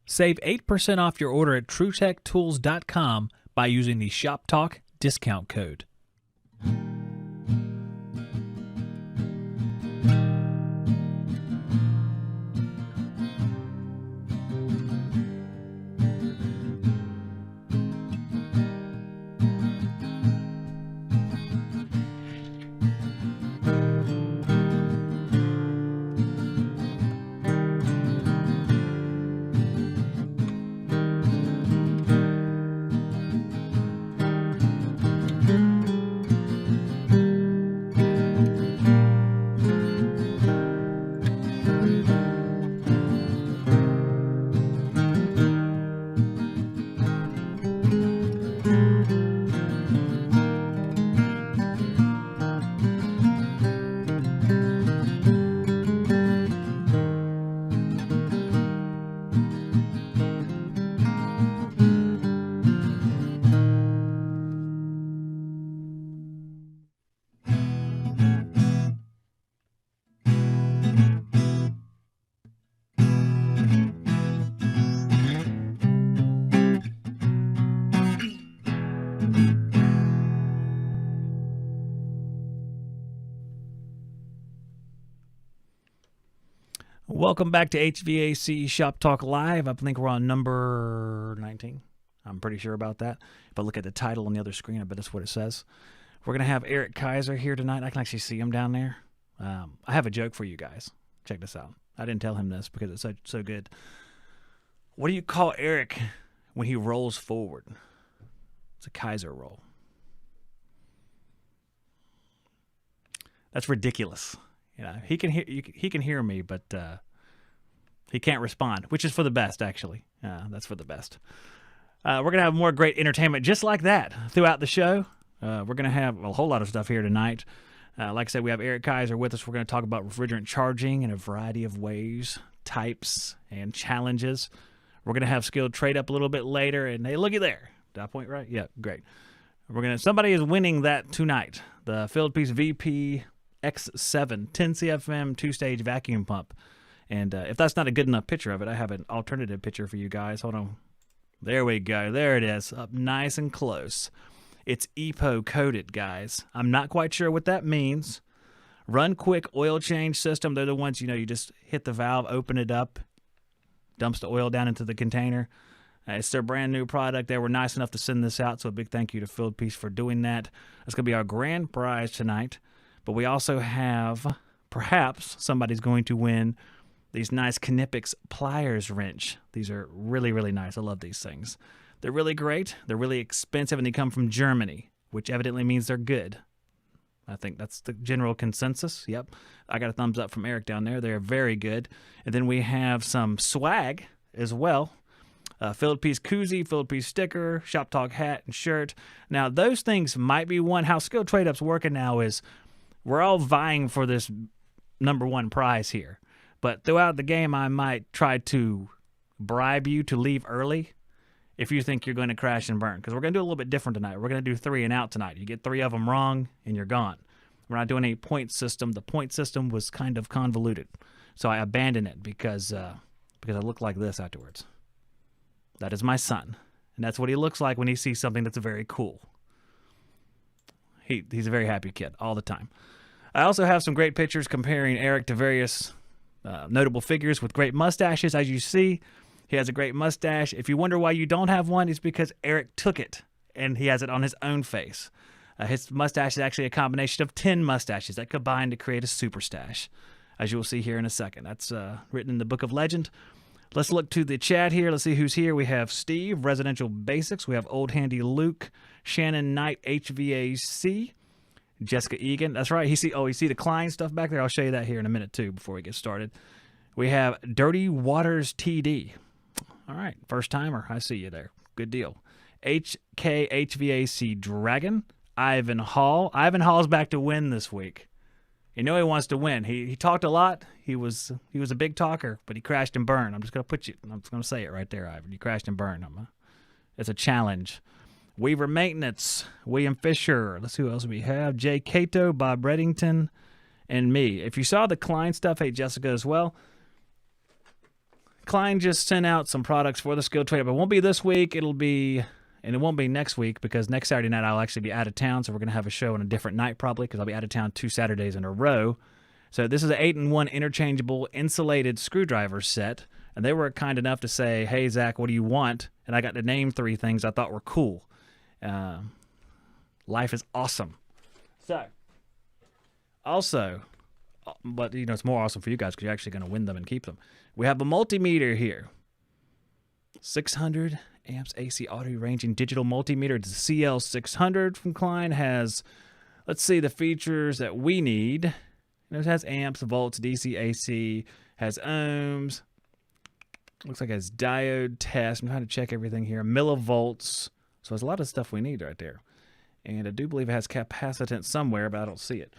Save 8% off your order at TruTechTools.com by using the Shop Talk discount code. Welcome back to HVAC Shop Talk Live. I think we're on number 19. I'm pretty sure about that. If I look at the title on the other screen, I bet that's what it says. We're going to have Eric Kaiser here tonight. I can actually see him down there. I have a joke for you guys. Check this out. I didn't tell him this because it's so good. What do you call Eric when he rolls forward? It's a Kaiser roll. That's ridiculous. You know, he can hear me, but he can't respond, which is for the best, actually. That's for the best. We're going to have more great entertainment just like that throughout the show. We're going to have a whole lot of stuff here tonight. Like I said, we have Eric Kaiser with us. We're going to talk about refrigerant charging in a variety of ways, types, and challenges. We're going to have skilled trade up a little bit later. And hey, looky there. Did I point right? Yeah, great. Somebody is winning that tonight. The Fieldpiece VP X7 10 CFM 2-stage vacuum pump. And if that's not a good enough picture of it, I have an alternative picture for you guys. Hold on. There we go. There it is. Up nice and close. It's EPO coated, guys. I'm not quite sure what that means. Run quick oil change system. They're the ones, you just hit the valve, open it up, dumps the oil down into the container. It's their brand new product. They were nice enough to send this out, so a big thank you to Fieldpiece for doing that. That's going to be our grand prize tonight. But we also have, perhaps, somebody's going to win these nice Knipex pliers wrench. These are really, really nice. I love these things. They're really great. They're really expensive, and they come from Germany, which evidently means they're good. I think that's the general consensus. Yep. I got a thumbs up from Eric down there. They're very good. And then we have some swag as well. Fieldpiece koozie, Fieldpiece sticker, Shop Talk hat and shirt. Now, those things might be one. How Skilled Trade Up's working now is we're all vying for this number one prize here. But throughout the game, I might try to bribe you to leave early if you think you're going to crash and burn. Because we're going to do a little bit different tonight. We're going to do 3 and out tonight. You get 3 of them wrong, and you're gone. We're not doing a point system. The point system was kind of convoluted. So I abandoned it because I look like this afterwards. That is my son. And that's what he looks like when he sees something that's very cool. He's a very happy kid all the time. I also have some great pictures comparing Eric to various notable figures with great mustaches. As you see, he has a great mustache. If you wonder why you don't have one, it's because Eric took it, and he has it on his own face. His mustache is actually a combination of 10 mustaches that combine to create a super stash, as you will see here in a second. That's written in the Book of Legend. Let's look to the chat here. Let's see who's here. We have Steve, Residential Basics. We have Old Handy Luke, Shannon Knight, HVAC. Jessica Egan. That's right. You see the Klein stuff back there? I'll show you that here in a minute, too, before we get started. We have Dirty Waters TD. All right. First timer. I see you there. Good deal. HKHVAC Dragon. Ivan Hall. Ivan Hall's back to win this week. You know he wants to win. He talked a lot. He was a big talker, but he crashed and burned. I'm just going to say it right there, Ivan. You crashed and burned. It's a challenge. Weaver Maintenance, William Fisher. Let's see who else we have. Jay Cato, Bob Reddington, and me. If you saw the Klein stuff, hey, Jessica as well. Klein just sent out some products for the skilled trade, but it won't be this week. And it won't be next week because next Saturday night I'll actually be out of town, so we're going to have a show on a different night probably because I'll be out of town 2 Saturdays in a row. So this is an 8-in-1 interchangeable insulated screwdriver set, and they were kind enough to say, hey, Zach, what do you want? And I got to name 3 things I thought were cool. Life is awesome. So, also, but it's more awesome for you guys because you're actually going to win them and keep them. We have a multimeter here. 600 amps AC auto ranging digital multimeter. It's a CL600 from Klein. Has, let's see, the features that we need. It has amps, volts, DC, AC, has ohms. Looks like it has diode test. I'm trying to check everything here. Millivolts. So there's a lot of stuff we need right there. And I do believe it has capacitance somewhere, but I don't see it.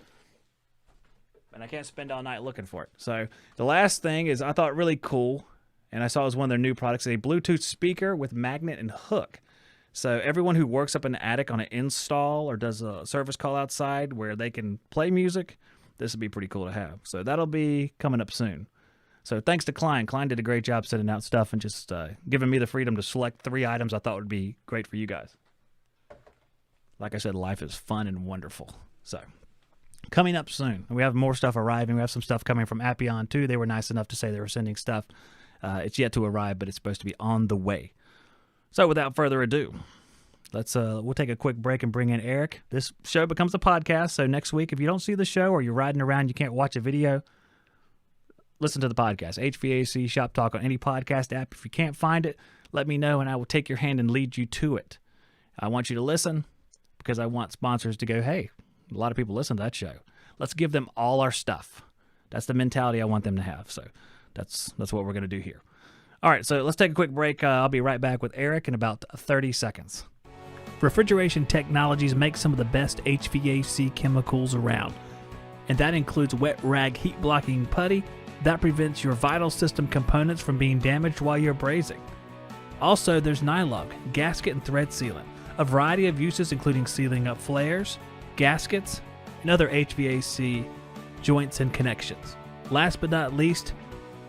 And I can't spend all night looking for it. So the last thing is I thought really cool, and I saw it was one of their new products, a Bluetooth speaker with magnet and hook. So everyone who works up in the attic on an install or does a service call outside where they can play music, this would be pretty cool to have. So that'll be coming up soon. So thanks to Klein. Klein did a great job sending out stuff and just giving me the freedom to select 3 items I thought would be great for you guys. Like I said, life is fun and wonderful. So coming up soon. We have more stuff arriving. We have some stuff coming from Appion too. They were nice enough to say they were sending stuff. It's yet to arrive, but it's supposed to be on the way. So without further ado, we'll take a quick break and bring in Eric. This show becomes a podcast, so next week, if you don't see the show or you're riding around, you can't watch a video, listen to the podcast. HVAC Shop Talk on any podcast app. If you can't find it, let me know, and I will take your hand and lead you to it. I want you to listen because I want sponsors to go, hey, a lot of people listen to that show. Let's give them all our stuff. That's the mentality I want them to have. So that's what we're going to do here. All right, so let's take a quick break. I'll be right back with Eric in about 30 seconds. Refrigeration Technologies makes some of the best HVAC chemicals around, and that includes wet rag heat blocking putty that prevents your vital system components from being damaged while you're brazing. Also, there's Nylog, gasket and thread sealant, a variety of uses including sealing up flares, gaskets, and other HVAC joints and connections. Last but not least,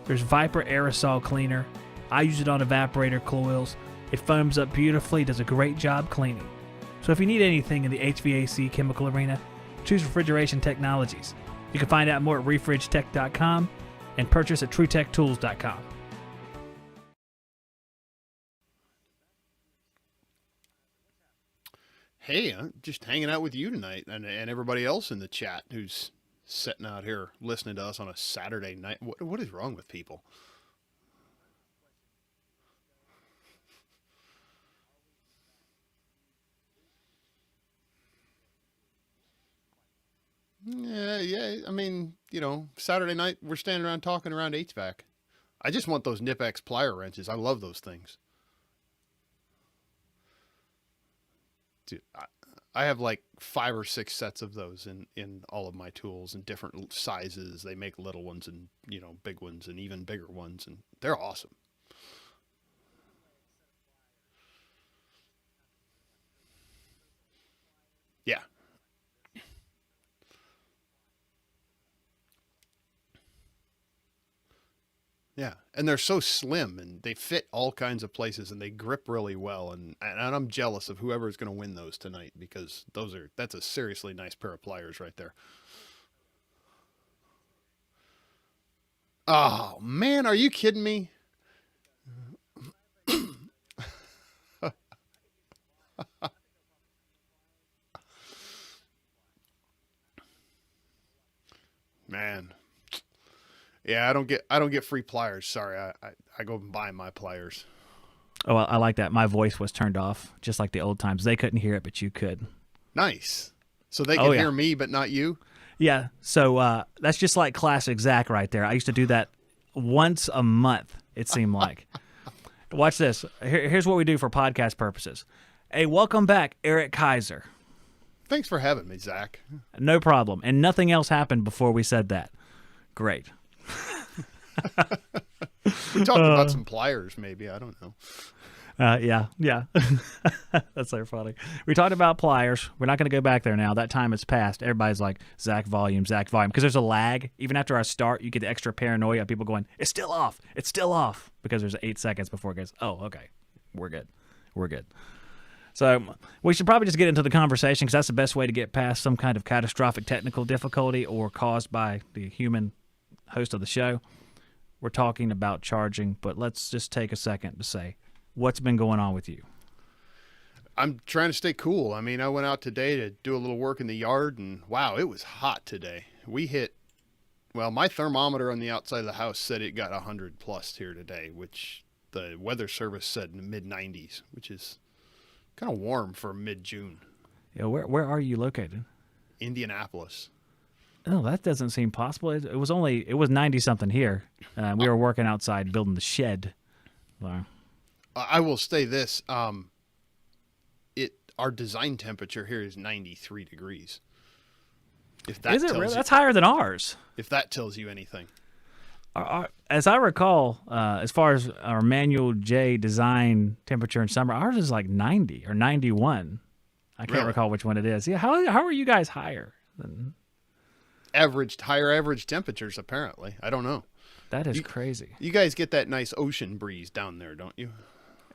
there's Viper Aerosol Cleaner. I use it on evaporator coils. It foams up beautifully, does a great job cleaning. So if you need anything in the HVAC chemical arena, choose Refrigeration Technologies. You can find out more at refrigetech.com and purchase at truetechtools.com. Hey, I'm just hanging out with you tonight and everybody else in the chat who's sitting out here listening to us on a Saturday night. What is wrong with people? Yeah. I mean, Saturday night we're standing around talking around HVAC. I just want those Nip-X plier wrenches. I love those things. Dude, I have like 5 or 6 sets of those in all of my tools in different sizes. They make little ones and, big ones and even bigger ones, and they're awesome. Yeah. Yeah, and they're so slim and they fit all kinds of places and they grip really well, and I'm jealous of whoever's going to win those tonight because that's a seriously nice pair of pliers right there. Oh man, are you kidding me? Man. Yeah, I don't get free pliers. Sorry, I go and buy my pliers. Oh, I like that. My voice was turned off, just like the old times. They couldn't hear it, but you could. Nice. So they can hear me, but not you? Yeah, so that's just like classic Zach right there. I used to do that once a month, it seemed like. Watch this. Here's what we do for podcast purposes. Hey, welcome back, Eric Kaiser. Thanks for having me, Zach. No problem. And nothing else happened before we said that. Great. We talked about some pliers, maybe. I don't know. Yeah. That's so funny. We talked about pliers. We're not going to go back there now. That time has passed. Everybody's like, Zack volume, because there's a lag. Even after I start, you get the extra paranoia of people going, it's still off, because there's 8 seconds before it goes, oh, okay, we're good. So we should probably just get into the conversation because that's the best way to get past some kind of catastrophic technical difficulty or caused by the human host of the show. We're talking about charging, but let's just take a second to say, what's been going on with you? I'm trying to stay cool. I mean, I went out today to do a little work in the yard, and wow, it was hot today. My thermometer on the outside of the house said it got 100 plus here today, which the weather service said in the mid-90s, which is kind of warm for mid-June. Yeah, where are you located? Indianapolis. Oh, that doesn't seem possible. It was 90-something here. We were working outside building the shed. Wow. I will say this. Our design temperature here is 93 degrees. If that Is it really? That's higher than ours. If that tells you anything. As I recall, as far as our manual J design temperature in summer, ours is like 90 or 91. I can't recall which one it is. Yeah, how are you guys higher than higher average temperatures? Apparently, I don't know. That is crazy. You guys get that nice ocean breeze down there, don't you?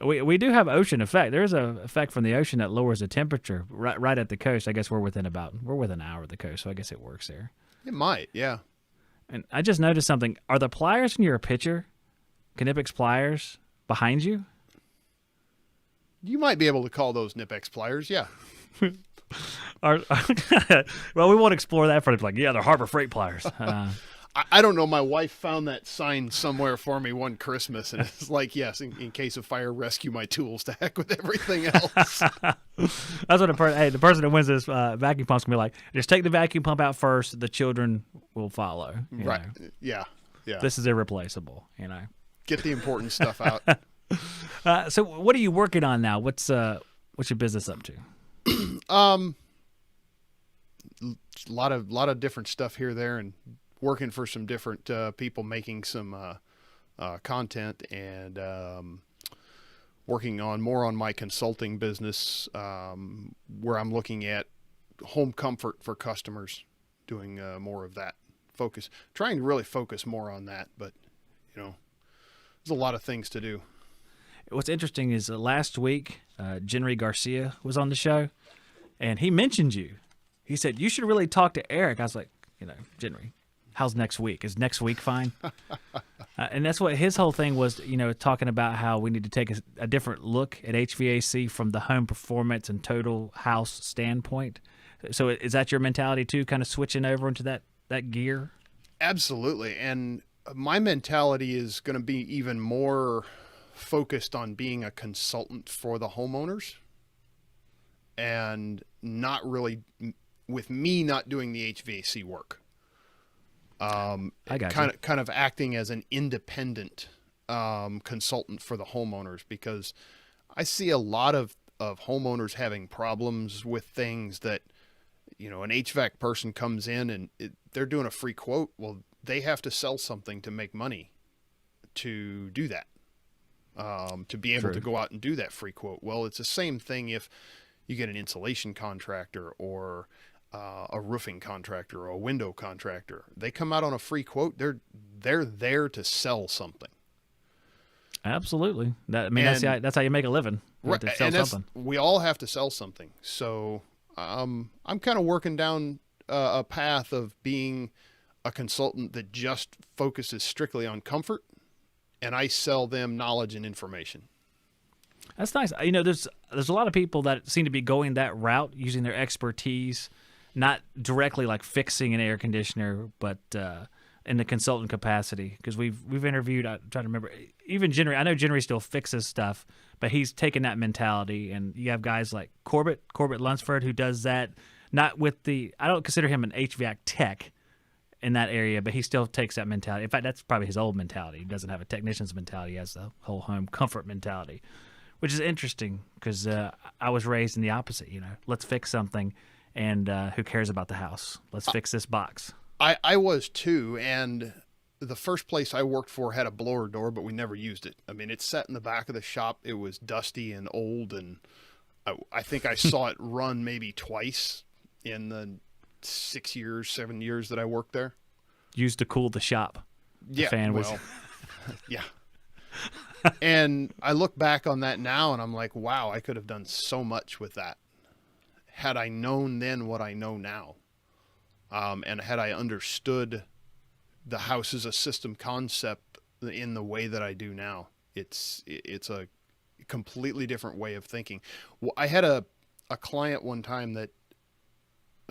We do have ocean effect. There's a effect from the ocean that lowers the temperature right at the coast. I guess we're within an hour of the coast, so I guess it works there. It might, yeah. And I just noticed something. Are the pliers in your picture, Knipex pliers, behind you? You might be able to call those Knipex pliers, yeah. Well, we won't explore that further. Like, yeah, they're Harbor Freight pliers. I don't know. My wife found that sign somewhere for me one Christmas, and it's like, yes, in case of fire, rescue my tools to heck with everything else. That's what the person that wins this vacuum pump's going to be like, just take the vacuum pump out first. The children will follow. Right. Know. Yeah. This is irreplaceable, Get the important stuff out. So what are you working on now? What's your business up to? A lot of different stuff here, there, and working for some different people, making some content, and working more on my consulting business, where I'm looking at home comfort for customers, doing more of that. Trying to really focus more on that, but there's a lot of things to do. What's interesting is last week, Jenry Garcia was on the show, and he mentioned you. He said, you should really talk to Eric. I was like, Jenry, how's next week? Is next week fine? And that's what his whole thing was, talking about how we need to take a different look at HVAC from the home performance and total house standpoint. So is that your mentality too, kind of switching over into that gear? Absolutely. And my mentality is going to be even more focused on being a consultant for the homeowners, and not really with me not doing the HVAC work. I got kind of acting as an independent consultant for the homeowners, because I see a lot of homeowners having problems with things that, an HVAC person comes in and they're doing a free quote. Well, they have to sell something to make money to do that, to be able to go out and do that free quote. Well, it's the same thing if you get an insulation contractor or a roofing contractor or a window contractor. They come out on a free quote. They're there to sell something. Absolutely. That's how you make a living. Right. To sell something. We all have to sell something. So I'm kind of working down a path of being a consultant that just focuses strictly on comfort, and I sell them knowledge and information. That's nice. There's a lot of people that seem to be going that route, using their expertise, not directly like fixing an air conditioner, but in the consultant capacity. Because we've interviewed, I'm trying to remember, even Jenry. I know Jenry still fixes stuff, but he's taken that mentality. And you have guys like Corbett Lunsford, who does that. Not with I don't consider him an HVAC tech in that area, but he still takes that mentality. In fact, that's probably his old mentality. He doesn't have a technician's mentality. He has the whole home comfort mentality, which is interesting because I was raised in the opposite. Let's fix something, and who cares about the house? Let's fix this box. I was too, and the first place I worked for had a blower door, but we never used it. I mean, it's set in the back of the shop. It was dusty and old, and I think I saw it run maybe twice in the 7 years that I worked there. Used to cool the shop. The fan was... yeah. And I look back on that now, and I'm like, wow, I could have done so much with that had I known then what I know now. And had I understood the house as a system concept in the way that I do now. It's a completely different way of thinking. Well, I had a client one time that,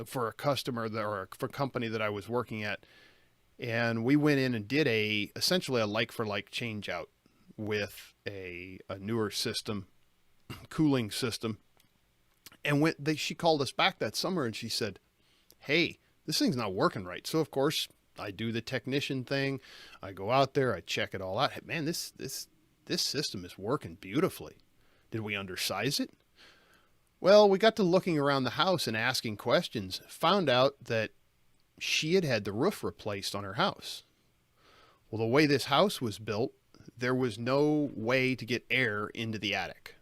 for a customer or for a company that I was working at, and we went in and did essentially a like for like change out with a newer system, cooling system. And she called us back that summer and she said, hey, this thing's not working right. So of course I do the technician thing. I go out there, I check it all out. Hey, man, this system is working beautifully. Did we undersize it? Well, we got to looking around the house and asking questions, found out that she had the roof replaced on her house. Well, the way this house was built, there was no way to get air into the attic.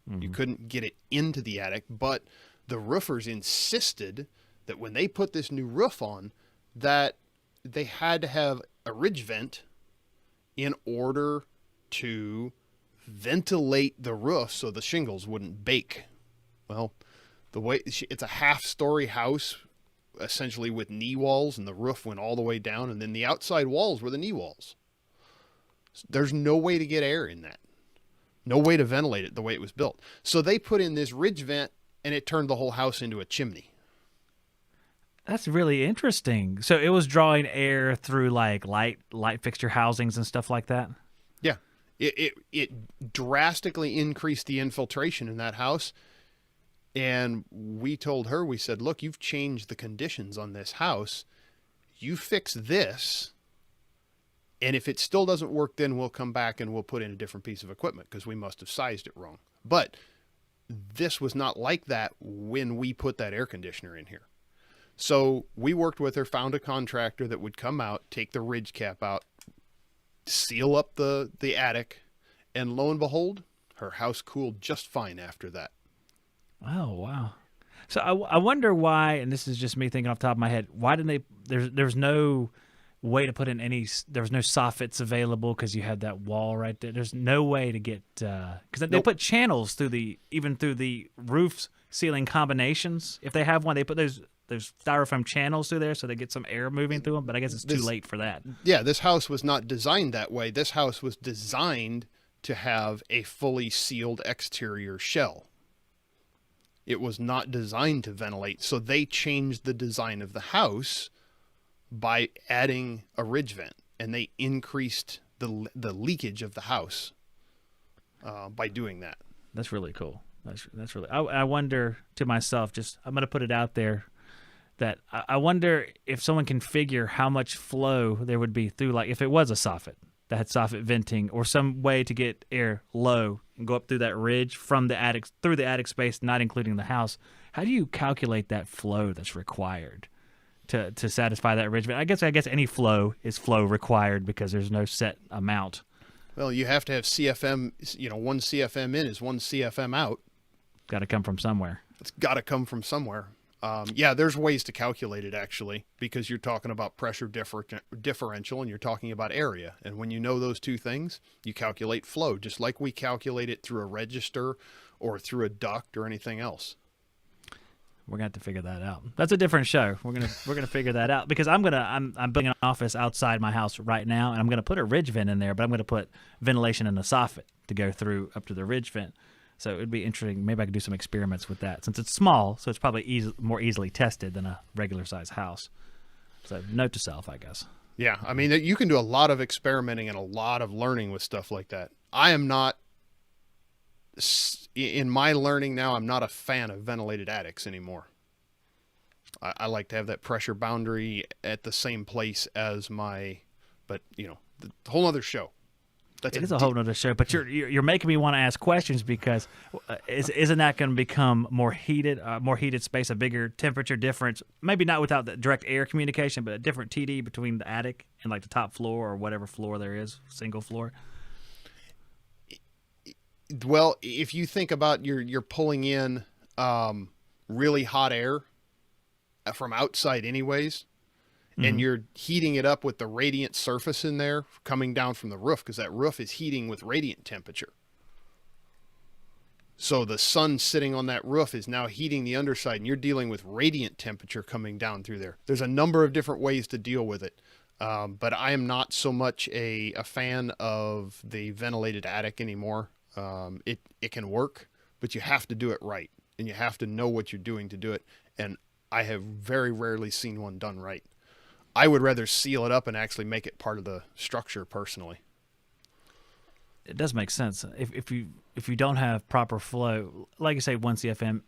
Mm-hmm. You couldn't get it into the attic, but the roofers insisted that when they put this new roof on, that they had to have a ridge vent in order to ventilate the roof so the shingles wouldn't bake. Well, it's a half-story house, essentially with knee walls, and the roof went all the way down, and then the outside walls were the knee walls. There's no way to get air in that. No way to ventilate it the way it was built. So they put in this ridge vent, and it turned the whole house into a chimney. That's really interesting. So it was drawing air through like light fixture housings and stuff like that? Yeah. It drastically increased the infiltration in that house. And we told her, we said, look, you've changed the conditions on this house. You fix this. And if it still doesn't work, then we'll come back and we'll put in a different piece of equipment because we must have sized it wrong. But this was not like that when we put that air conditioner in here. So we worked with her, found a contractor that would come out, take the ridge cap out, seal up the attic, and lo and behold, her house cooled just fine after that. Oh, wow. So I wonder why, and this is just me thinking off the top of my head, why didn't there's no way to put in there was no soffits available because you had that wall right there. There's no way to get, because they put channels even through the roof ceiling combinations. If they have one, they put those styrofoam channels through there so they get some air moving through them, but I guess it's too late for that. Yeah, this house was not designed that way. This house was designed to have a fully sealed exterior shell. It was not designed to ventilate, so they changed the design of the house by adding a ridge vent, and they increased the leakage of the house by doing that. That's really cool. That's really. I wonder to myself, I'm going to put it out there, that I wonder if someone can figure how much flow there would be through, like if it was a soffit that had soffit venting or some way to get air low and go up through that ridge from the attic, through the attic space, not including the house. How do you calculate that flow that's required to satisfy that ridge vent? I guess any flow is flow required because there's no set amount. Well, you have to have CFM, one CFM in is one CFM out. Got to come from somewhere. It's got to come from somewhere. Yeah, there's ways to calculate it, actually, because you're talking about pressure differential and you're talking about area. And when you know those two things, you calculate flow, just like we calculate it through a register or through a duct or anything else. We're going to have to figure that out. That's a different show. We're gonna figure that out because I'm building an office outside my house right now, and I'm going to put a ridge vent in there, but I'm going to put ventilation in the soffit to go through up to the ridge vent. So it would be interesting. Maybe I could do some experiments with that since it's small, so it's probably more easily tested than a regular size house. So note to self, I guess. Yeah, I mean, you can do a lot of experimenting and a lot of learning with stuff like that. I am not, in my learning now, I'm not a fan of ventilated attics anymore. I like to have that pressure boundary at the same place as but the whole other show. It is a whole nother show, but you're making me want to ask questions because isn't that going to become more heated space, a bigger temperature difference? Maybe not without the direct air communication, but a different TD between the attic and like the top floor or whatever floor there is, single floor. Well, if you think about you're pulling in really hot air from outside anyways, and you're heating it up with the radiant surface in there coming down from the roof, because that roof is heating with radiant temperature. So the sun sitting on that roof is now heating the underside, and you're dealing with radiant temperature coming down through there. There's a number of different ways to deal with it. But I am not so much a fan of the ventilated attic anymore. It can work, but you have to do it right, and you have to know what you're doing to do it. And I have very rarely seen one done right. I would rather seal it up and actually make it part of the structure personally. It does make sense. If you don't have proper flow, like you say, 1 CFM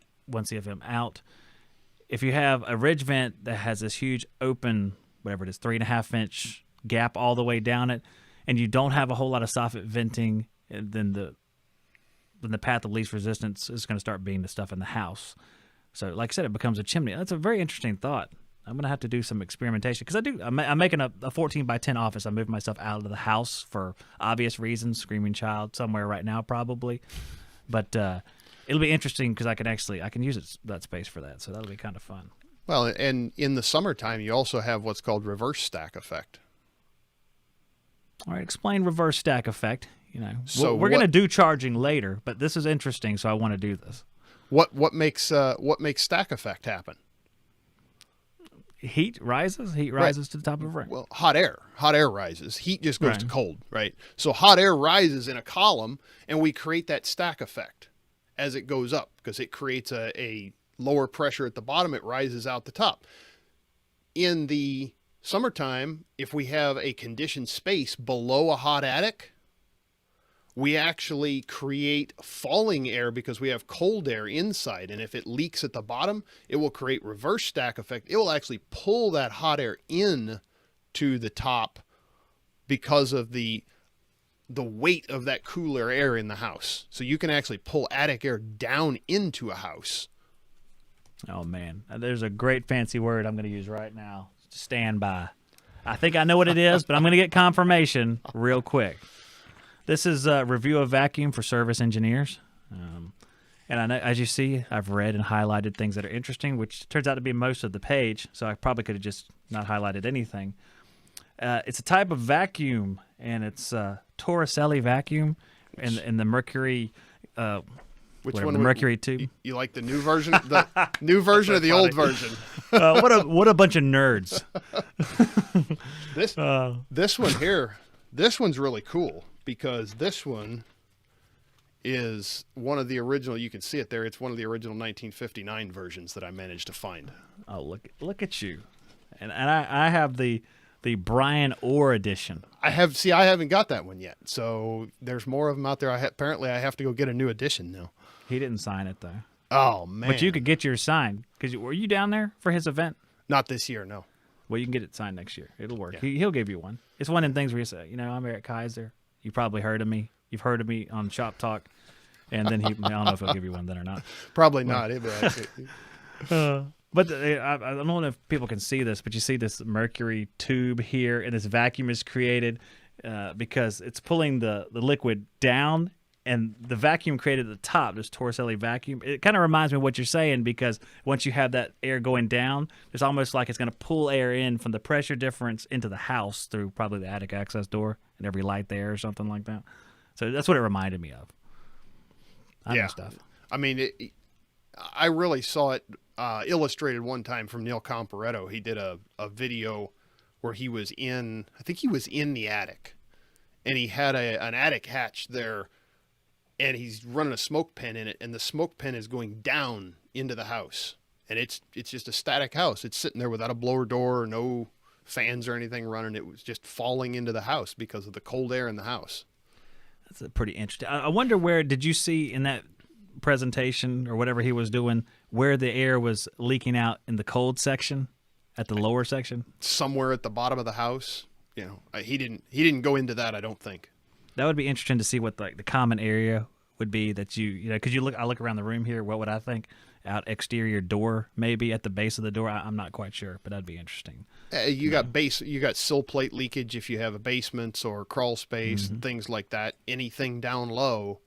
out, if you have a ridge vent that has this huge open, whatever it is, 3.5 inch gap all the way down it, and you don't have a whole lot of soffit venting, then the path of least resistance is going to start being the stuff in the house. So like I said, it becomes a chimney. That's a very interesting thought. I'm going to have to do some experimentation because I'm making a 14 by 10 office. I'm moving myself out of the house for obvious reasons, screaming child somewhere right now probably. But it'll be interesting because I can use that space for that. So that'll be kind of fun. Well, and in the summertime, you also have what's called reverse stack effect. All right, explain reverse stack effect. So we're going to do charging later, but this is interesting, so I want to do this. What makes stack effect happen? Heat rises to the top of a ring. Well, hot air rises. Heat just goes to cold, right? So hot air rises in a column, and we create that stack effect as it goes up because it creates a lower pressure at the bottom. It rises out the top. In the summertime, if we have a conditioned space below a hot attic, we actually create falling air because we have cold air inside. And if it leaks at the bottom, it will create reverse stack effect. It will actually pull that hot air in to the top because of the weight of that cooler air in the house. So you can actually pull attic air down into a house. Oh, man. There's a great fancy word I'm going to use right now. Stand by. I think I know what it is, but I'm going to get confirmation real quick. This is a review of vacuum for service engineers. And I know, as you see, I've read and highlighted things that are interesting, which turns out to be most of the page, so I probably could have just not highlighted anything. It's a type of vacuum, and it's Torricelli vacuum and the Mercury Which whatever, one? the Mercury tube. You like the new version? The new version or the old version? What a bunch of nerds. This one here, this one's really cool because this one is one of the original. You can see it there. It's one of the original 1959 versions that I managed to find. Oh, look at you! And I have the Brian Orr edition. I haven't got that one yet. So there's more of them out there. Apparently I have to go get a new edition now. He didn't sign it though. Oh man! But you could get yours signed because were you down there for his event? Not this year, no. Well, you can get it signed next year. It'll work. Yeah. He'll give you one. It's one of the things where you say, I'm here at Kaiser. You probably heard of me. You've heard of me on Shop Talk. And then I don't know if he'll give you one then or not. Probably not. But I don't know if people can see this, but you see this mercury tube here, and this vacuum is created because it's pulling the liquid down, and the vacuum created at the top, this Torricelli vacuum. It kind of reminds me of what you're saying because once you have that air going down, it's almost like it's going to pull air in from the pressure difference into the house through probably the attic access door and every light there or something like that. So that's what it reminded me of. I know stuff. I mean, I really saw it illustrated one time from Neil Comparetto. He did a video where he was in the attic, and he had an attic hatch there, and he's running a smoke pen in it, and the smoke pen is going down into the house, and it's just a static house. It's sitting there without a blower door, no fans or anything running. It was just falling into the house because of the cold air in the house. That's pretty interesting. I wonder where did you see in that presentation or whatever he was doing where the air was leaking out in the cold section at the lower section? Somewhere at the bottom of the house. He didn't go into that, I don't think. That would be interesting to see what like the common area would be that because I look around the room here. What would I think? Out exterior door, maybe at the base of the door. I'm not quite sure, but that'd be interesting. You got sill plate leakage if you have a basement or crawl space and things like that. Anything down low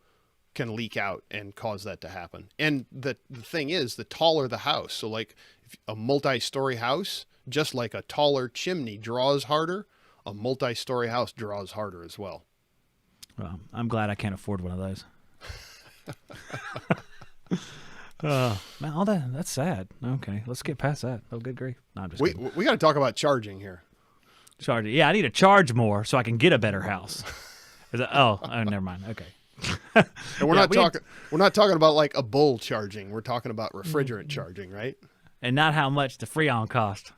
can leak out and cause that to happen. And the thing is, the taller the house, so like if a multi-story house, just like a taller chimney draws harder, a multi-story house draws harder as well. Well, I'm glad I can't afford one of those. Man, all that's sad. Okay, let's get past that. Oh, good grief. No, I'm just kidding. We got to talk about charging here. Charging. Yeah, I need to charge more so I can get a better house. Oh, never mind. Okay. And we're not talking about like a bull charging. We're talking about refrigerant charging, right? And not how much the Freon cost.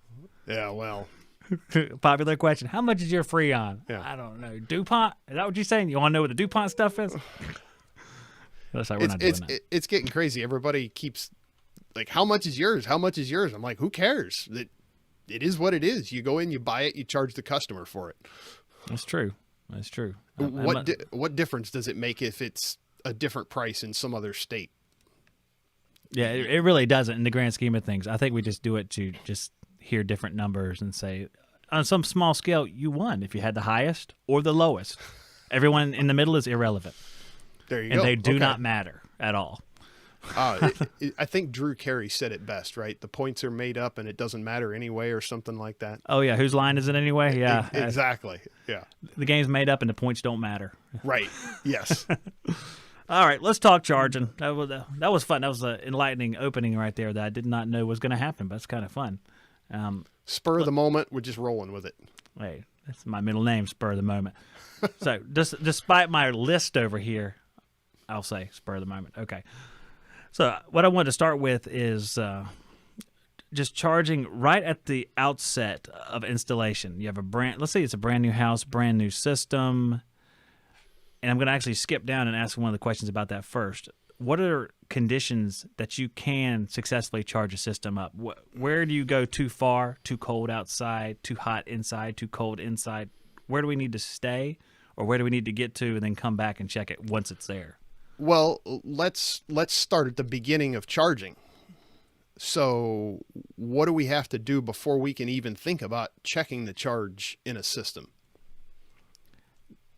Yeah, well. Popular question. How much is your Freon? Yeah. I don't know. DuPont? Is that what you're saying? You want to know what the DuPont stuff is? Looks like we're not doing that. It's getting crazy. Everybody keeps like, how much is yours? How much is yours? I'm like, who cares? It is what it is. You go in, you buy it, you charge the customer for it. That's true. That's true. What difference does it make if it's a different price in some other state? Yeah, it really doesn't in the grand scheme of things. I think we just do it to just hear different numbers and say, on some small scale, you won if you had the highest or the lowest. Everyone in the middle is irrelevant. There you go. And they do Okay. not matter at all. I think Drew Carey said it best, right? The points are made up and it doesn't matter anyway, or something like that. Oh, yeah. Whose line is it anyway? Yeah. Exactly. Yeah. The game's made up and the points don't matter. Right. Yes. All right. Let's talk charging. That was fun. That was an enlightening opening right there that I did not know was going to happen, but it's kind of fun. Spur of the moment. We're just rolling with it. Hey, that's my middle name, Spur of the Moment. So despite my list over here, I'll say Spur of the Moment. Okay. So what I wanted to start with is just charging right at the outset of installation. You have let's say it's a brand new house, brand new system, and I'm going to actually skip down and ask one of the questions about that first. What are conditions that you can successfully charge a system up? Where do you go too far, too cold outside, too hot inside, too cold inside? Where do we need to stay, or where do we need to get to and then come back and check it once it's there? Well, let's start at the beginning of charging. So what do we have to do before we can even think about checking the charge in a system?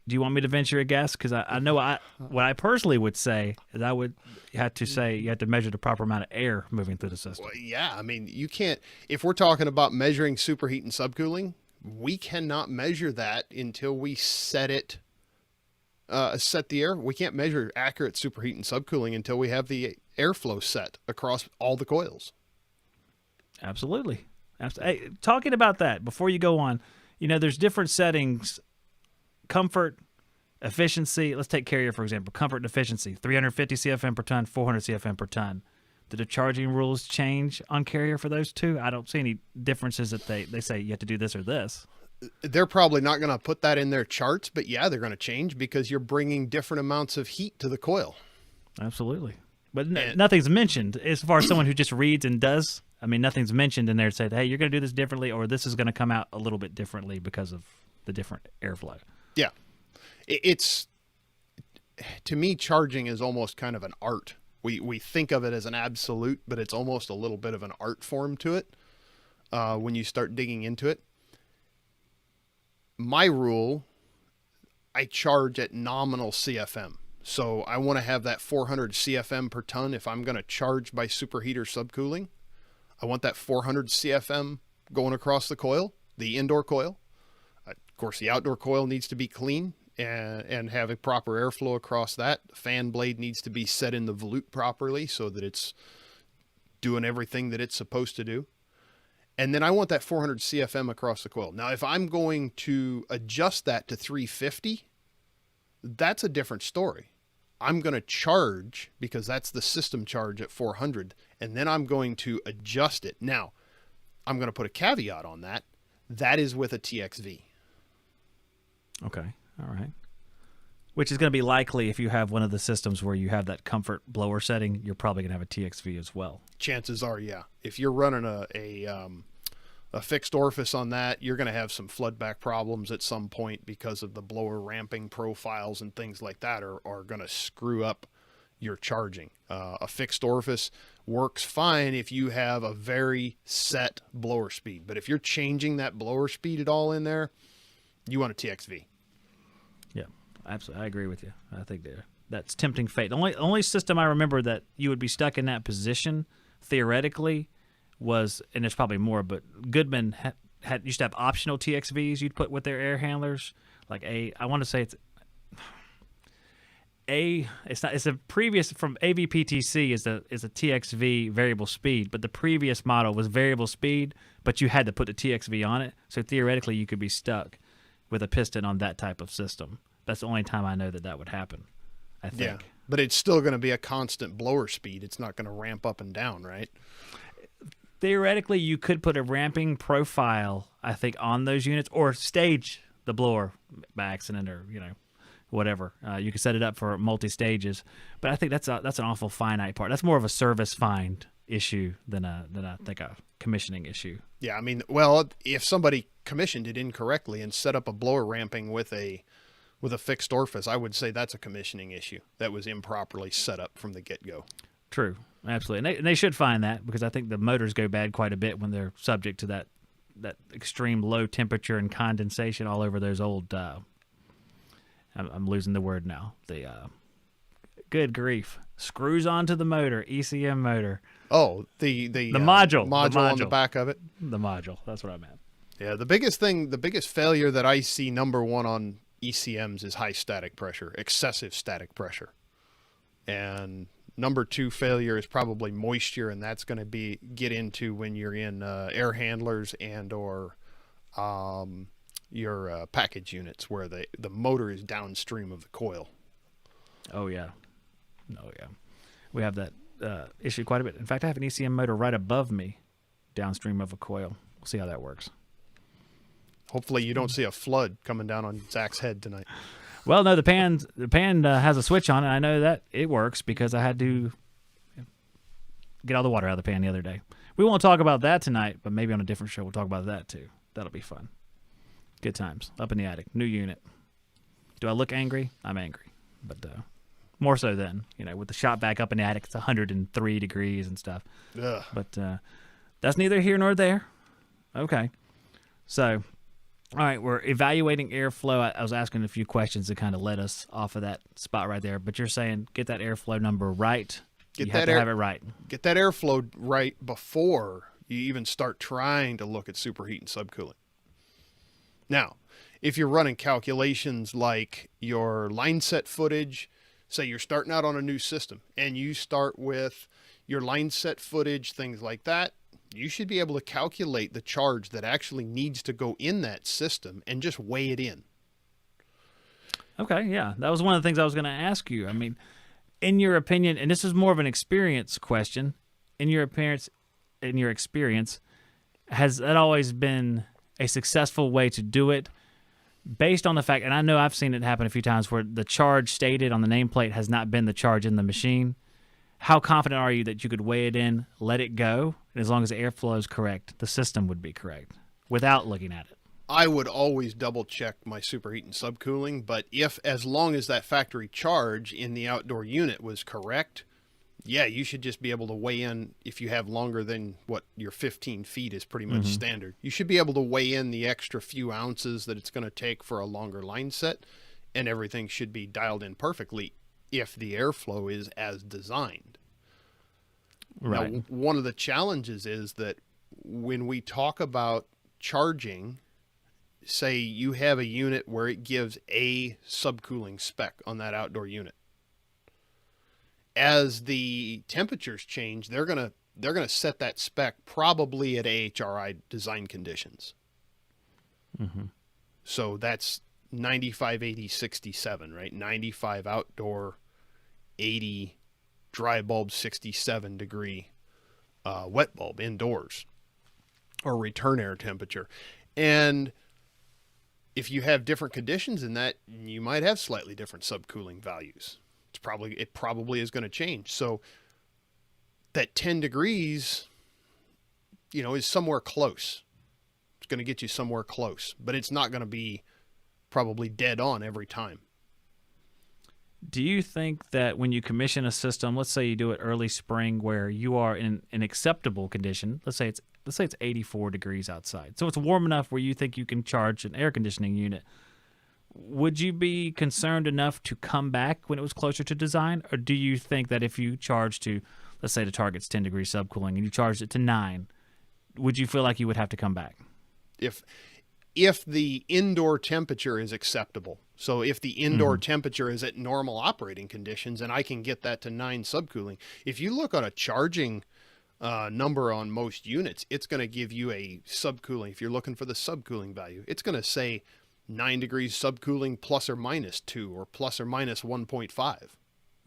Do you want me to venture a guess? Because I know what I personally would say is I would have to say you have to measure the proper amount of air moving through the system. Well, yeah, I mean, you can't, if we're talking about measuring superheat and subcooling, we cannot measure that until we set the air. We can't measure accurate superheat and subcooling until we have the airflow set across all the coils. Absolutely. Hey, talking about that, before you go on, there's different settings, comfort, efficiency. Let's take Carrier, for example. Comfort and efficiency, 350 CFM per ton, 400 CFM per ton. Did the charging rules change on Carrier for those two? I don't see any differences that they say you have to do this or this. They're probably not going to put that in their charts, but yeah, they're going to change because you're bringing different amounts of heat to the coil. Absolutely. But nothing's mentioned as far as someone who just reads and does. I mean, nothing's mentioned in there to say, hey, you're going to do this differently, or this is going to come out a little bit differently because of the different airflow. Yeah. It's, to me, charging is almost kind of an art. We think of it as an absolute, but it's almost a little bit of an art form to it when you start digging into it. My rule, I charge at nominal CFM. So I want to have that 400 CFM per ton. If I'm going to charge by superheat or subcooling, I want that 400 CFM going across the coil, the indoor coil. Of course, the outdoor coil needs to be clean and have a proper airflow across that. The fan blade needs to be set in the volute properly so that it's doing everything that it's supposed to do. And then I want that 400 CFM across the coil. Now, if I'm going to adjust that to 350, that's a different story. I'm going to charge because that's the system charge at 400, and then I'm going to adjust it. Now, I'm going to put a caveat on that. That is with a TXV. Okay. All right. Which is going to be likely if you have one of the systems where you have that comfort blower setting, you're probably going to have a TXV as well. Chances are, yeah. If you're running a A fixed orifice on that, you're going to have some flood back problems at some point because of the blower ramping profiles and things like that are going to screw up your charging. A fixed orifice works fine if you have a very set blower speed, but if you're changing that blower speed at all in there, you want a TXV. Yeah, absolutely. I agree with you. I think that's tempting fate. The only system I remember that you would be stuck in that position theoretically was, and there's probably more, but Goodman had used to have optional TXVs you'd put with their air handlers. Like I want to say it's a previous from AVPTC is a TXV variable speed, but the previous model was variable speed, but you had to put the TXV on it. So theoretically, you could be stuck with a piston on that type of system. That's the only time I know that would happen, I think. Yeah, but it's still going to be a constant blower speed. It's not going to ramp up and down, right? Theoretically, you could put a ramping profile, I think, on those units or stage the blower by accident or, whatever. You could set it up for multi-stages. But I think that's an awful finite part. That's more of a service find issue than I think a commissioning issue. Yeah, I mean, well, if somebody commissioned it incorrectly and set up a blower ramping with a fixed orifice, I would say that's a commissioning issue that was improperly set up from the get-go. True. Absolutely. And they should find that, because I think the motors go bad quite a bit when they're subject to that extreme low temperature and condensation all over those old I'm losing the word now. Good grief. Screws onto the motor, ECM motor. Oh, the module on the back of it. The module. That's what I meant. Yeah, the biggest failure that I see, number one on ECMs, is high static pressure, excessive static pressure. And number two failure is probably moisture, and that's going to get into when you're in air handlers and or your package units where the motor is downstream of the coil. Oh yeah. We have that issue quite a bit. In fact, I have an ECM motor right above me downstream of a coil. We'll see how that works. Hopefully you don't see a flood coming down on Zach's head tonight. Well, no, the pan has a switch on it. I know that it works because I had to get all the water out of the pan the other day. We won't talk about that tonight, but maybe on a different show we'll talk about that too. That'll be fun. Good times. Up in the attic. New unit. Do I look angry? I'm angry. But more so then, with the shop back up in the attic, it's 103 degrees and stuff. Ugh. But that's neither here nor there. Okay. So, all right, we're evaluating airflow. I was asking a few questions that kind of led us off of that spot right there. But you're saying get that airflow number right. You have to have it right. Get that airflow right before you even start trying to look at superheat and subcooling. Now, if you're running calculations like your line set footage, say you're starting out on a new system and you start with your line set footage, things like that, you should be able to calculate the charge that actually needs to go in that system and just weigh it in. Okay, yeah. That was one of the things I was going to ask you. I mean, in your opinion, and this is more of an experience question, in your experience, has that always been a successful way to do it based on the fact, and I know I've seen it happen a few times where the charge stated on the nameplate has not been the charge in the machine. How confident are you that you could weigh it in, let it go, and as long as the airflow is correct, the system would be correct without looking at it? I would always double check my superheat and subcooling, but as long as that factory charge in the outdoor unit was correct, yeah, you should just be able to weigh in. If you have longer than what your 15 feet is pretty much standard, you should be able to weigh in the extra few ounces that it's going to take for a longer line set, and everything should be dialed in perfectly if the airflow is as designed. Right. Now, one of the challenges is that when we talk about charging, say you have a unit where it gives a subcooling spec on that outdoor unit. As the temperatures change, they're gonna set that spec probably at AHRI design conditions. Mm-hmm. So that's 95, 80, 67, right? 95 outdoor, 80 dry bulb, 67 degree wet bulb indoors, or return air temperature. And if you have different conditions in that, you might have slightly different subcooling values. It probably is going to change. So that 10 degrees, is somewhere close. going to get you somewhere close, but it's not going to be probably dead on every time. Do you think that when you commission a system, let's say you do it early spring where you are in an acceptable condition, let's say it's 84 degrees outside, so it's warm enough where you think you can charge an air conditioning unit, would you be concerned enough to come back when it was closer to design? Or do you think that if you charge to, let's say the target's 10 degrees subcooling and you charged it to 9, would you feel like you would have to come back? If the indoor temperature is acceptable, so if the indoor temperature is at normal operating conditions and I can get that to 9 subcooling, if you look on a charging number on most units, it's going to give you a subcooling. If you're looking for the subcooling value, it's going to say 9 degrees subcooling plus or minus 2 or plus or minus 1.5.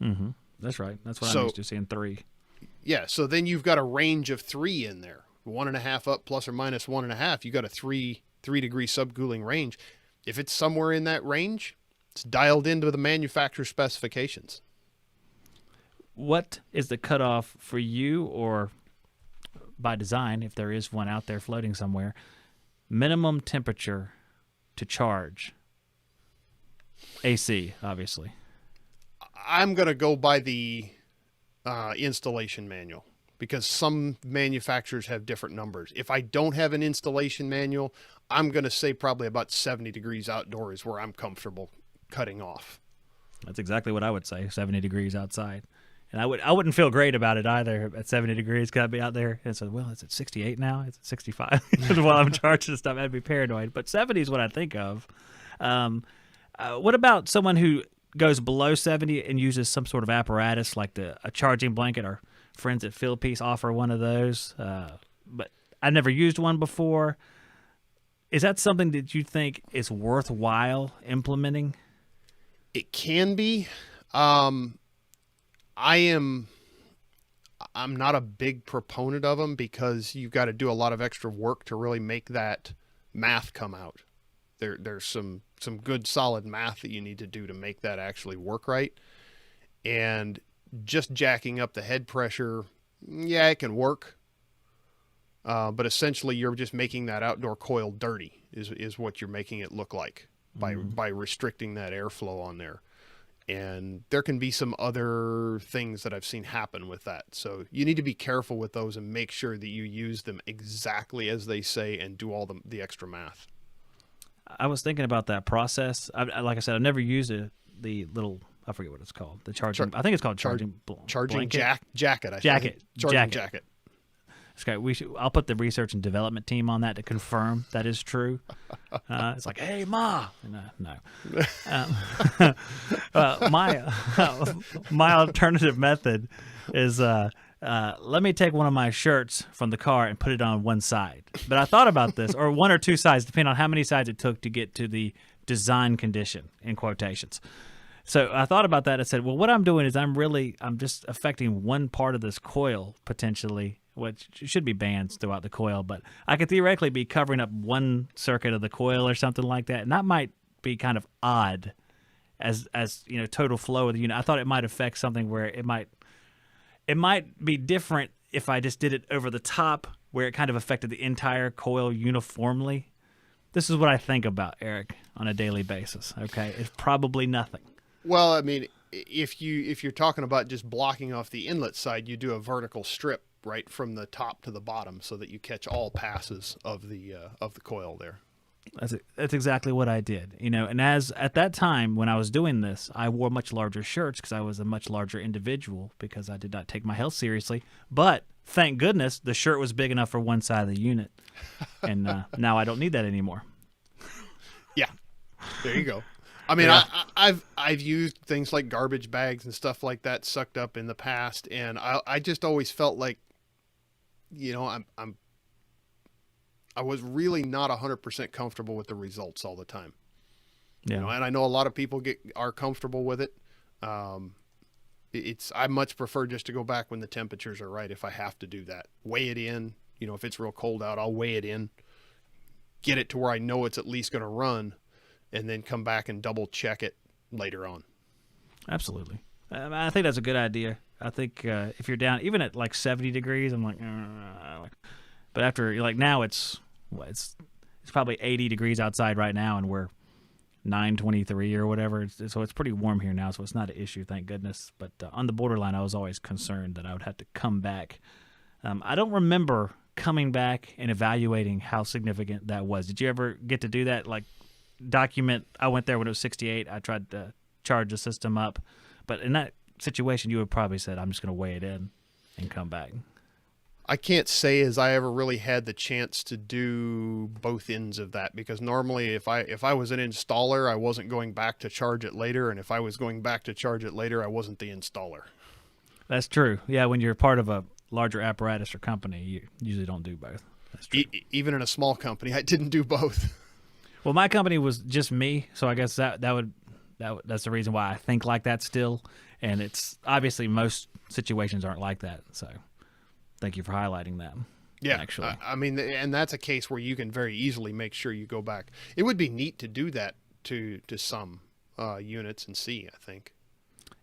Mm-hmm. That's right. That's what I'm used to seeing, 3. Yeah, so then you've got a range of 3 in there. 1.5 up plus or minus 1.5. You got a 3 degree subcooling range. If it's somewhere in that range, it's dialed into the manufacturer specifications. What is the cutoff for you, or by design, if there is one out there floating somewhere, minimum temperature to charge? AC, obviously. I'm going to go by the installation manual, because some manufacturers have different numbers. If I don't have an installation manual, I'm going to say probably about 70 degrees outdoor is where I'm comfortable cutting off. That's exactly what I would say, 70 degrees outside. And I wouldn't feel great about it either at 70 degrees. Could I be out there and say, well, it's at 68 now? It's at 65 while I'm charging stuff. I'd be paranoid. But 70 is what I think of. What about someone who goes below 70 and uses some sort of apparatus like a charging blanket? Our friends at Philpiece offer one of those. But I never used one before. Is that something that you think is worthwhile implementing? It can be. I'm not a big proponent of them because you've got to do a lot of extra work to really make that math come out. There's some good solid math that you need to do to make that actually work right. And just jacking up the head pressure, yeah, it can work. But essentially you're just making that outdoor coil dirty is what you're making it look like by restricting that airflow on there. And there can be some other things that I've seen happen with that. So you need to be careful with those and make sure that you use them exactly as they say and do all the extra math. I was thinking about that process. Like I said, I've never used the little, I forget what it's called. The charging, I think it's called charging jacket. Jacket. Jacket. Okay, I'll put the research and development team on that to confirm that is true. It's like, hey, Ma. No. My alternative method is let me take one of my shirts from the car and put it on one side. But I thought about this, or one or two sides, depending on how many sides it took to get to the design condition, in quotations. So I thought about that. I said, well, what I'm doing is I'm just affecting one part of this coil potentially, which should be bands throughout the coil, but I could theoretically be covering up one circuit of the coil or something like that, and that might be kind of odd as total flow of the unit. I thought it might affect something where it might be different if I just did it over the top, where it kind of affected the entire coil uniformly. This is what I think about, Eric, on a daily basis. Okay, it's probably nothing. Well, I mean, if you're talking about just blocking off the inlet side, you do a vertical strip right from the top to the bottom so that you catch all passes of the coil there. That's exactly what I did. And at that time when I was doing this, I wore much larger shirts because I was a much larger individual because I did not take my health seriously. But thank goodness the shirt was big enough for one side of the unit, and now I don't need that anymore. Yeah, there you go. I mean, yeah. I've used things like garbage bags and stuff like that sucked up in the past, and I just always felt like, I was really not 100% comfortable with the results all the time. Yeah. And I know a lot of people are comfortable with it. I much prefer just to go back when the temperatures are right. If I have to do that, weigh it in. If it's real cold out, I'll weigh it in, get it to where I know it's at least going to run, and then come back and double check it later on. Absolutely. I think that's a good idea. I think if you're down, even at like 70 degrees, I'm like, but after, like now it's It's probably 80 degrees outside right now, and we're 9:23 or whatever. So it's pretty warm here now, so it's not an issue, thank goodness. But on the borderline, I was always concerned that I would have to come back. I don't remember coming back and evaluating how significant that was. Did you ever get to do that? Like, document, I went there when it was 68. I tried to charge the system up. But in that situation, you would probably said, I'm just going to weigh it in and come back. I can't say as I ever really had the chance to do both ends of that, because normally if I was an installer, I wasn't going back to charge it later, and if I was going back to charge it later, I wasn't the installer. That's true. Yeah, when you're part of a larger apparatus or company, you usually don't do both. That's true. Even in a small company, I didn't do both. Well, my company was just me, so I guess that's the reason why I think like that still. And it's obviously most situations aren't like that. So thank you for highlighting that. Yeah, actually, I mean, and that's a case where you can very easily make sure you go back. It would be neat to do that to some units and see, I think.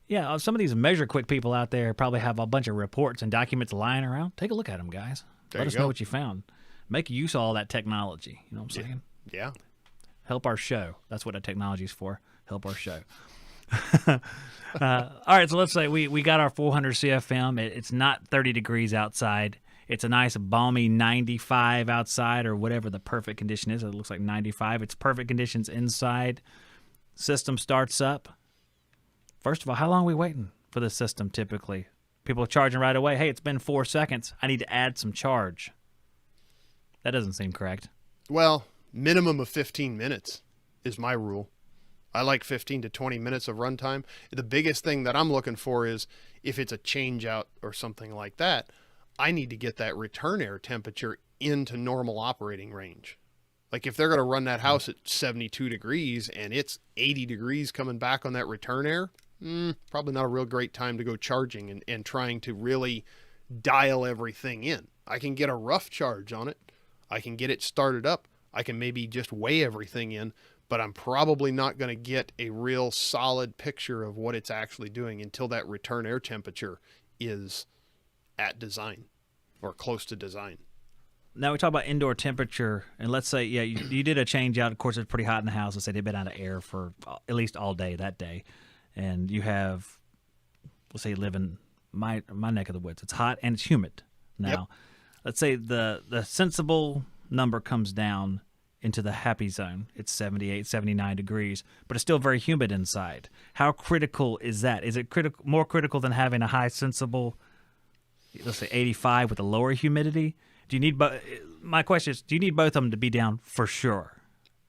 Yeah, some of these Measure Quick people out there probably have a bunch of reports and documents lying around. Take a look at them, guys. Let us know what you found. Make use of all that technology. You know what I'm saying? Yeah. Help our show. That's what that technology is for. Help our show. All right, so let's say we got our 400 CFM. It's not 30 degrees outside. It's a nice balmy 95 outside, or whatever the perfect condition is. It looks like 95. It's perfect conditions inside. System starts up. First of all, how long are we waiting for the system typically? People are charging right away. Hey, it's been 4 seconds. I need to add some charge. That doesn't seem correct. Well, minimum of 15 minutes is my rule. I like 15 to 20 minutes of runtime. The biggest thing that I'm looking for is if it's a change out or something like that, I need to get that return air temperature into normal operating range. Like if they're going to run that house at 72 degrees and it's 80 degrees coming back on that return air, probably not a real great time to go charging and trying to really dial everything in. I can get a rough charge on it. I can get it started up. I can maybe just weigh everything in, but I'm probably not going to get a real solid picture of what it's actually doing until that return air temperature is at design or close to design. Now we talk about indoor temperature, and let's say, yeah, you did a change out. Of course, it's pretty hot in the house. Let's say they've been out of air for at least all day that day, and you have, let's say, you live in my neck of the woods. It's hot and it's humid. Now, let's say the sensible number comes down into the happy zone. It's 78, 79 degrees, but it's still very humid inside. How critical is that? Is it more critical than having a high sensible, let's say 85 with a lower humidity? Do you need my question is, do you need both of them to be down for sure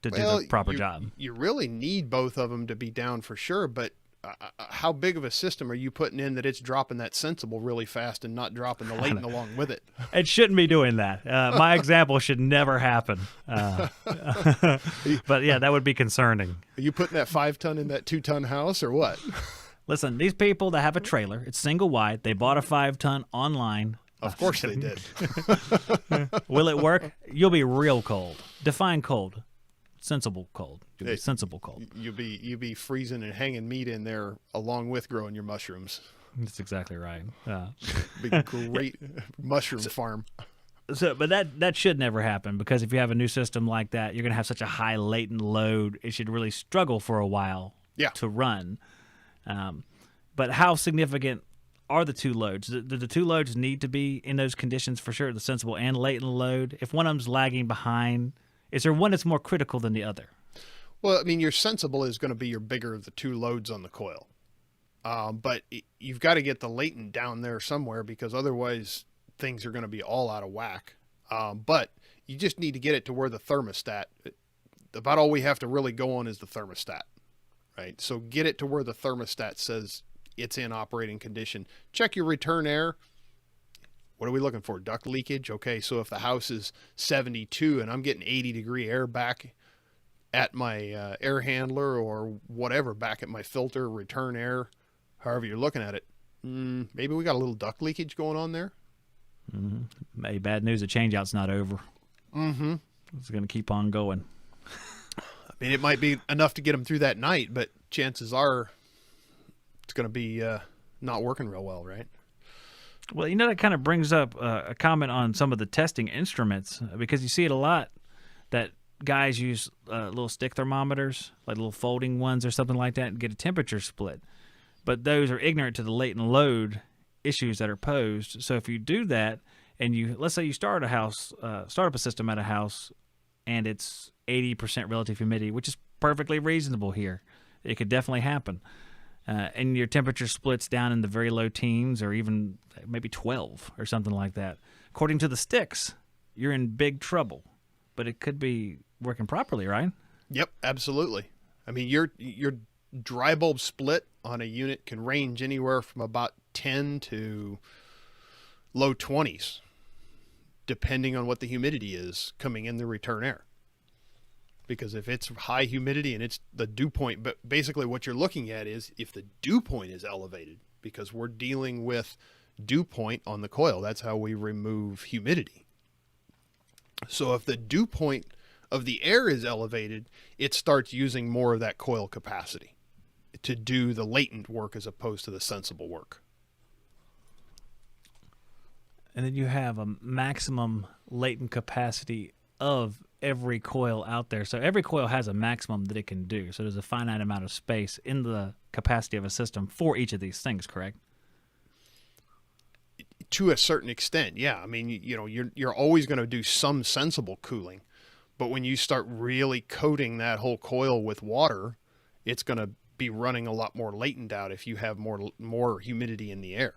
to do the proper job? You really need both of them to be down for sure, but how big of a system are you putting in that it's dropping that sensible really fast and not dropping the latent along with it? It shouldn't be doing that. My example should never happen. But yeah, that would be concerning. Are you putting that 5-ton in that 2-ton house or what? Listen, these people that have a trailer, it's single wide, they bought a 5-ton online. Of course they did. Will it work? You'll be real cold. Define cold. Sensible cold. You'll be sensible cold. You'll be freezing and hanging meat in there along with growing your mushrooms. That's exactly right. Big great mushroom farm. So, but that should never happen, because if you have a new system like that, you're going to have such a high latent load. It should really struggle for a while to run. But how significant are the two loads? Do the two loads need to be in those conditions for sure, the sensible and latent load? If one of them's lagging behind, is there one that's more critical than the other? Well, I mean, your sensible is going to be your bigger of the two loads on the coil. But you've got to get the latent down there somewhere, because otherwise things are going to be all out of whack. But you just need to get it to where the thermostat, about all we have to really go on is the thermostat, right? So get it to where the thermostat says it's in operating condition. Check your return air. What are we looking for? Duct leakage. Okay. So if the house is 72 and I'm getting 80 degree air back at my air handler or whatever, back at my filter, return air, however you're looking at it, maybe we got a little duct leakage going on there. Mm-hmm. Hey, bad news. The changeout's not over. Mm-hmm. It's going to keep on going. I mean, it might be enough to get them through that night, but chances are it's going to be not working real well, right? Well, you know, that kind of brings up a comment on some of the testing instruments, because you see it a lot that guys use little stick thermometers, like little folding ones or something like that, and get a temperature split. But those are ignorant to the latent load issues that are posed. So if you do that, and let's say you start up a system at a house, and it's 80% relative humidity, which is perfectly reasonable here. It could definitely happen. And your temperature splits down in the very low teens or even maybe 12 or something like that. According to the sticks, you're in big trouble. But it could be working properly, right? Yep, absolutely. I mean, your dry bulb split on a unit can range anywhere from about 10 to low 20s, depending on what the humidity is coming in the return air. Because if it's high humidity and it's the dew point, but basically what you're looking at is if the dew point is elevated, because we're dealing with dew point on the coil. That's how we remove humidity. So if the dew point of the air is elevated, it starts using more of that coil capacity to do the latent work as opposed to the sensible work. And then you have a maximum latent capacity of every coil out there. So every coil has a maximum that it can do. So there's a finite amount of space in the capacity of a system for each of these things, correct? To a certain extent, yeah. I mean, you're always going to do some sensible cooling, but when you start really coating that whole coil with water, it's going to be running a lot more latent out if you have more humidity in the air.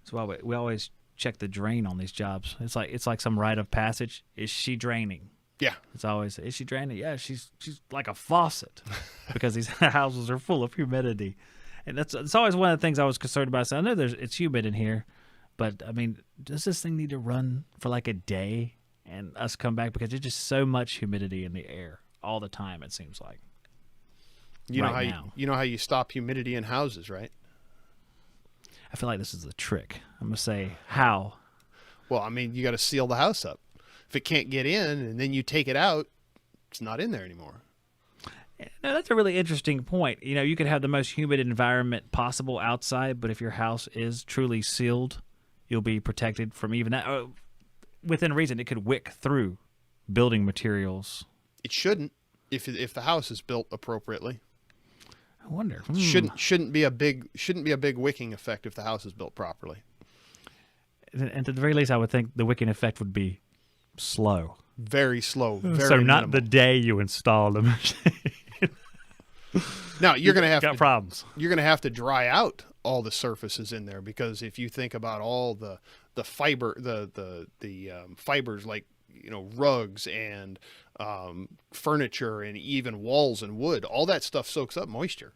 So we always check the drain on these jobs. It's like some rite of passage. Is she draining? Yeah. It's always, is she draining? Yeah, she's like a faucet because these houses are full of humidity. And it's always one of the things I was concerned about. So I know it's humid in here, but I mean, does this thing need to run for like a day and us come back? Because there's just so much humidity in the air all the time, it seems like. You know how you stop humidity in houses, right? I feel like this is a trick. I'm going to say how. Well, I mean, you got to seal the house up. If it can't get in and then you take it out, it's not in there anymore. No, that's a really interesting point. You could have the most humid environment possible outside, but if your house is truly sealed, you'll be protected from even that. Within reason, it could wick through building materials. It shouldn't, if the house is built appropriately. I wonder. Shouldn't be a big wicking effect if the house is built properly. And at the very least, I would think the wicking effect would be slow. Very slow. Very so not minimal. The day you install the machine. Now you're going to have problems. You're going to have to dry out all the surfaces in there, because if you think about all the fiber, the fibers like rugs and furniture and even walls and wood, all that stuff soaks up moisture.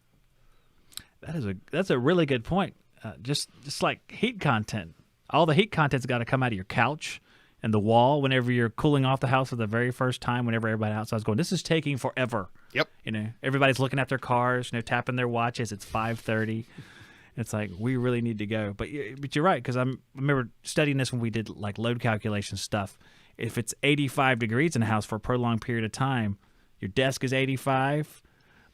That's a really good point. Just like heat content, all the heat content's got to come out of your couch and the wall whenever you're cooling off the house for the very first time. Whenever everybody outside's going, this is taking forever. Yep. Everybody's looking at their cars, tapping their watches. It's 5:30. It's like, we really need to go. But you're right, because I remember studying this when we did like load calculation stuff. If it's 85 degrees in a house for a prolonged period of time, your desk is 85.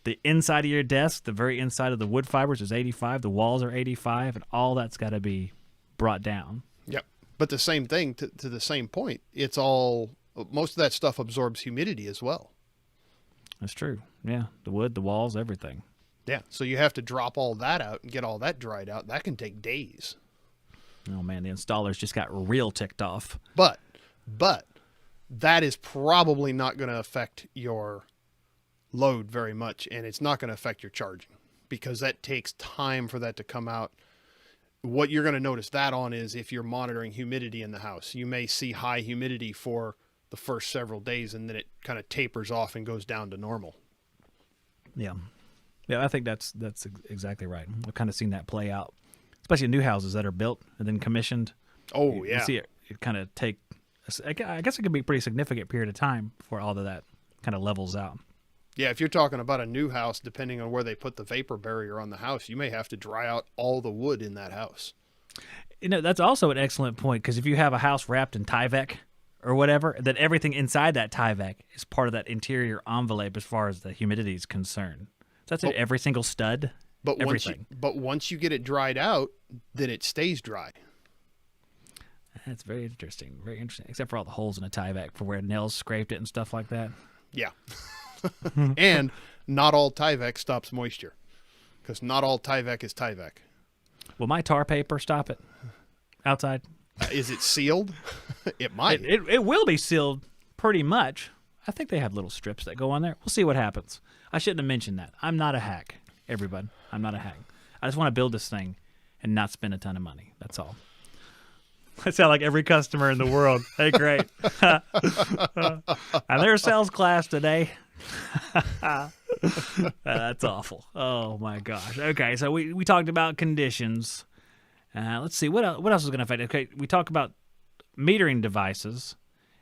The inside of your desk, the very inside of the wood fibers is 85. The walls are 85, and all that's got to be brought down. Yep. But the same thing, to the same point, most of that stuff absorbs humidity as well. That's true. Yeah, the wood, the walls, everything. Yeah, so you have to drop all that out and get all that dried out. That can take days. Oh, man, the installers just got real ticked off. But that is probably not going to affect your load very much, and it's not going to affect your charging, because that takes time for that to come out. What you're going to notice that on is if you're monitoring humidity in the house. You may see high humidity for the first several days, and then it kind of tapers off and goes down to normal. Yeah, I think that's exactly right. I've kind of seen that play out, especially in new houses that are built and then commissioned. Oh, yeah. You see it kind of take, I guess it could be a pretty significant period of time before all of that kind of levels out. Yeah, if you're talking about a new house, depending on where they put the vapor barrier on the house, you may have to dry out all the wood in that house. That's also an excellent point, because if you have a house wrapped in Tyvek or whatever, then everything inside that Tyvek is part of that interior envelope as far as the humidity is concerned. So that's every single stud, everything. Once you get it dried out, then it stays dry. That's very interesting. Very interesting. Except for all the holes in a Tyvek for where nails scraped it and stuff like that. Yeah. And not all Tyvek stops moisture, because not all Tyvek is Tyvek. Will my tar paper stop it outside? Is it sealed? It might. It will be sealed pretty much. I think they have little strips that go on there. We'll see what happens. I shouldn't have mentioned that. I'm not a hack, everybody. I'm not a hack. I just want to build this thing and not spend a ton of money. That's all. I sound like every customer in the world. Hey, great. And there's sales class today. That's awful. Oh, my gosh. Okay, so we talked about conditions. Let's see. What else is going to affect it? Okay, we talk about metering devices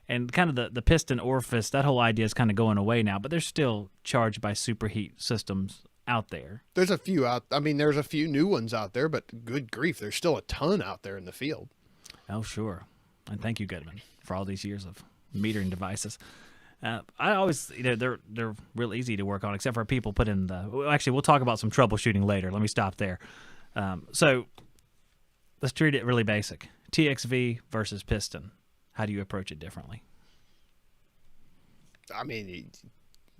and kind of the piston orifice. That whole idea is kind of going away now, but they're still charged by superheat systems out there. There's a few out. I mean, there's a few new ones out there, but good grief, there's still a ton out there in the field. Oh, sure. And thank you, Goodman, for all these years of metering devices. I always, they're real easy to work on, except for people put in actually, we'll talk about some troubleshooting later. Let me stop there. So let's treat it really basic. TXV versus piston. How do you approach it differently? I mean,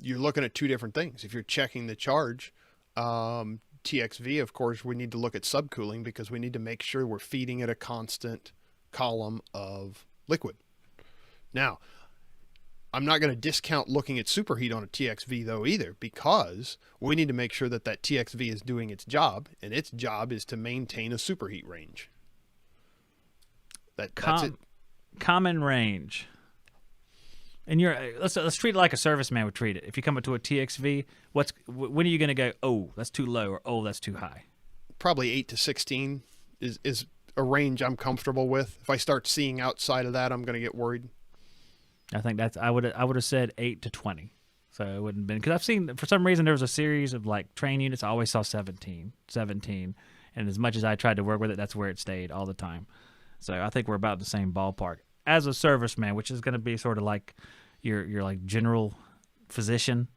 you're looking at two different things. If you're checking the charge, TXV, of course, we need to look at subcooling because we need to make sure we're feeding it a constant column of liquid. Now, I'm not going to discount looking at superheat on a TXV though either, because we need to make sure that that TXV is doing its job, and its job is to maintain a superheat range. That's it. Common range. And let's treat it like a serviceman would treat it. If you come up to a TXV, when are you going to go, oh, that's too low, or oh, that's too high? Probably 8 to 16 is a range I'm comfortable with. If I start seeing outside of that, I'm going to get worried. I think I would have said 8 to 20. So it wouldn't have been, because I've seen, for some reason, there was a series of like train units. I always saw 17. And as much as I tried to work with it, that's where it stayed all the time. So I think we're about the same ballpark. As a serviceman, which is going to be sort of like your like general physician,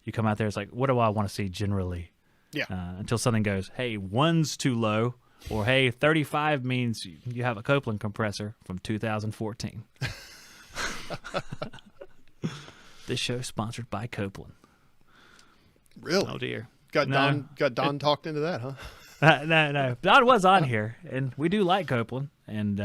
you come out there, it's like, what do I want to see generally? Yeah. Until something goes, hey, 1's too low, or hey, 35 means you have a Copeland compressor from 2014. This show is sponsored by Copeland. Really? Oh dear. Got Don talked into that, huh? No. Don was on here, and we do like Copeland, and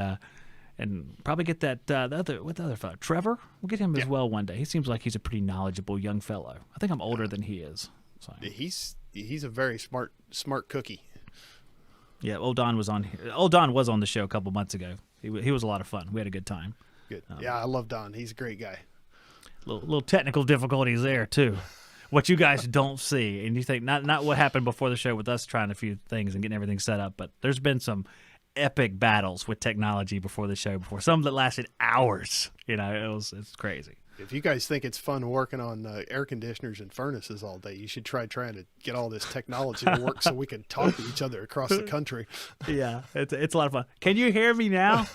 probably get that the other fellow, Trevor. We'll get him as well one day. He seems like he's a pretty knowledgeable young fellow. I think I'm older than he is. So. He's a very smart cookie. Yeah, old Don was on here. Old Don was on the show a couple months ago. He was a lot of fun. We had a good time. Good. Yeah, I love Don. He's a great guy. Little technical difficulties there too. What you guys don't see, and you think not what happened before the show with us trying a few things and getting everything set up, but there's been some epic battles with technology before the show. Some that lasted hours. It's crazy. If you guys think it's fun working on air conditioners and furnaces all day, you should try trying to get all this technology to work so we can talk to each other across the country. Yeah, it's a lot of fun. Can you hear me now?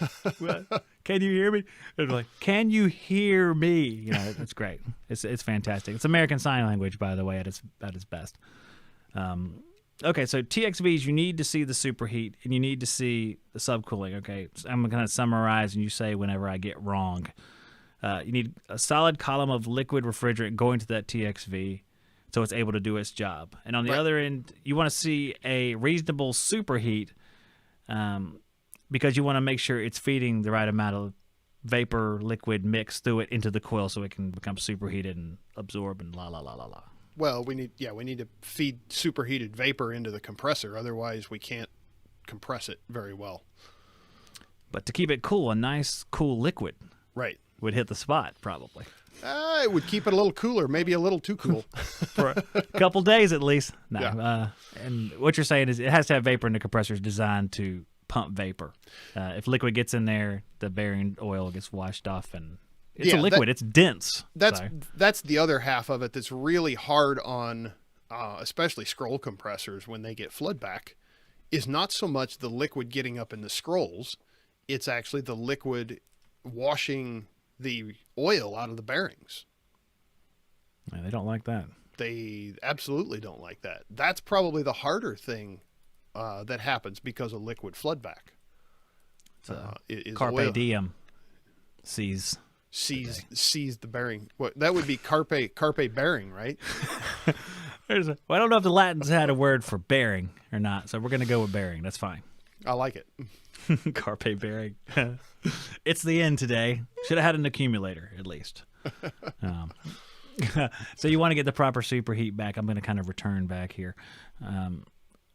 Can you hear me? It's like, can you hear me? It's great. It's fantastic. It's American Sign Language, by the way, at its best. Okay, so TXVs, you need to see the superheat and you need to see the subcooling. Okay, so I'm going to summarize and you say whenever I get wrong. You need a solid column of liquid refrigerant going to that TXV so it's able to do its job. And on the other end, you want to see a reasonable superheat because you want to make sure it's feeding the right amount of vapor liquid mix through it into the coil so it can become superheated and absorb and la la la la la. Well, we need to feed superheated vapor into the compressor. Otherwise, we can't compress it very well. But to keep it cool, a nice cool liquid would hit the spot probably. It would keep it a little cooler, maybe a little too cool. For a couple days at least. No. Yeah. And what you're saying is it has to have vapor in the compressor is designed to pump vapor. If liquid gets in there, the bearing oil gets washed off and it's a liquid. It's dense. That's the other half of it that's really hard on, especially scroll compressors when they get flood back, is not so much the liquid getting up in the scrolls. It's actually the liquid washing the oil out of the bearings. Yeah, they don't like that. They absolutely don't like that. That's probably the harder thing that happens because of liquid flood back. is Carpe oil. diem. Seize the bearing. What that would be carpe bearing, right? Well, I don't know if the Latins had a word for bearing or not, so we're going to go with bearing. That's fine. I like it. Carpe bearing. It's the end today. Should have had an accumulator at least. So you want to get the proper superheat back. I'm going to kind of return back here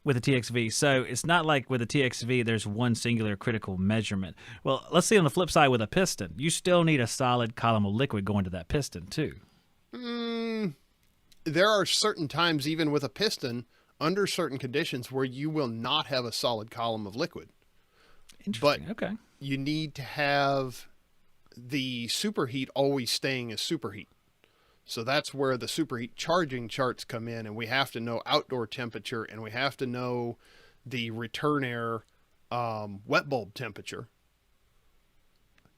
with the TXV. So it's not like with the TXV there's one singular critical measurement. Well, let's see on the flip side with a piston. You still need a solid column of liquid going to that piston too. There are certain times, even with a piston, under certain conditions, where you will not have a solid column of liquid. Interesting. But okay. you need to have the superheat always staying as superheat. So that's where the superheat charging charts come in, and we have to know outdoor temperature, and we have to know the return air wet bulb temperature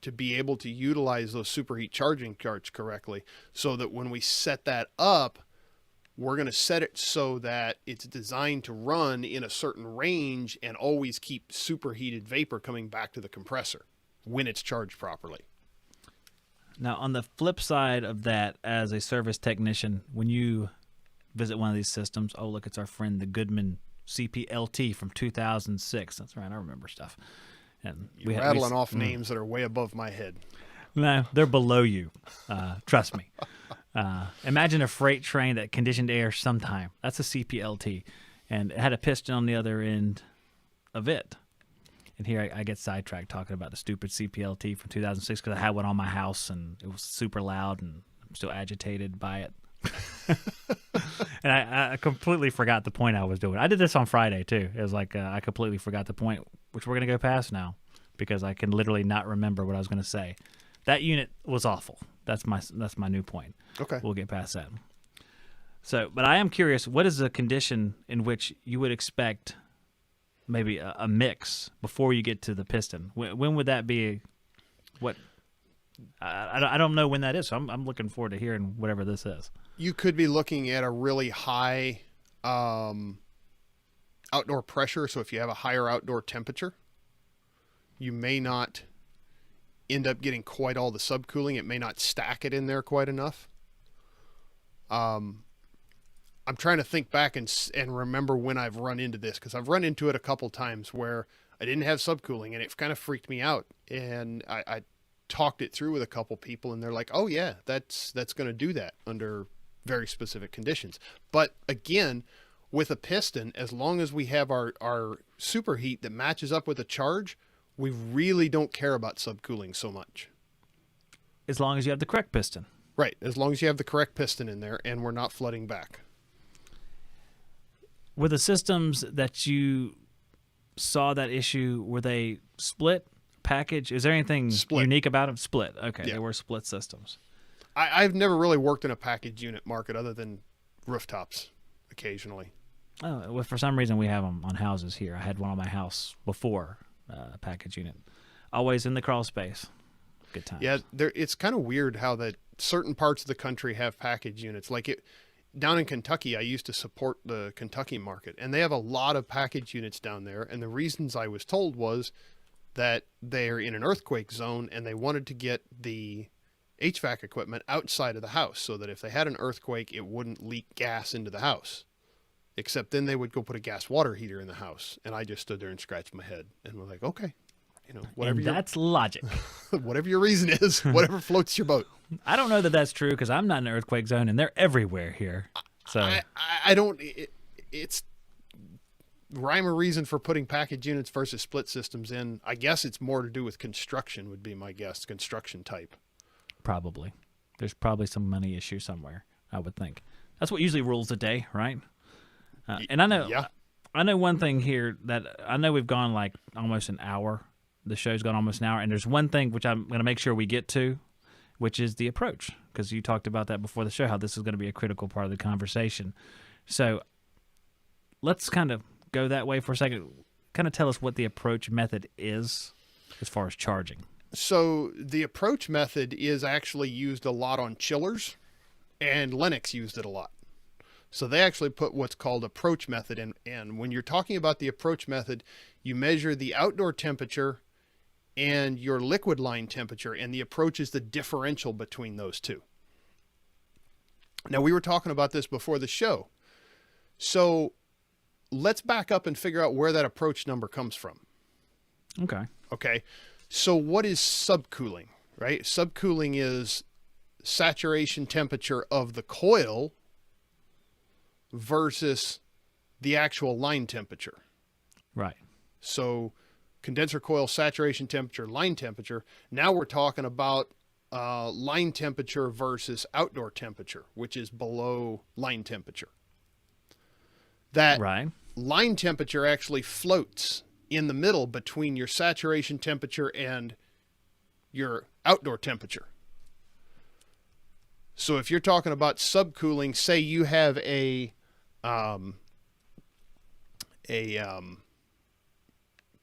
to be able to utilize those superheat charging charts correctly, so that when we set that up, we're going to set it so that it's designed to run in a certain range and always keep superheated vapor coming back to the compressor when it's charged properly. Now, on the flip side of that, as a service technician, when you visit one of these systems, oh, look, it's our friend, the Goodman CPLT from 2006. That's right, I remember stuff. And You're rattling off names that are way above my head. No, they're below you. Trust me. Imagine a freight train that conditioned air sometime. That's a CPLT. And it had a piston on the other end of it. And here I get sidetracked talking about the stupid CPLT from 2006 because I had one on my house and it was super loud and I'm still agitated by it. And I completely forgot the point I was doing. I did this on Friday too. It was like I completely forgot the point, which we're going to go past now because I can literally not remember what I was going to say. That unit was awful. That's my new point. Okay. We'll get past that. So, but I am curious, what is the condition in which you would expect maybe a mix before you get to the piston? When would that be? What? I don't know when that is, so I'm looking forward to hearing whatever this is. You could be looking at a really high outdoor pressure. So if you have a higher outdoor temperature, you may not end up getting quite all the subcooling. It may not stack it in there quite enough. I'm trying to think back and remember when I've run into this, because I've run into it a couple times where I didn't have subcooling and it kind of freaked me out. And I talked it through with a couple people and they're like, oh yeah, that's going to do that under very specific conditions. But again, with a piston, as long as we have our superheat that matches up with the charge, we really don't care about subcooling so much. As long as you have the correct piston. Right. As long as you have the correct piston in there and we're not flooding back. Were the systems that you saw that issue, were they split, package? Is there anything unique about them? Split. Okay, yeah. They were split systems. I've never really worked in a package unit market other than rooftops occasionally. Oh, well, for some reason we have them on houses here. I had one on my house before a package unit. Always in the crawl space. Good times. Yeah, it's kind of weird how that certain parts of the country have package units. Like it down in Kentucky, I used to support the Kentucky market, and they have a lot of package units down there. And the reasons I was told was that they're in an earthquake zone and they wanted to get the HVAC equipment outside of the house so that if they had an earthquake, it wouldn't leak gas into the house. Except then they would go put a gas water heater in the house. And I just stood there and scratched my head and was like, okay, whatever. And that's logic. Whatever your reason is, whatever floats your boat. I don't know that that's true because I'm not in an earthquake zone and they're everywhere here. So I don't, it's rhyme or reason for putting package units versus split systems in. I guess it's more to do with construction would be my guess, construction type. Probably. There's probably some money issue somewhere, I would think. That's what usually rules the day, right? And I know one thing here that I know we've gone like almost an hour. The show's gone almost an hour. And there's one thing which I'm going to make sure we get to, which is the approach. Because you talked about that before the show, how this is going to be a critical part of the conversation. So let's kind of go that way for a second. Kind of tell us what the approach method is as far as charging. So the approach method is actually used a lot on chillers, and Lennox used it a lot. So they actually put what's called approach method in. And when you're talking about the approach method, you measure the outdoor temperature and your liquid line temperature, and the approach is the differential between those two. Now, we were talking about this before the show. So let's back up and figure out where that approach number comes from. Okay. Okay. So what is subcooling, right? Subcooling is saturation temperature of the coil versus the actual line temperature. Right. So condenser coil saturation temperature, line temperature. Now we're talking about line temperature versus outdoor temperature, which is below line temperature. That right. line temperature actually floats in the middle between your saturation temperature and your outdoor temperature. So if you're talking about subcooling, say you have a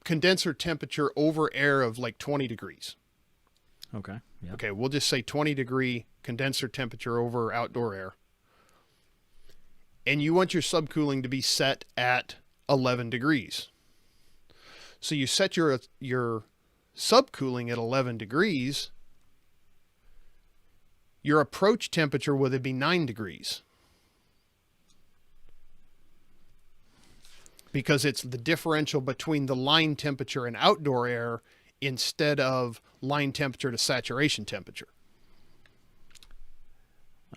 condenser temperature over air of like 20 degrees. Okay. Yep. Okay, we'll just say 20 degree condenser temperature over outdoor air. And you want your subcooling to be set at 11 degrees. So you set your subcooling at 11 degrees. Your approach temperature would be 9 degrees. Because it's the differential between the line temperature and outdoor air instead of line temperature to saturation temperature.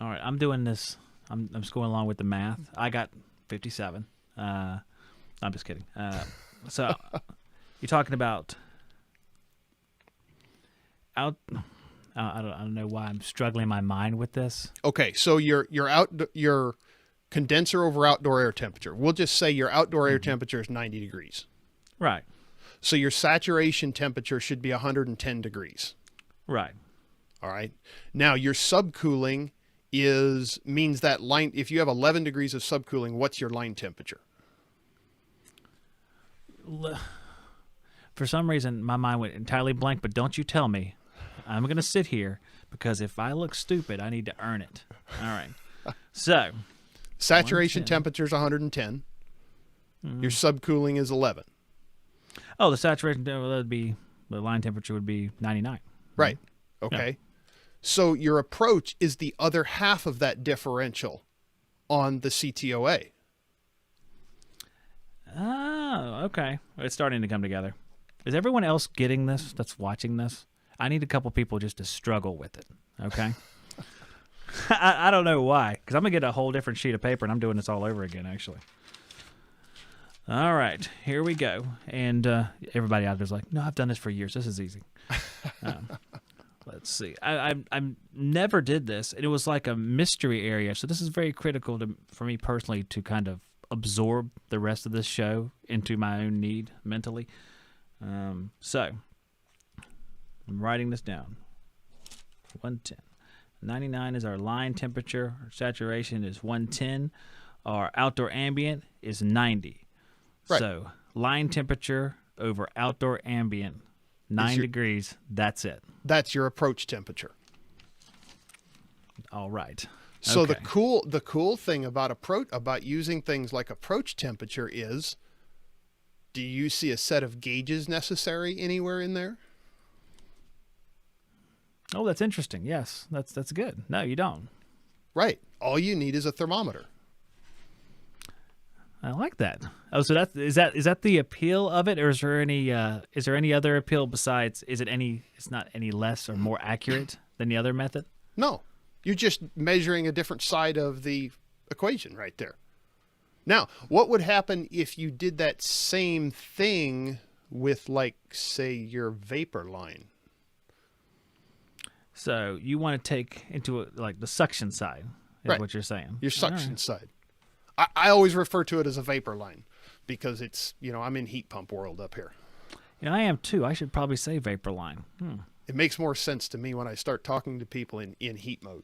All right, I'm doing this. I'm just going along with the math. I got 57. I'm just kidding. So you're talking about out. I don't know why I'm struggling my mind with this. Okay, so your condenser over outdoor air temperature. We'll just say your outdoor air temperature is 90 degrees. Right. So your saturation temperature should be 110 degrees. Right. All right. Now your subcooling means that line. If you have 11 degrees of subcooling, what's your line temperature? For some reason, my mind went entirely blank, but don't you tell me. I'm going to sit here because if I look stupid, I need to earn it. All right. So saturation temperature is 110. Your subcooling is 11. Oh, the saturation would be, the line temperature would be 99. Right. Okay. Yeah. So your approach is the other half of that differential on the CTOA. Oh, okay. It's starting to come together. Is everyone else getting this that's watching this? I need a couple people just to struggle with it, okay? I don't know why, because I'm going to get a whole different sheet of paper, and I'm doing this all over again, actually. All right, here we go. And everybody out there's like, no, I've done this for years. This is easy. Let's see. I never did this, and it was like a mystery area, so this is very critical for me personally to kind of absorb the rest of this show into my own need mentally. So I'm writing this down. 110. 99 is our line temperature. Our saturation is 110. Our outdoor ambient is 90. Right. So line temperature over outdoor ambient, 9 degrees. That's it. That's your approach temperature. All right. So okay. the cool thing about using things like approach temperature is, do you see a set of gauges necessary anywhere in there? Oh, that's interesting. Yes, that's good. No, you don't. Right. All you need is a thermometer. I like that. Oh, so is that the appeal of it, or is there any other appeal besides? It's not any less or more accurate than the other method? No, you're just measuring a different side of the equation right there. Now, what would happen if you did that same thing with, like, say, your vapor line? So you want to take into like the suction side, is right. What you're saying. Your suction side. I always refer to it as a vapor line because it's, I'm in heat pump world up here. Yeah, I am too. I should probably say vapor line. It makes more sense to me when I start talking to people in heat mode.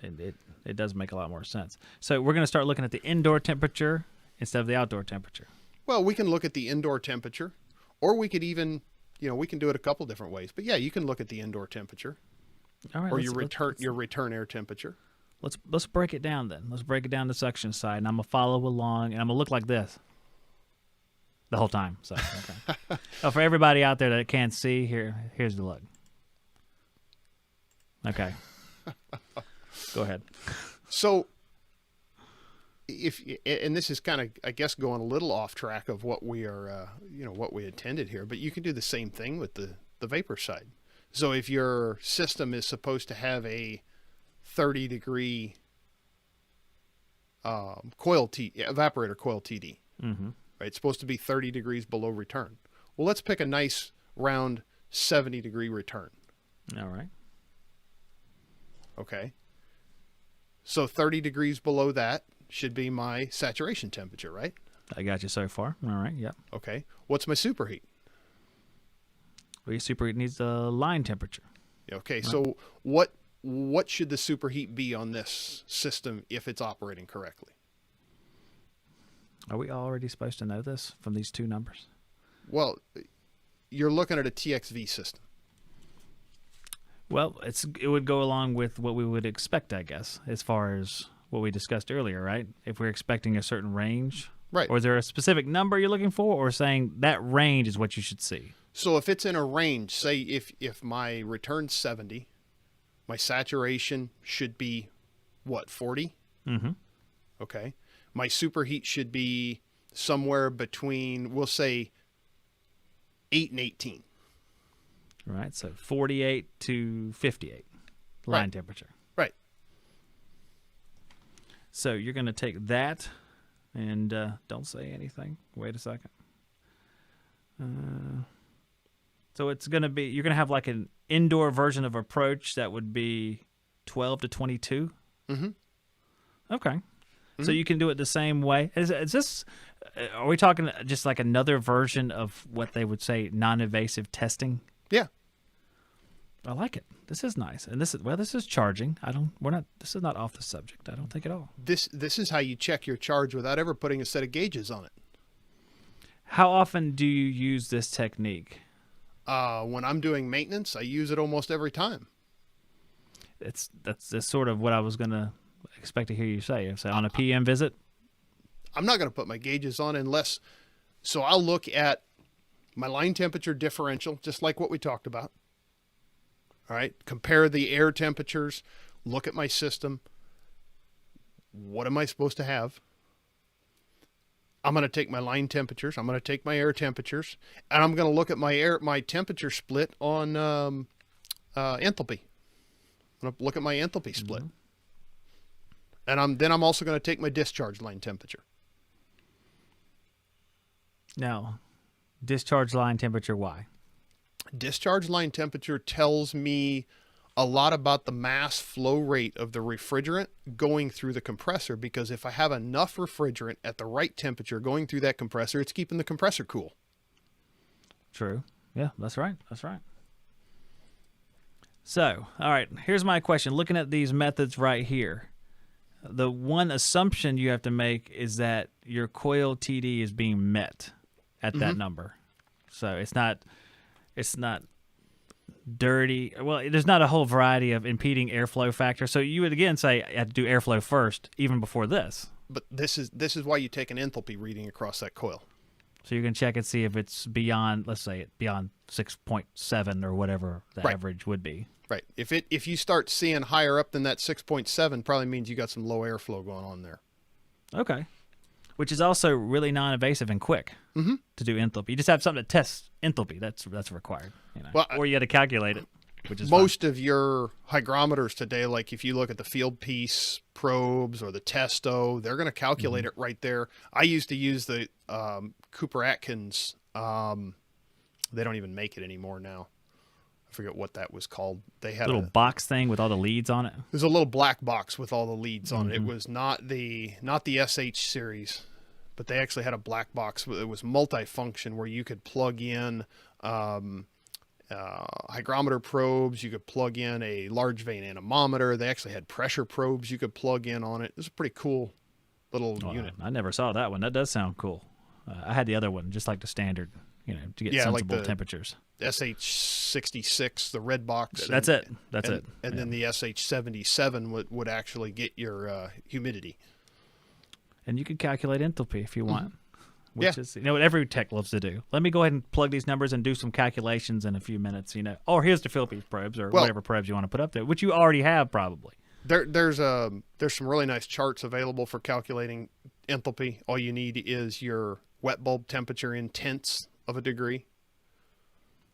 It does make a lot more sense. So we're going to start looking at the indoor temperature instead of the outdoor temperature. Well, we can look at the indoor temperature, or we could even, we can do it a couple different ways. But yeah, you can look at the indoor temperature. All right, or your return air temperature. Let's break it down then. Let's break it down to suction side, and I'm gonna follow along, and I'm gonna look like this. the whole time. So, okay. Oh, for everybody out there that can't see, here's the look. Okay. Go ahead. So, and this is kind of, I guess, going a little off track of what we are, what we intended here, but you can do the same thing with the vapor side. So if your system is supposed to have a 30-degree evaporator coil TD, mm-hmm. right? It's supposed to be 30 degrees below return. Well, let's pick a nice round 70-degree return. All right. Okay. So 30 degrees below that should be my saturation temperature, right? I got you so far. All right. Yep. Okay. What's my superheat? Well, your superheat needs the line temperature. Okay. Right. So what should the superheat be on this system if it's operating correctly? Are we already supposed to know this from these two numbers? Well, you're looking at a TXV system. Well, it would go along with what we would expect, I guess, as far as what we discussed earlier, right? If we're expecting a certain range. Right. Or is there a specific number you're looking for, or saying that range is what you should see? So if it's in a range, say if my return's 70, my saturation should be, what, 40? Mm-hmm. Okay. My superheat should be somewhere between, we'll say, 8 and 18. Right, so 48 to 58 line Right. temperature. Right. So you're going to take that and don't say anything. Wait a second. So it's going to be, you're going to have like an indoor version of approach that would be 12 to 22. Mm-hmm. Okay. Mm-hmm. So you can do it the same way. Is this, are we talking just like another version of what they would say non-invasive testing? Yeah. I like it. This is nice. And this is charging. This is not off the subject. I don't think at all. This is how you check your charge without ever putting a set of gauges on it. How often do you use this technique? When I'm doing maintenance, I use it almost every time. That's sort of what I was going to expect to hear you say. So on a PM visit? I'm not going to put my gauges on unless, so I'll look at my line temperature differential, just like what we talked about. All right. Compare the air temperatures, look at my system. What am I supposed to have? I'm going to take my line temperatures. I'm going to take my air temperatures, and I'm going to look at my temperature split on enthalpy. I'm going to look at my enthalpy split. Mm-hmm. And I'm also going to take my discharge line temperature. Now, discharge line temperature, why? Discharge line temperature tells me a lot about the mass flow rate of the refrigerant going through the compressor, because if I have enough refrigerant at the right temperature going through that compressor, it's keeping the compressor cool. True. Yeah, that's right. That's right. So, all right, here's my question. Looking at these methods right here, the one assumption you have to make is that your coil TD is being met at that number. So it's not dirty. Well, there's not a whole variety of impeding airflow factors. So you would again say I have to do airflow first, even before this. But this is why you take an enthalpy reading across that coil. So you can check and see if it's beyond, let's say, beyond 6.7 or whatever the average would be. Right. If you start seeing higher up than that 6.7, probably means you got some low airflow going on there. Okay. Which is also really non-invasive and quick to do enthalpy. You just have something to test enthalpy. That's required. You know? Well, or you got to calculate it, which is most of your hygrometers today, like if you look at the field piece probes or the testo, they're going to calculate it right there. I used to use the Cooper Atkins. They don't even make it anymore now. I forget what that was called. They had a little box thing with all the leads on it. There's a little black box with all the leads on it. It was not the SH series, but they actually had a black box. It was multifunction where you could plug in hygrometer probes. You could plug in a large vein anemometer. They actually had pressure probes you could plug in on it. It was a pretty cool little unit. I never saw that one. That does sound cool. I had the other one, just like the standard, to get sensible like temperatures. SH66, the red box. That's it. And then the SH77 would actually get your humidity. And you could calculate enthalpy if you want. which is what every tech loves to do. Let me go ahead and plug these numbers and do some calculations in a few minutes. Or here's the Philippines probes or whatever probes you want to put up there, which you already have probably. There's some really nice charts available for calculating enthalpy. All you need is your wet bulb temperature in tenths of a degree.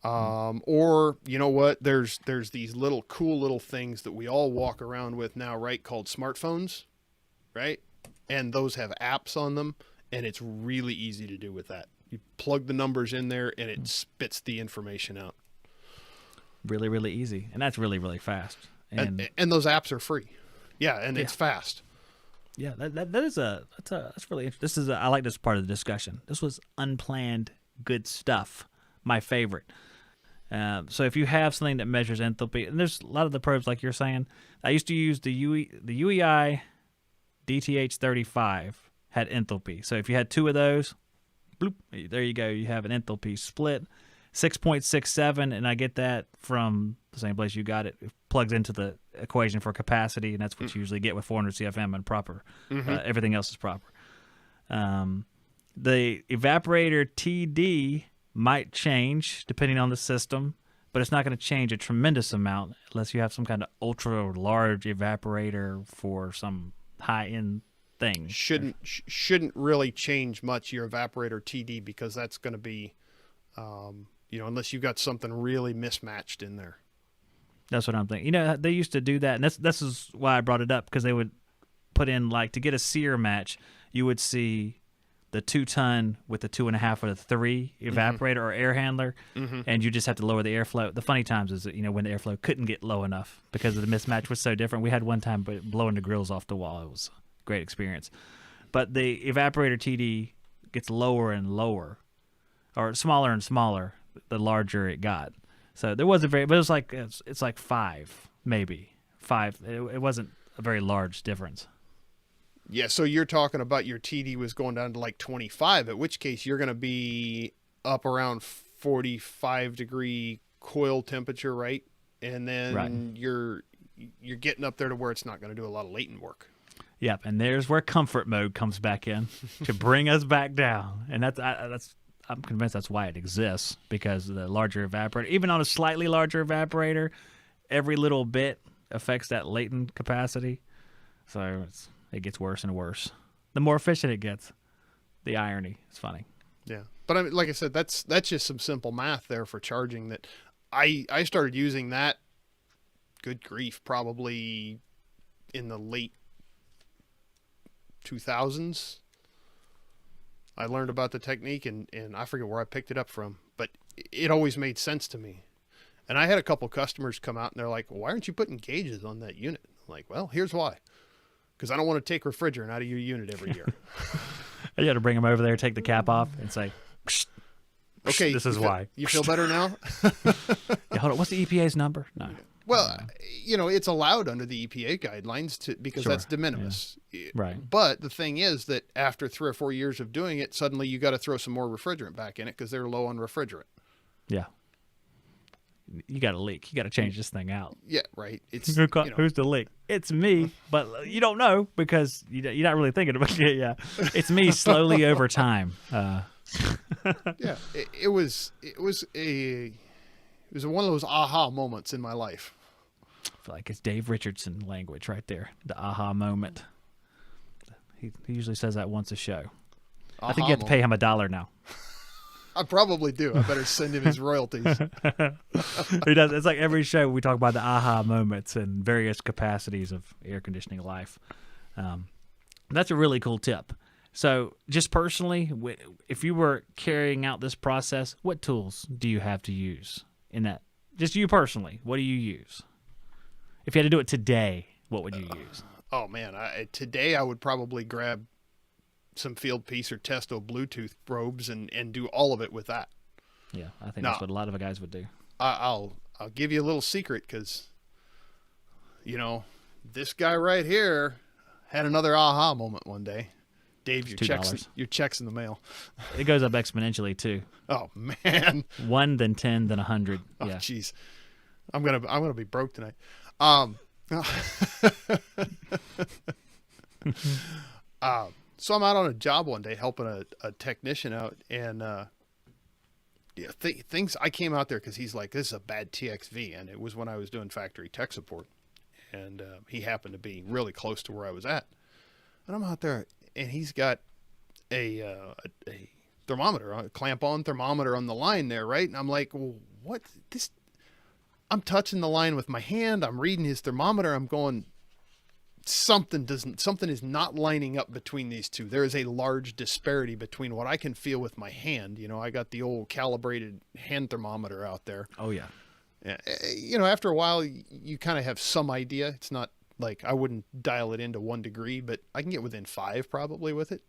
Or you know what? There's these little cool little things that we all walk around with now, right? Called smartphones, right? And those have apps on them, and it's really easy to do with that. You plug the numbers in there, and it spits the information out. Really, really easy, and that's really, really fast. And those apps are free. Yeah, and it's fast. Yeah, that's really interesting. I like this part of the discussion. This was unplanned good stuff. My favorite. So if you have something that measures enthalpy, and there's a lot of the probes like you're saying. I used to use the UEI DTH35 had enthalpy. So if you had two of those, bloop, there you go. You have an enthalpy split, 6.67, and I get that from the same place you got it. It plugs into the equation for capacity, and that's what you usually get with 400 CFM and proper. Everything else is proper. The evaporator TD might change depending on the system, but it's not going to change a tremendous amount unless you have some kind of ultra large evaporator for some high end thing. Shouldn't really change much your evaporator TD, because that's going to be, unless you've got something really mismatched in there. That's what I'm thinking. They used to do that, and this is why I brought it up, because they would put in, like, to get a sear match, you would see the 2-ton with the 2.5 or the 3 evaporator or air handler, and you just have to lower the airflow. The funny times is that, when the airflow couldn't get low enough because of the mismatch was so different. We had one time blowing the grills off the wall. It was a great experience. But the evaporator TD gets lower and lower, or smaller and smaller the larger it got. So there was but it was like, it's like 5, maybe 5. It wasn't a very large difference. Yeah, so you're talking about your TD was going down to like 25, at which case you're going to be up around 45 degree coil temperature, right? And then you're getting up there to where it's not going to do a lot of latent work. Yep, and there's where comfort mode comes back in to bring us back down. And I'm convinced that's why it exists, because the larger evaporator, even on a slightly larger evaporator, every little bit affects that latent capacity. So it gets worse and worse. The more efficient it gets. The irony is funny. Yeah. But I mean, like I said, that's just some simple math there for charging that I started using that, good grief, probably in the late 2000s. I learned about the technique, and I forget where I picked it up from, but it always made sense to me. And I had a couple customers come out and they're like, well, why aren't you putting gauges on that unit? I'm like, well, here's why. Because I don't want to take refrigerant out of your unit every year. You got to bring them over there, take the cap off, and say, okay, this is why. You feel better now? Yeah, hold on. What's the EPA's number? No. Well, it's allowed under the EPA guidelines because that's de minimis. Yeah. Right. But the thing is that after 3 or 4 years of doing it, suddenly you got to throw some more refrigerant back in it because they're low on refrigerant. Yeah. You got a leak. You got to change this thing out. Yeah, right. It's who's the leak? It's me, but you don't know because you're not really thinking about it. Yeah, it's me slowly over time. Yeah, it was one of those aha moments in my life. I feel like it's Dave Richardson language right there. The aha moment. He usually says that once a show. I think you have to pay him $1 now. I probably do. I better send him his royalties. He does. It's like every show we talk about the aha moments and various capacities of air conditioning life. That's a really cool tip. So just personally, if you were carrying out this process, what tools do you have to use in that? Just you personally, what do you use? If you had to do it today, what would you use? Oh, man. Today I would probably grab some field piece or Testo Bluetooth probes and do all of it with that. Yeah, I think that's what a lot of guys would do. I'll give you a little secret because, this guy right here had another aha moment one day. Dave, your check's in the mail. It goes up exponentially too. Oh man. 1, then 10, then 100. Oh yeah. Jeez. I'm gonna be broke tonight. So I'm out on a job one day helping a technician out, and things. I came out there because he's like, "This is a bad TXV," and it was when I was doing factory tech support, and he happened to be really close to where I was at, and I'm out there, and he's got a thermometer, a clamp-on thermometer on the line there, right? And I'm like, well, what this? I'm touching the line with my hand. I'm reading his thermometer. I'm going, something is not lining up between these two. There is a large disparity between what I can feel with my hand. I got the old calibrated hand thermometer out there. Oh yeah. After a while you kind of have some idea. It's not like I wouldn't dial it into 1 degree, but I can get within 5 probably with it.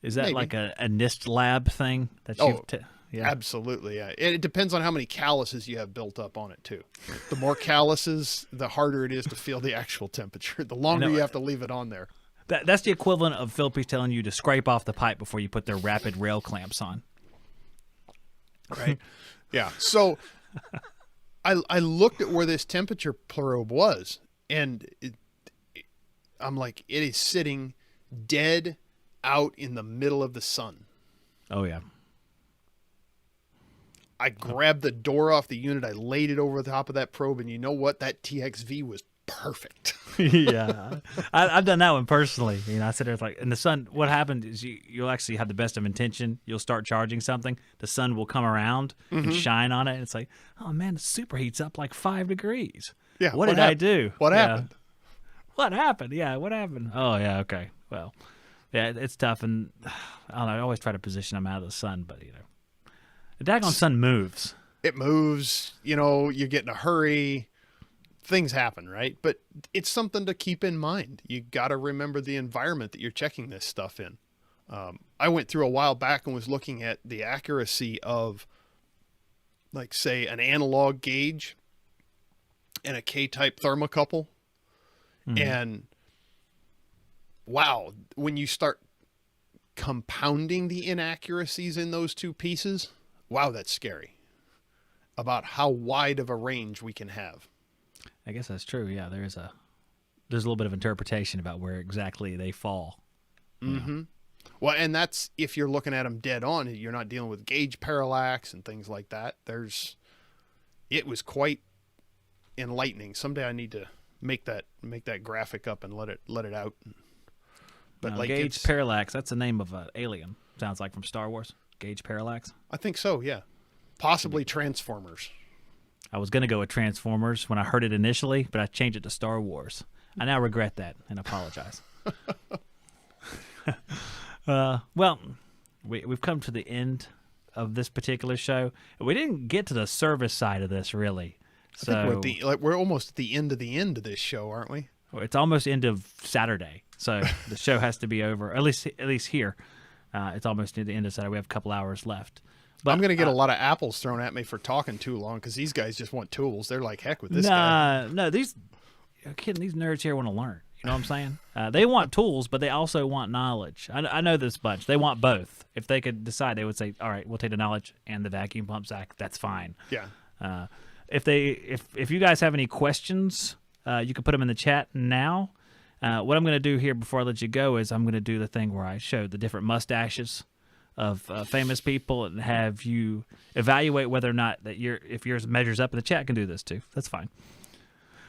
Is that maybe. like a NIST lab thing that you've Yeah. Absolutely, yeah. It depends on how many calluses you have built up on it, too. The more calluses, the harder it is to feel the actual temperature. The longer you have to leave it on there. That's the equivalent of Philippines telling you to scrape off the pipe before you put their rapid rail clamps on. Right? Yeah. So I looked at where this temperature probe was, and I'm like, it is sitting dead out in the middle of the sun. Oh, yeah. I grabbed the door off the unit. I laid it over the top of that probe, and you know what? That TXV was perfect. Yeah, I've done that one personally. I sit there like in the sun. What happened is you'll actually have the best of intention. You'll start charging something. The sun will come around and shine on it. And it's like, oh man, the superheat's up like 5 degrees. Yeah. What did I do? What happened? What happened? Yeah. What happened? Oh yeah. Okay. Well, yeah, it's tough, and I don't know. I always try to position them out of the sun, but the daggone sun moves. It moves, you get in a hurry, things happen, right? But it's something to keep in mind. You got to remember the environment that you're checking this stuff in. I went through a while back and was looking at the accuracy of, like, say, an analog gauge and a K-type thermocouple. Mm-hmm. And wow, when you start compounding the inaccuracies in those two pieces, wow, that's scary about how wide of a range we can have. I guess that's true. Yeah, there's a little bit of interpretation about where exactly they fall. Mm-hmm. Well, and that's if you're looking at them dead on. You're not dealing with gauge parallax and things like that. It was quite enlightening. Someday I need to make that graphic up and let it out. But like gauge parallax, that's the name of an alien. Sounds like from Star Wars. Gauge parallax. I think so. Yeah, possibly Transformers. I was going to go with Transformers when I heard it initially, but I changed it to Star Wars. I now regret that and apologize. Well, we've come to the end of this particular show. We didn't get to the service side of this, really. So I think we're almost at the end of this show, aren't we? It's almost end of Saturday, so the show has to be over. At least here, it's almost near the end of Saturday. We have a couple hours left. But I'm going to get a lot of apples thrown at me for talking too long because these guys just want tools. They're like, heck with this guy. No, these nerds here want to learn. You know what I'm saying? They want tools, but they also want knowledge. I know this bunch. They want both. If they could decide, they would say, all right, we'll take the knowledge and the vacuum pump, Zach. That's fine. Yeah. If you guys have any questions, you can put them in the chat now. What I'm going to do here before I let you go is I'm going to do the thing where I show the different mustaches of famous people and have you evaluate whether or not that if yours measures up. In the chat can do this too. That's fine.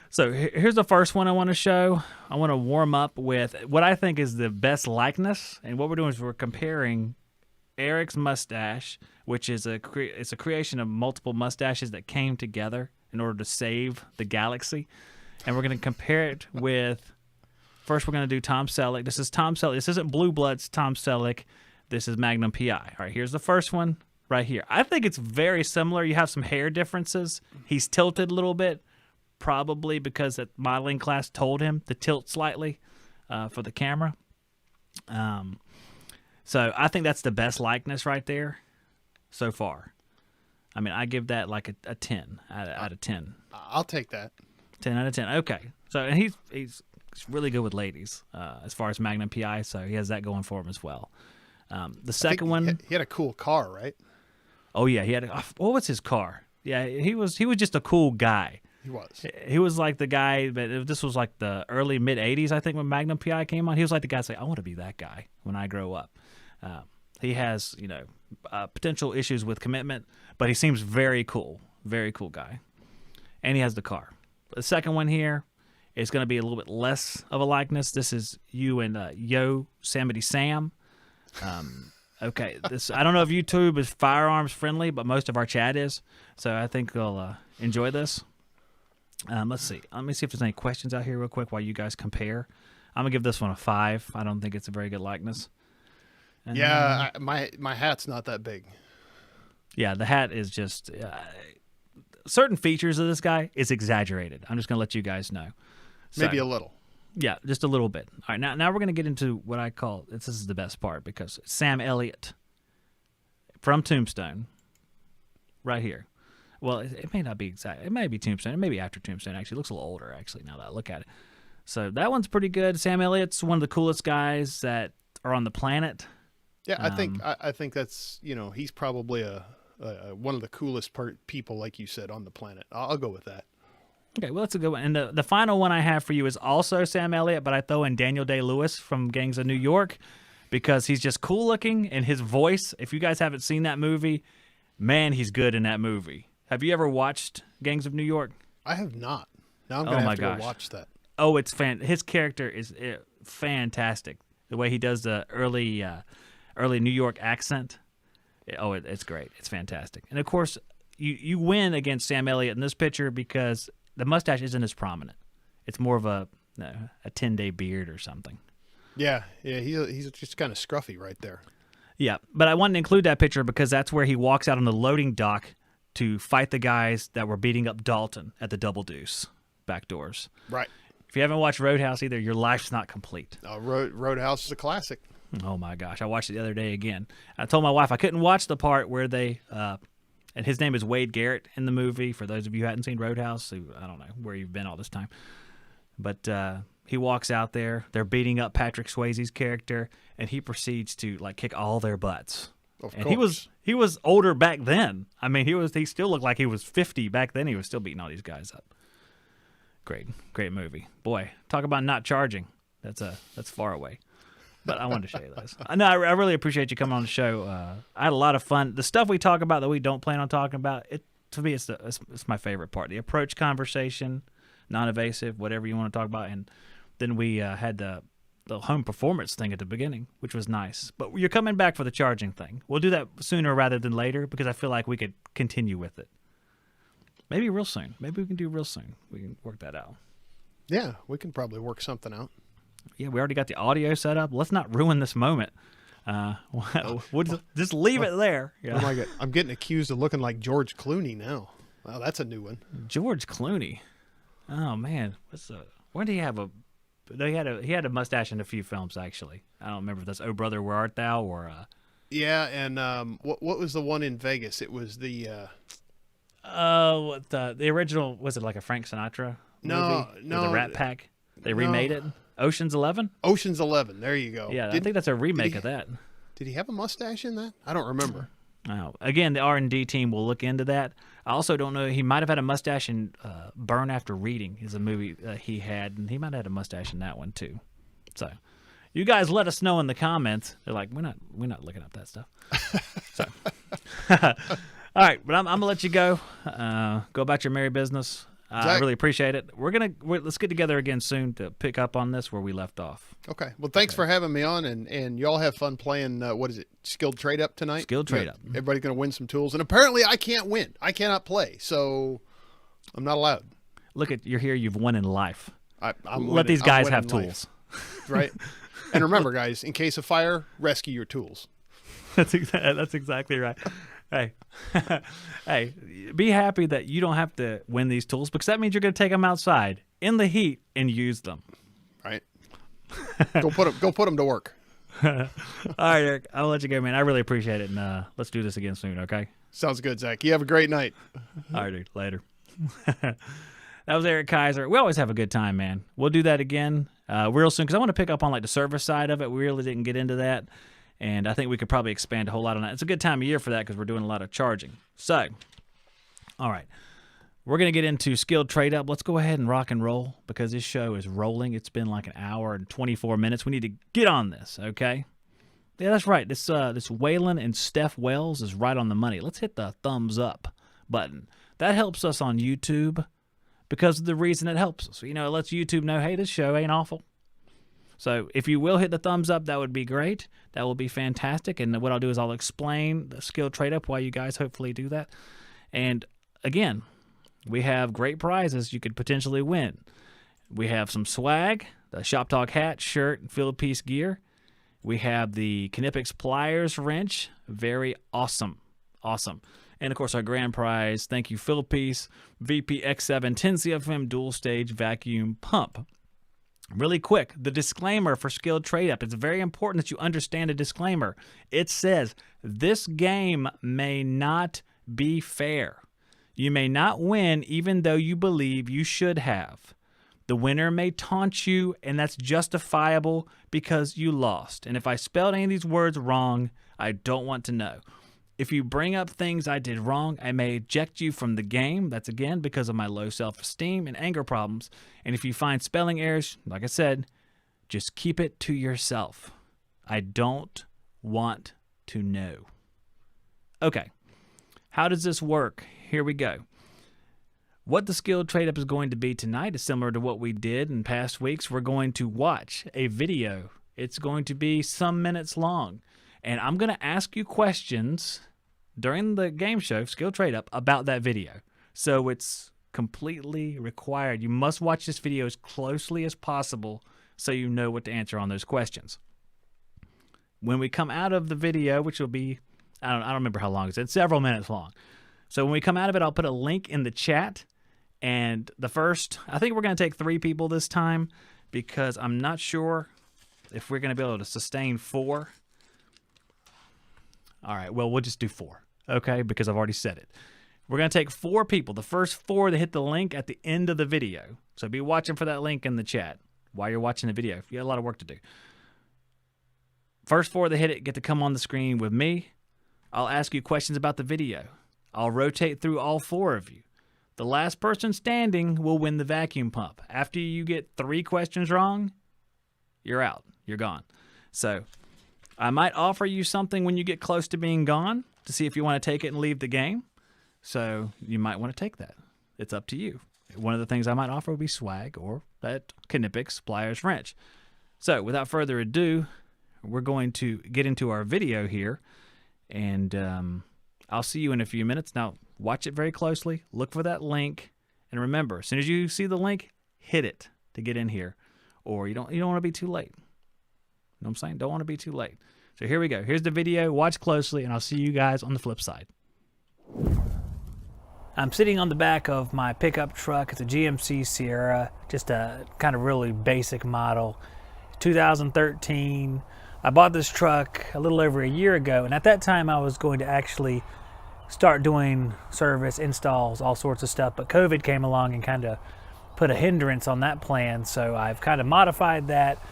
So here's the first one I want to show. I want to warm up with what I think is the best likeness, and what we're doing is we're comparing Eric's mustache, which is it's a creation of multiple mustaches that came together in order to save the galaxy, and we're going to compare it with. First, we're going to do Tom Selleck. This is Tom Selleck. This isn't Blue Bloods Tom Selleck. This is Magnum PI. All right, here's the first one right here. I think it's very similar. You have some hair differences. He's tilted a little bit, probably because that modeling class told him to tilt slightly for the camera. So I think that's the best likeness right there so far. I mean, I give that like a 10 out of 10. I'll take that. 10 out of 10. Okay. So and he's really good with ladies as far as Magnum PI, so he has that going for him as well. The second one, he had a cool car, right? Oh yeah, he had. What was his car? Yeah, he was just a cool guy. He was. He was like the guy, but this was like the early mid '80s, I think, when Magnum PI came on. He was like the guy say, "I want to be that guy when I grow up." He has, potential issues with commitment, but he seems very cool guy, and he has the car. The second one here is going to be a little bit less of a likeness. This is you and Yosemite Sam. Okay, I don't know if YouTube is firearms friendly, but most of our chat is, so I think they'll enjoy this. Let's see. Let me see if there's any questions out here real quick while you guys compare. I'm gonna give this one a 5. I don't think it's a very good likeness. Yeah, my hat's not that big. Yeah, the hat is just certain features of this guy is exaggerated. I'm just gonna let you guys know. Maybe a little. Yeah, just a little bit. All right, now we're gonna get into what I call this is the best part because Sam Elliott from Tombstone, right here. Well, it may not be exact. It may be Tombstone. It may be after Tombstone. Actually, it looks a little older. Actually, now that I look at it, so that one's pretty good. Sam Elliott's one of the coolest guys that are on the planet. Yeah, I think that's he's probably one of the coolest people, like you said, on the planet. I'll go with that. Okay, well, that's a good one. And the final one I have for you is also Sam Elliott, but I throw in Daniel Day-Lewis from Gangs of New York because he's just cool looking and his voice. If you guys haven't seen that movie, man, he's good in that movie. Have you ever watched Gangs of New York? I have not. Now I'm going to have to go watch that. Oh, it's his character is fantastic. The way he does the early New York accent. It's great. It's fantastic. And, of course, you win against Sam Elliott in this picture because the mustache isn't as prominent. It's more of a 10-day beard or something. Yeah, he's just kind of scruffy right there. Yeah, but I wanted to include that picture because that's where he walks out on the loading dock to fight the guys that were beating up Dalton at the Double Deuce back doors. Right. If you haven't watched Roadhouse either, your life's not complete. Roadhouse is a classic. Oh, my gosh. I watched it the other day again. I told my wife I couldn't watch the part where they and his name is Wade Garrett in the movie, for those of you who hadn't seen Roadhouse. Who, I don't know where you've been all this time. But he walks out there. They're beating up Patrick Swayze's character, and he proceeds to kick all their butts. Of and course. he was older back then. I mean, he still looked like he was 50 back then. He was still beating all these guys up. Great movie. Boy, talk about not charging. That's far away. But I wanted to show you this. No, I really appreciate you coming on the show. I had a lot of fun. The stuff we talk about that we don't plan on talking about, to me, it's my favorite part. The approach conversation, non-evasive, whatever you want to talk about. And then we had the home performance thing at the beginning, which was nice. But you're coming back for the charging thing. We'll do that sooner rather than later because I feel like we could continue with it. Maybe real soon. Maybe we can do real soon. We can work that out. Yeah, we can probably work something out. Yeah, we already got the audio set up. Let's not ruin this moment. We'll just leave it there. Yeah. Oh my God. I'm getting accused of looking like George Clooney now. Wow, that's a new one. George Clooney. Oh man, when did he have he had a mustache in a few films actually. I don't remember if that's Oh Brother Where Art Thou or Yeah, and what was the one in Vegas? It was the the original, was it like a Frank Sinatra movie? No, the Rat Pack. They remade it. Ocean's 11? Ocean's 11. There you go. Yeah, I think that's a remake of that. Did he have a mustache in that? I don't remember. Oh, again, the R&D team will look into that. I also don't know. He might have had a mustache in Burn After Reading is a movie he had, and he might have had a mustache in that one too. So, you guys let us know in the comments. They're like, we're not looking up that stuff. So, all right, but I'm gonna let you go. Go about your merry business. I really appreciate it. Let's get together again soon to pick up on this where we left off. Okay. Well, thanks for having me on, and y'all have fun playing. What is it? Skilled Trade Up tonight. Skilled Trade Up. Everybody's gonna win some tools, and apparently I can't win. I cannot play, so I'm not allowed. Look you're here. You've won in life. Let these guys have tools, right? And remember, guys, in case of fire, rescue your tools. That's exactly right. Hey, be happy that you don't have to win these tools because that means you're going to take them outside in the heat and use them. Right. Go put them to work. All right, Eric. I'll let you go, man. I really appreciate it, and let's do this again soon. Okay. Sounds good, Zach. You have a great night. All right, dude. Later. That was Eric Kaiser. We always have a good time, man. We'll do that again real soon because I want to pick up on the service side of it. We really didn't get into that. And I think we could probably expand a whole lot on that. It's a good time of year for that because we're doing a lot of charging. So, all right. we're going to get into skilled trade up. Let's go ahead and rock and roll because this show is rolling. It's been like an hour and 24 minutes. We need to get on this, okay? Yeah, that's right. This Waylon and Steph Wells is right on the money. Let's hit the thumbs up button. That helps us on YouTube because of the reason it helps us. You know, it lets YouTube know, hey, this show ain't awful. So if you will hit the thumbs up, that would be great. That will be fantastic. And what I'll do is I'll explain the skilled trade up while you guys hopefully do that. And again, we have great prizes you could potentially win. We have some swag, the Shop Talk hat, shirt, and field piece gear. We have the Knipex pliers wrench. Very awesome. Awesome. And, of course, our grand prize, thank you, field piece, VPX7 10 CFM dual stage vacuum pump. Really quick, the disclaimer for skilled trade up. It's very important that you understand a disclaimer. It says, this game may not be fair. You may not win even though you believe you should have. The winner may taunt you, and that's justifiable because you lost. And if I spelled any of these words wrong, I don't want to know. If you bring up things I did wrong, I may eject you from the game. That's, again, because of my low self-esteem and anger problems. And if you find spelling errors, like I said, just keep it to yourself. I don't want to know. Okay, how does this work? Here we go. What the skilled trade-up is going to be tonight is similar to what we did in past weeks. We're going to watch a video. It's going to be some minutes long. And I'm going to ask you questions during the game show, skilled trade-up, about that video. So it's completely required. You must watch this video as closely as possible so you know what to answer on those questions. When we come out of the video, which will be, I don't remember how long it's several minutes long. So when we come out of it, I'll put a link in the chat. And the first, I think we're going to take 3 people this time because I'm not sure if we're going to be able to sustain 4. All right, well, we'll just do 4, okay, because I've already said it. We're going to take 4 people, the first 4 that hit the link at the end of the video. So be watching for that link in the chat while you're watching the video. You got a lot of work to do. First 4 that hit it get to come on the screen with me. I'll ask you questions about the video. I'll rotate through all 4 of you. The last person standing will win the vacuum pump. After you get 3 questions wrong, you're out. You're gone. So I might offer you something when you get close to being gone to see if you want to take it and leave the game. So you might want to take that. It's up to you. One of the things I might offer would be swag or that Knipex pliers wrench. So without further ado, we're going to get into our video here. And I'll see you in a few minutes. Now, watch it very closely. Look for that link. And remember, as soon as you see the link, hit it to get in here. Or you don't want to be too late. You know what I'm saying? Don't want to be too late. So here we go. Here's the video. Watch closely, and I'll see you guys on the flip side. I'm sitting on the back of my pickup truck. It's a GMC Sierra, just a kind of really basic model. 2013. I bought this truck a little over a year ago, and at that time I was going to actually start doing service, installs, all sorts of stuff, but COVID came along and kind of put a hindrance on that plan, so I've kind of modified that,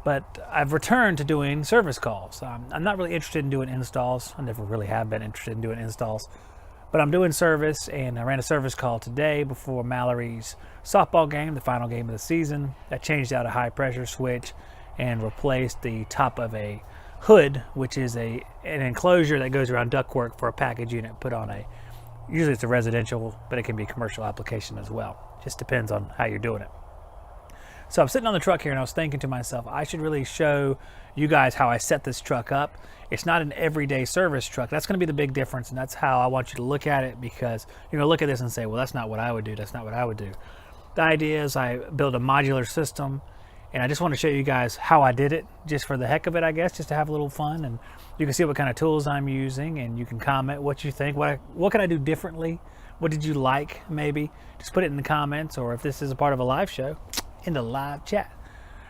but I've returned to doing service calls. I'm not really interested in doing installs. I never really have been interested in doing installs, but I'm doing service, and I ran a service call today before Mallory's softball game, the final game of the season. I changed out a high pressure switch and replaced the top of a hood, which is an enclosure that goes around ductwork for a package unit put on usually it's a residential, but it can be a commercial application as well. Just depends on how you're doing it. So I'm sitting on the truck here and I was thinking to myself, I should really show you guys how I set this truck up. It's not an everyday service truck. That's going to be the big difference, and that's how I want you to look at it, because you're going to look at this and say, well, that's not what I would do. That's not what I would do. The idea is I build a modular system, and I just want to show you guys how I did it, just for the heck of it, I guess, just to have a little fun. And you can see what kind of tools I'm using, and you can comment what you think. What can I do differently? What did you like, maybe? Just put it in the comments, or if this is a part of a live show, in the live chat.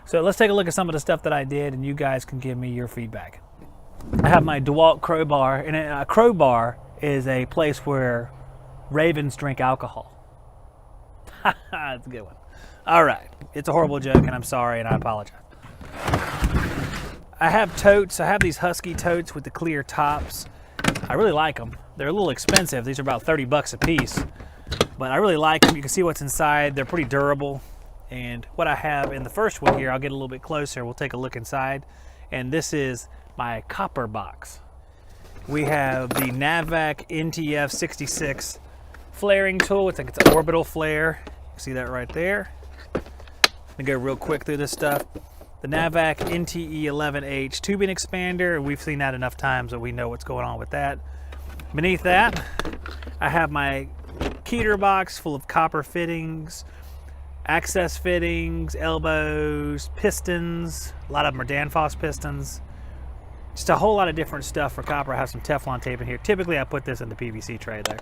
So let's take a look at some of the stuff that I did, and you guys can give me your feedback. I have my DeWalt crowbar, and a crowbar is a place where ravens drink alcohol. That's a good one. All right, it's a horrible joke, and I'm sorry, and I apologize. I have totes. I have these Husky totes with the clear tops. I really like them. They're a little expensive. These are about $30 a piece, but I really like them. You can see what's inside. They're pretty durable. And what I have in the first one here, I'll get a little bit closer. We'll take a look inside. And this is my copper box. We have the NAVVAC NTF66 flaring tool. It's like it's an orbital flare. You see that right there. Let me go real quick through this stuff. The NAVVAC NTE11H tubing expander. We've seen that enough times that we know what's going on with that. Beneath that, I have my Keter box full of copper fittings, access fittings, elbows, pistons. A lot of them are Danfoss pistons. Just a whole lot of different stuff for copper. I have some Teflon tape in here. Typically, I put this in the PVC tray though.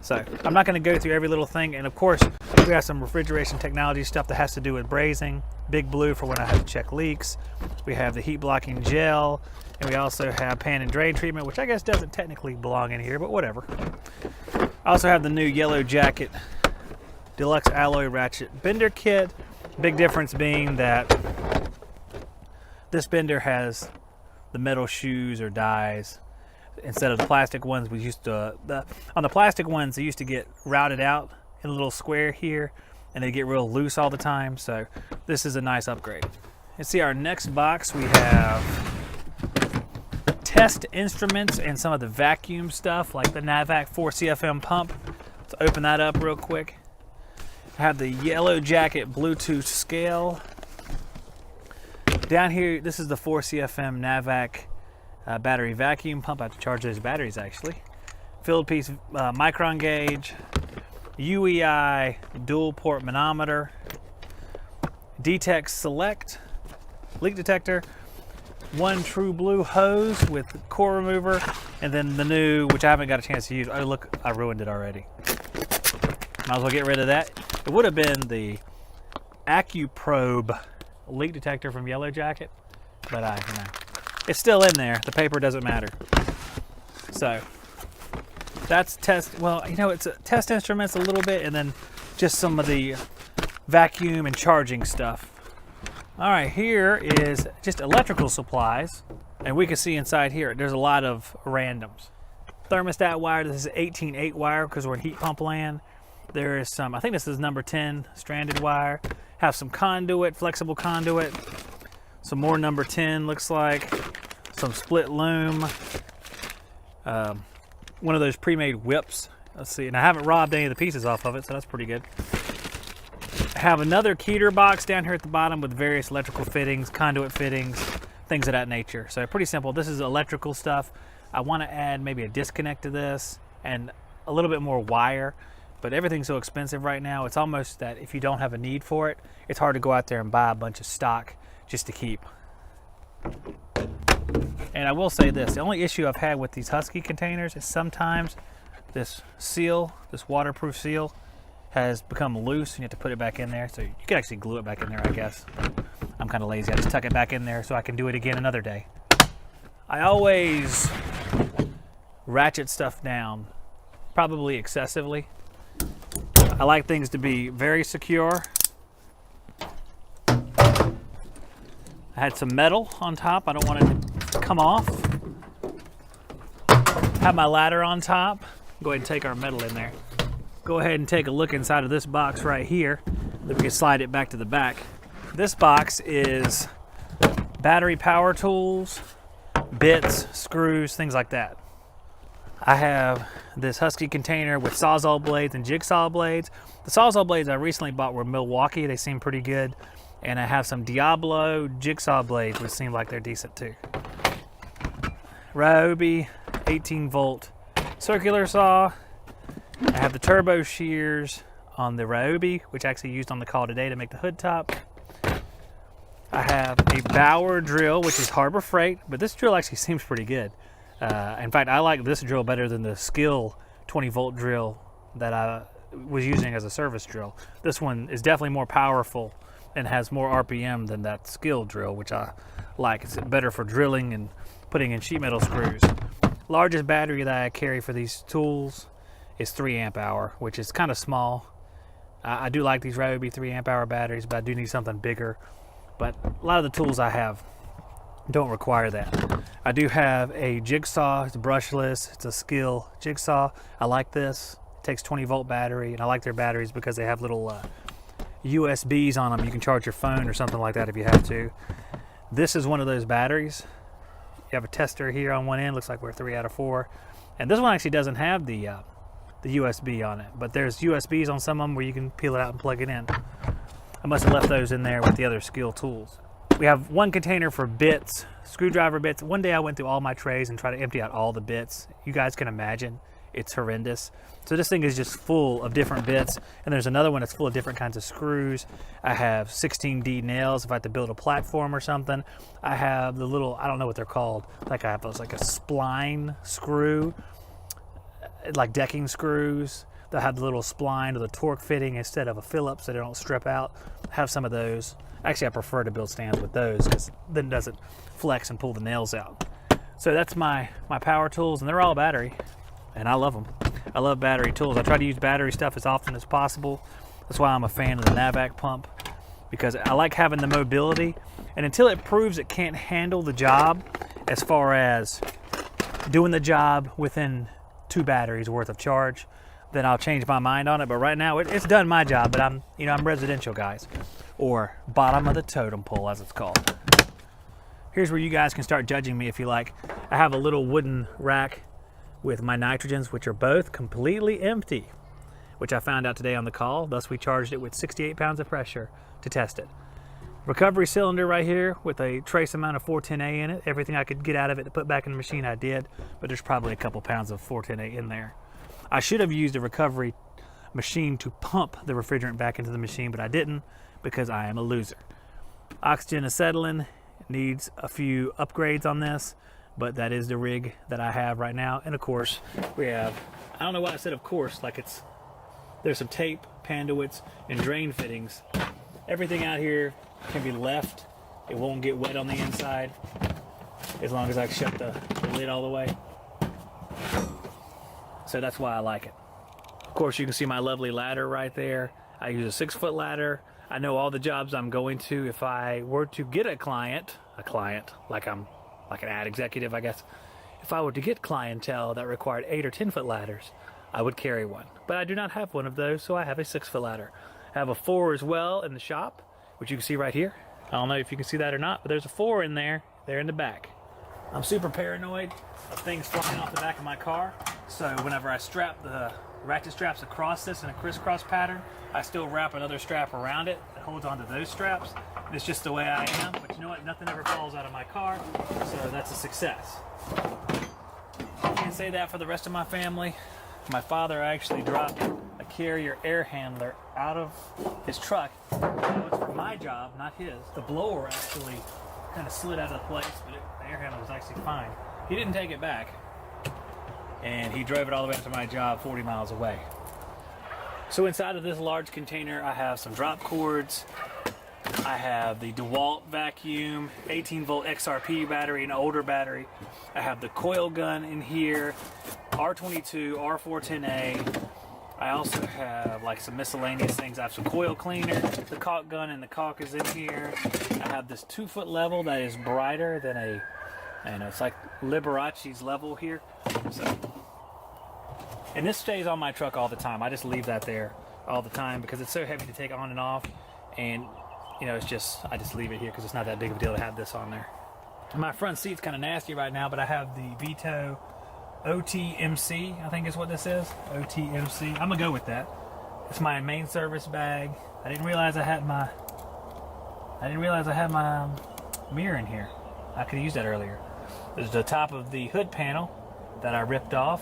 So I'm not going to go through every little thing. And of course, we have some refrigeration technology stuff that has to do with brazing. Big Blue for when I have to check leaks. We have the heat blocking gel. And we also have pan and drain treatment, which I guess doesn't technically belong in here, but whatever. I also have the new Yellow Jacket Deluxe Alloy Ratchet Bender Kit. Big difference being that this bender has the metal shoes or dies instead of the plastic ones we used to. On the plastic ones, they used to get routed out in a little square here, and they get real loose all the time. So this is a nice upgrade. Let's see our next box. We have test instruments and some of the vacuum stuff like the NAVVAC 4CFM pump. Let's open that up real quick. I have the Yellow Jacket Bluetooth scale. Down here, this is the 4CFM NAVVAC battery vacuum pump. I have to charge those batteries actually. Filled piece micron gauge, UEI dual port manometer, DTEC Select leak detector, one True Blue hose with core remover, and then the new, which I haven't got a chance to use. Oh look, I ruined it already. Might as well get rid of that. It would have been the AccuProbe leak detector from Yellow Jacket, but it's still in there. The paper doesn't matter. So that's test. Well, it's a test instruments a little bit, and then just some of the vacuum and charging stuff. All right, here is just electrical supplies, and we can see inside here there's a lot of randoms. Thermostat wire. This is 18/8 wire because we're in heat pump land. There is some, I think this is number 10 stranded wire. Have some conduit, flexible conduit. Some more number 10 looks like. Some split loom. One of those pre-made whips. Let's see, and I haven't robbed any of the pieces off of it, so that's pretty good. I have another Keter box down here at the bottom with various electrical fittings, conduit fittings, things of that nature. So pretty simple. This is electrical stuff. I want to add maybe a disconnect to this and a little bit more wire. But everything's so expensive right now, it's almost that if you don't have a need for it, it's hard to go out there and buy a bunch of stock just to keep. And I will say this, the only issue I've had with these Husky containers is sometimes this seal, this waterproof seal, has become loose and you have to put it back in there. So you can actually glue it back in there, I guess. I'm kind of lazy, I just tuck it back in there so I can do it again another day. I always ratchet stuff down, probably excessively. I like things to be very secure. I had some metal on top. I don't want it to come off. Have my ladder on top. Go ahead and take our metal in there. Go ahead and take a look inside of this box right here. Then we can slide it back to the back. This box is battery power tools, bits, screws, things like that. I have this Husky container with Sawzall blades and jigsaw blades. The Sawzall blades I recently bought were Milwaukee. They seem pretty good. And I have some Diablo jigsaw blades, which seem like they're decent too. Ryobi 18-volt circular saw. I have the turbo shears on the Ryobi, which I actually used on the call today to make the hood top. I have a Bauer drill, which is Harbor Freight, but this drill actually seems pretty good. In fact, I like this drill better than the Skill 20-volt drill that I was using as a service drill. This one is definitely more powerful and has more RPM than that Skill drill, which I like. It's better for drilling and putting in sheet metal screws. Largest battery that I carry for these tools is 3 amp hour, which is kind of small. I do like these Ryobi 3 amp hour batteries, but I do need something bigger. But a lot of the tools I have don't require that. I do have a jigsaw. It's brushless. It's a Skill jigsaw. I like this. takes 20-volt battery, and I like their batteries because they have little USBs on them. You can charge your phone or something like that if you have to. This is one of those batteries. You have a tester here on one end. Looks like we're 3 out of 4. And this one actually doesn't have the USB on it, but there's USBs on some of them where you can peel it out and plug it in. I must have left those in there with the other skill tools. We have one container for bits, screwdriver bits. One day I went through all my trays and tried to empty out all the bits. You guys can imagine, it's horrendous. So this thing is just full of different bits, and there's another one that's full of different kinds of screws. I have 16D nails if I have to build a platform or something. I have the little, I don't know what they're called, like I have those, like a spline screw, like decking screws that have the little spline or the torque fitting instead of a Phillips so they don't strip out. I have some of those. Actually, I prefer to build stands with those because then it doesn't flex and pull the nails out. So that's my power tools, and they're all battery, and I love them. I love battery tools. I try to use battery stuff as often as possible. That's why I'm a fan of the NAVAC pump, because I like having the mobility, and until it proves it can't handle the job as far as doing the job within 2 batteries worth of charge, then I'll change my mind on it. But right now it's done my job. But I'm residential, guys, or bottom of the totem pole as it's called. Here's where you guys can start judging me if you like. I have a little wooden rack with my nitrogens, which are both completely empty, which I found out today on the call. Thus we charged it with 68 pounds of pressure to test it. Recovery cylinder right here with a trace amount of 410A in it. Everything I could get out of it to put back in the machine I did, but there's probably a couple pounds of 410A in there. I should have used a recovery machine to pump the refrigerant back into the machine, but I didn't because I am a loser. Oxygen acetylene needs a few upgrades on this, but that is the rig that I have right now. And of course we have, I don't know why I said of course, like there's some tape, panduits, and drain fittings. Everything out here can be left. It won't get wet on the inside as long as I shut the lid all the way. So that's why I like it. Of course, you can see my lovely ladder right there. I use a 6-foot ladder. I know all the jobs I'm going to. If I were to get a client, like I'm like an ad executive, I guess. If I were to get clientele that required 8 or 10-foot ladders, I would carry one. But I do not have one of those, so I have a 6-foot ladder. I have a 4 as well in the shop, which you can see right here. I don't know if you can see that or not, but there's a 4 in there in the back. I'm super paranoid of things flying off the back of my car, so whenever I strap the ratchet straps across this in a crisscross pattern, I still wrap another strap around it that holds onto those straps. It's just the way I am, but you know what? Nothing ever falls out of my car, so that's a success. I can't say that for the rest of my family. My father actually dropped a Carrier air handler out of his truck. It was for my job, not his. The blower actually kind of slid out of place, but the air handler was actually fine. He didn't take it back, and he drove it all the way up to my job 40 miles away. So inside of this large container, I have some drop cords. I have the DeWalt vacuum, 18-volt XRP battery, an older battery. I have the coil gun in here, R22, R410A. I also have like some miscellaneous things. I have some coil cleaner, the caulk gun and the caulk is in here. I have this 2-foot level that is brighter than it's like Liberace's level here. And this stays on my truck all the time. I just leave that there all the time because it's so heavy to take on and off. And I just leave it here because it's not that big of a deal to have this on there. My front seat's kind of nasty right now, but I have the Vito OTMC, I think is what this is. OTMC. I'm gonna go with that. It's my main service bag. I didn't realize I had my mirror in here. I could have used that earlier. There's the top of the hood panel that I ripped off.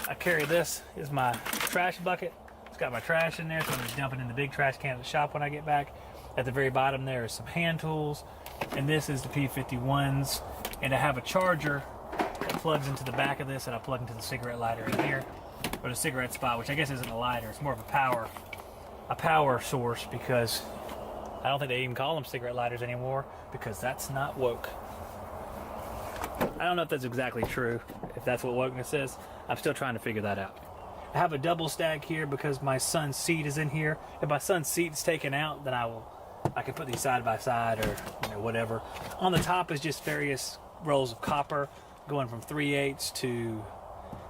I carry this is my trash bucket. It's got my trash in there, so I'm just dumping in the big trash can at the shop when I get back. At the very bottom there is some hand tools, and this is the P51s. And I have a charger that plugs into the back of this, and I plug into the cigarette lighter in here, or the cigarette spot, which I guess isn't a lighter. It's more of a power source, because I don't think they even call them cigarette lighters anymore, because that's not woke. I don't know if that's exactly true, if that's what wokeness is. I'm still trying to figure that out. I have a double stack here because my son's seat is in here. If my son's seat's taken out, then I can put these side by side, or whatever. On the top is just various rolls of copper going from 3/8 to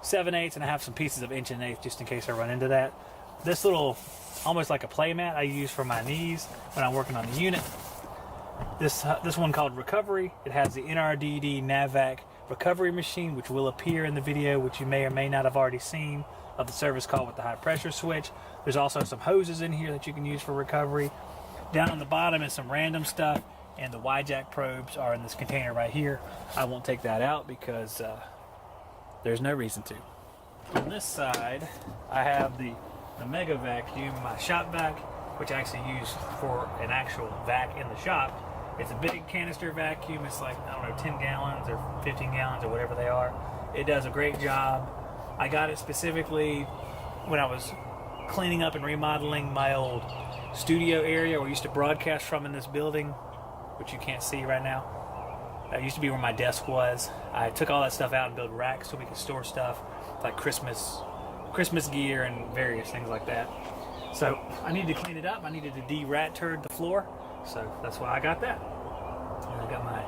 7/8, and I have some pieces of 1/8 just in case I run into that. This little, almost like a play mat, I use for my knees when I'm working on the unit. This one called Recovery. It has the NRDD NAVAC recovery machine, which will appear in the video, which you may or may not have already seen, of the service call with the high pressure switch. There's also some hoses in here that you can use for recovery. Down on the bottom is some random stuff, and the Y-jack probes are in this container right here. I won't take that out because there's no reason to. On this side, I have the Mega Vacuum, my shop vac, which I actually use for an actual vac in the shop. It's a big canister vacuum. It's like, I don't know, 10 gallons or 15 gallons or whatever they are. It does a great job. I got it specifically when I was cleaning up and remodeling my old studio area where I used to broadcast from in this building, which you can't see right now. That used to be where my desk was. I took all that stuff out and built racks so we could store stuff like Christmas gear and various things like that. So I needed to clean it up. I needed to de-rat turd the floor. So that's why I got that. And I got my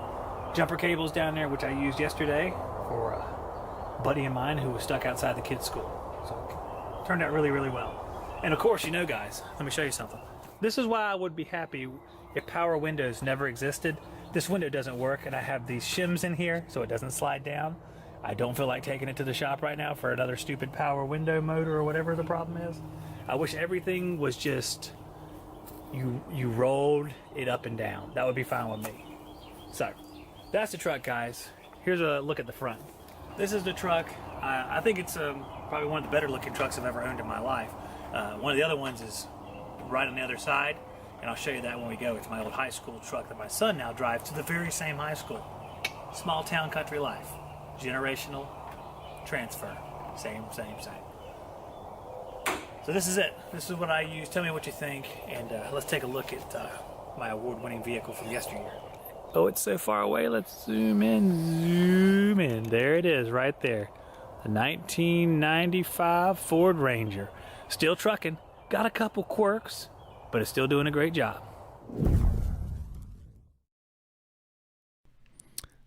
jumper cables down there, which I used yesterday for a buddy of mine who was stuck outside the kids' school. So it turned out really, really well. And of course, you know, guys, let me show you something. This is why I would be happy if power windows never existed. This window doesn't work, and I have these shims in here so it doesn't slide down. I don't feel like taking it to the shop right now for another stupid power window motor or whatever the problem is. I wish everything was just you rolled it up and down. That would be fine with me. So that's the truck, guys. Here's a look at the front. This is the truck. I think it's probably one of the better looking trucks I've ever owned in my life. One of the other ones is right on the other side, and I'll show you that when we go. It's my old high school truck that my son now drives to the very same high school. Small town country life. Generational transfer. Same. So this is it. This is what I use. Tell me what you think, and let's take a look at my award-winning vehicle from yesteryear. Oh, it's so far away. Let's zoom in. There it is, right there. The 1995 Ford Ranger. Still trucking. Got a couple quirks, but it's still doing a great job.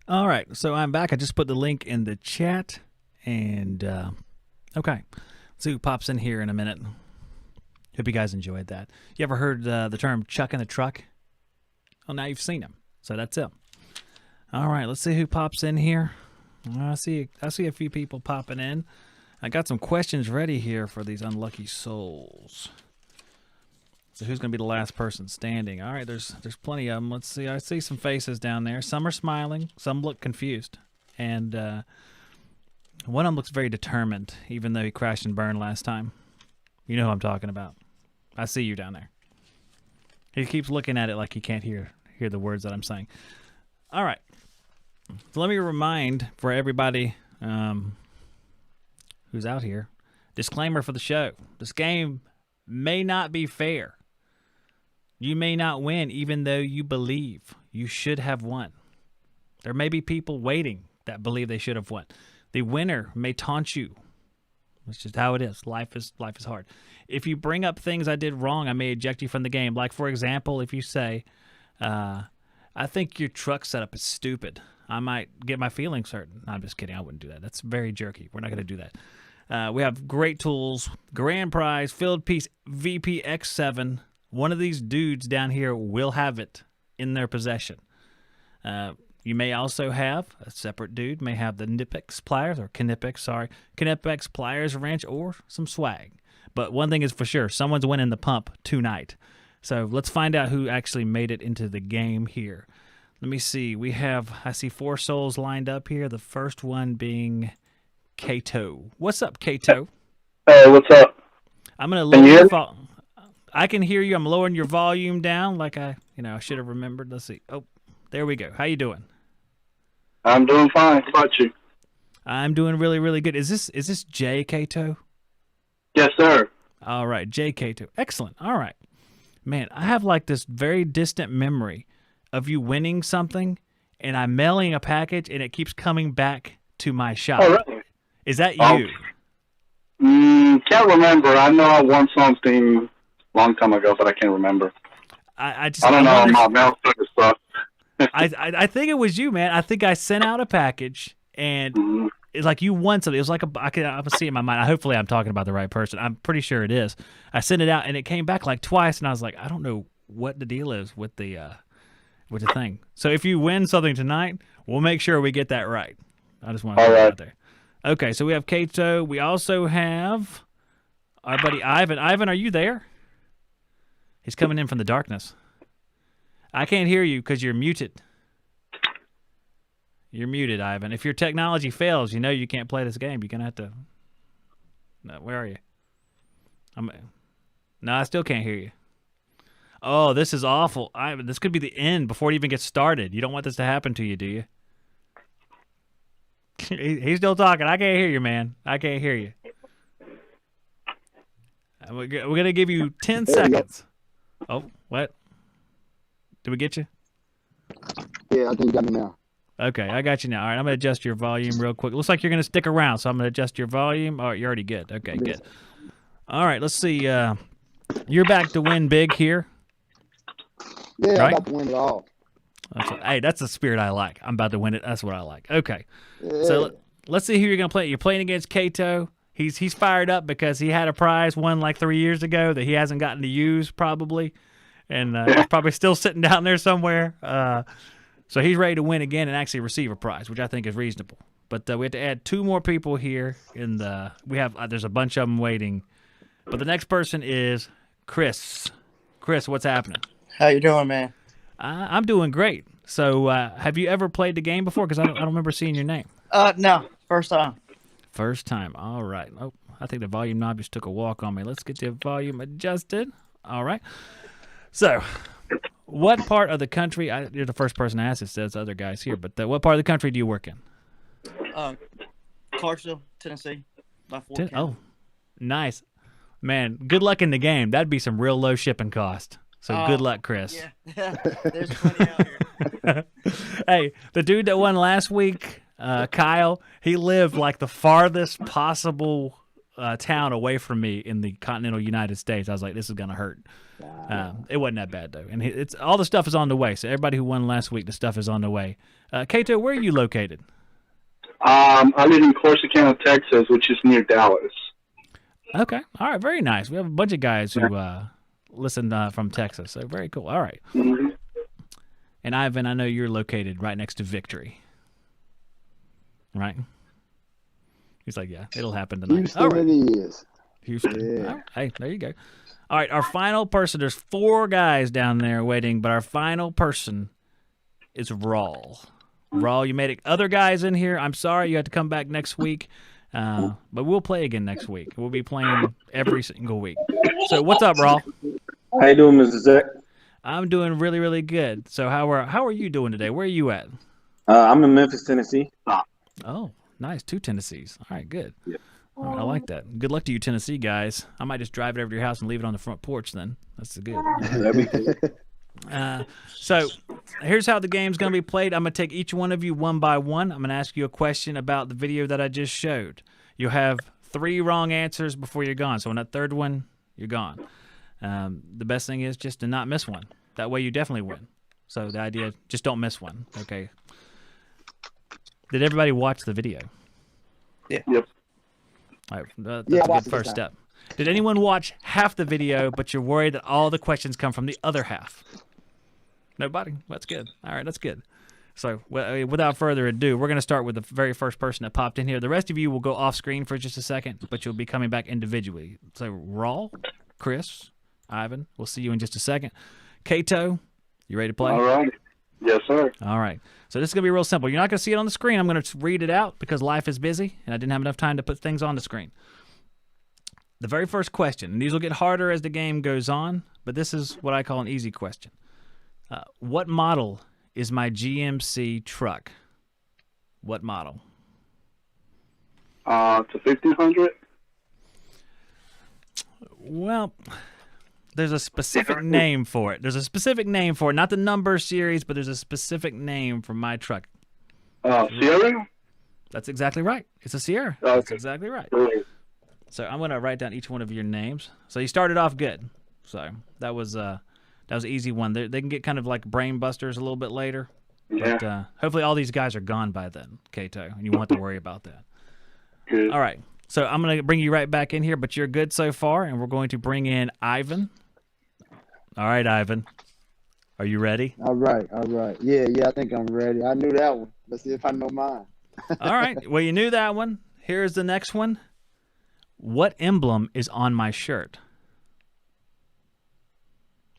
All right, so I'm back. I just put the link in the chat, and okay. See who pops in here in a minute. Hope you guys enjoyed that. You ever heard the term chuck in the truck? Well, now you've seen him. So that's it. All right, let's see who pops in here. I see a few people popping in. I got some questions ready here for these unlucky souls. So who's going to be the last person standing? All right, there's plenty of them. Let's see. I see some faces down there. Some are smiling. Some look confused. And one of them looks very determined, even though he crashed and burned last time. You know who I'm talking about. I see you down there. He keeps looking at it like he can't hear the words that I'm saying. All right. So let me remind for everybody who's out here, disclaimer for the show. This game may not be fair. You may not win even though you believe you should have won. There may be people waiting that believe they should have won. The winner may taunt you. That's just how it is. Life is hard. If you bring up things I did wrong, I may eject you from the game. Like, for example, if you say, I think your truck setup is stupid, I might get my feelings hurt. No, I'm just kidding. I wouldn't do that. That's very jerky. We're not going to do that. We have great tools. Grand prize, Field Piece VPX7. One of these dudes down here will have it in their possession. You may also have a separate dude, may have the Knipex pliers, or Knipex pliers wrench, or some swag. But one thing is for sure, someone's winning the pump tonight. So let's find out who actually made it into the game here. Let me see. I see 4 souls lined up here. The first one being Kato. What's up, Kato? Hey, what's up? I'm going to lower your I can hear you. I'm lowering your volume down like I should have remembered. Let's see. Oh, there we go. How you doing? I'm doing fine. How about you? I'm doing really, really good. Is this Jay Kato? Yes, sir. All right, Jay Kato. Excellent. All right. Man, I have like this very distant memory of you winning something, and I'm mailing a package, and it keeps coming back to my shop. Oh, really? Is that you? Can't remember. I know I won something a long time ago, but I can't remember. I don't know. My mail took stuff. I think it was you, man. I think I sent out a package, and it's like you won something. It was like I can see it in my mind. Hopefully, I'm talking about the right person. I'm pretty sure it is. I sent it out, and it came back like twice, and I was like, I don't know what the deal is with the thing. So if you win something tonight, we'll make sure we get that right. I just want to put it out there. Okay, so we have Kato. We also have our buddy Ivan. Ivan, are you there? He's coming in from the darkness. I can't hear you because you're muted. You're muted, Ivan. If your technology fails, you know you can't play this game. You're going to have to... No, where are you? No, I still can't hear you. Oh, this is awful. Ivan, this could be the end before it even gets started. You don't want this to happen to you, do you? He's still talking. I can't hear you, man. I can't hear you. We're going to give you 10 seconds. Oh, what? Did we get you? Yeah, I think you got me now. Okay, I got you now. All right, I'm going to adjust your volume real quick. Looks like you're going to stick around, so I'm going to adjust your volume. Oh, you're already good. Okay, good. All right, let's see. You're back to win big here. Yeah, right? I'm about to win it all. Hey, that's the spirit I like. I'm about to win it. That's what I like. Okay, Yeah. so let's see who you're going to play. You're playing against Kato. He's fired up because he had a prize won like 3 years ago that he hasn't gotten to use probably, and he's probably still sitting down there somewhere. So he's ready to win again and actually receive a prize, which I think is reasonable. But we have to add 2 more people here. There's a bunch of them waiting. But the next person is Chris. Chris, what's happening? How you doing, man? I'm doing great. So have you ever played the game before? Because I don't remember seeing your name. No, first time. First time. All right. Oh, I think the volume knob just took a walk on me. Let's get the volume adjusted. All right. So, what part of the country? You're the first person to ask this. There's other guys here, but what part of the country do you work in? Clarksville, Tennessee. Oh, nice, man. Good luck in the game. That'd be some real low shipping cost. So good luck, Chris. Yeah, there's plenty out here. Hey, the dude that won last week, Kyle, he lived like the farthest possible town away from me in the continental United States. I was like, this is gonna hurt. It wasn't that bad though, and it's all the stuff is on the way. So everybody who won last week, the stuff is on the way. Kato, where are you located? I live in Corsicana, Texas, which is near Dallas. Okay, all right, very nice. We have a bunch of guys who listen from Texas, so very cool. All right. Mm-hmm. And Ivan, I know you're located right next to Victory, right? He's like, yeah, it'll happen tonight. Houston All right. it is. Houston. Yeah. All right. Hey, there you go. All right, our final person, there's 4 guys down there waiting, but our final person is Rawl. Rawl, you made it. Other guys in here, I'm sorry, you have to come back next week, but we'll play again next week. We'll be playing every single week. So what's up, Rawl? How you doing, Mr. Zack? I'm doing really, really good. So how are you doing today? Where are you at? I'm in Memphis, Tennessee. Oh, nice. 2 Tennessees. All right, good. Yeah. All right, I like that. Good luck to you, Tennessee guys. I might just drive it over to your house and leave it on the front porch then. That's good. That'd be good. So here's how the game's going to be played. I'm going to take each one of you one by one. I'm going to ask you a question about the video that I just showed. You'll have 3 wrong answers before you're gone. So on that 3rd one, you're gone. The best thing is just to not miss one. That way you definitely win. So the idea, just don't miss one. Okay. Did everybody watch the video? Yeah. Yep. All right, that's Yeah, I a watched good it first this step. Did anyone watch half the video, but you're worried that all the questions come from the other half? Nobody? That's good. All right, that's good. So without further ado, we're going to start with the very first person that popped in here. The rest of you will go off screen for just a second, but you'll be coming back individually. So Rawl, Chris, Ivan, we'll see you in just a second. Kato, you ready to play? All right. Yes, sir. All right. So this is going to be real simple. You're not going to see it on the screen. I'm going to read it out because life is busy, and I didn't have enough time to put things on the screen. The very first question, and these will get harder as the game goes on, but this is what I call an easy question. What model is my GMC truck? What model? It's a 1500. Well, there's a specific name for it. There's a specific name for it, not the number series, but there's a specific name for my truck. Sierra? That's exactly right. It's a Sierra. Okay. That's exactly right. Great. So I'm going to write down each one of your names. So you started off good. So that was an easy one. They can get kind of like brain busters a little bit later. Yeah. But hopefully all these guys are gone by then, Kato, and you won't have to worry about that. Good. All right. So I'm going to bring you right back in here, but you're good so far, and we're going to bring in Ivan. All right, Ivan. Are you ready? All right. Yeah, I think I'm ready. I knew that one. Let's see if I know mine. All right. Well, you knew that one. Here's the next one. What emblem is on my shirt?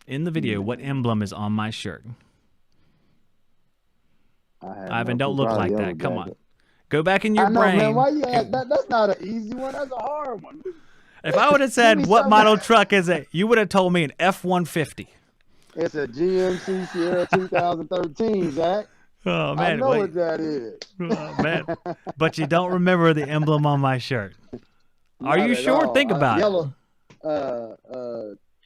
In the video, what emblem is on my shirt? Ivan, don't look like that. Come on. Go back in your I know, brain. man. Why you ask that? That's not an easy one. That's a hard one. If I would have said, what model truck is it? You would have told me an F-150. It's a GMC Sierra 2013, Zach. Oh, man. I know what that is. Oh, man. But you don't remember the emblem on my shirt. Are Not you at sure? all. Think about Yellow,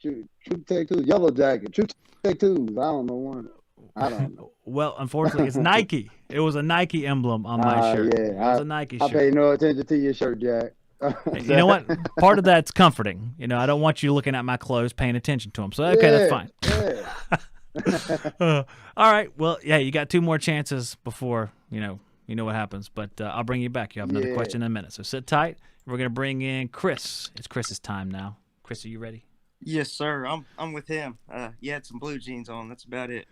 True Tech Tools, Yellow Jacket, True Tech Tools. I don't know one. I don't know. it. Well, unfortunately, it's Nike. It was a Nike emblem on my shirt. Yeah, It was a Nike I shirt. pay no attention to your shirt, Jack. You know what? Part of that's comforting. I don't want you looking at my clothes, paying attention to them. So, okay, that's fine. Yeah. All right. Well, yeah, you got 2 more chances before, you know what happens. But I'll bring you back. You have another question in a minute. So sit tight. We're going to bring in Chris. It's Chris's time now. Chris, are you ready? Yes, sir. I'm with him. You had some blue jeans on. That's about it.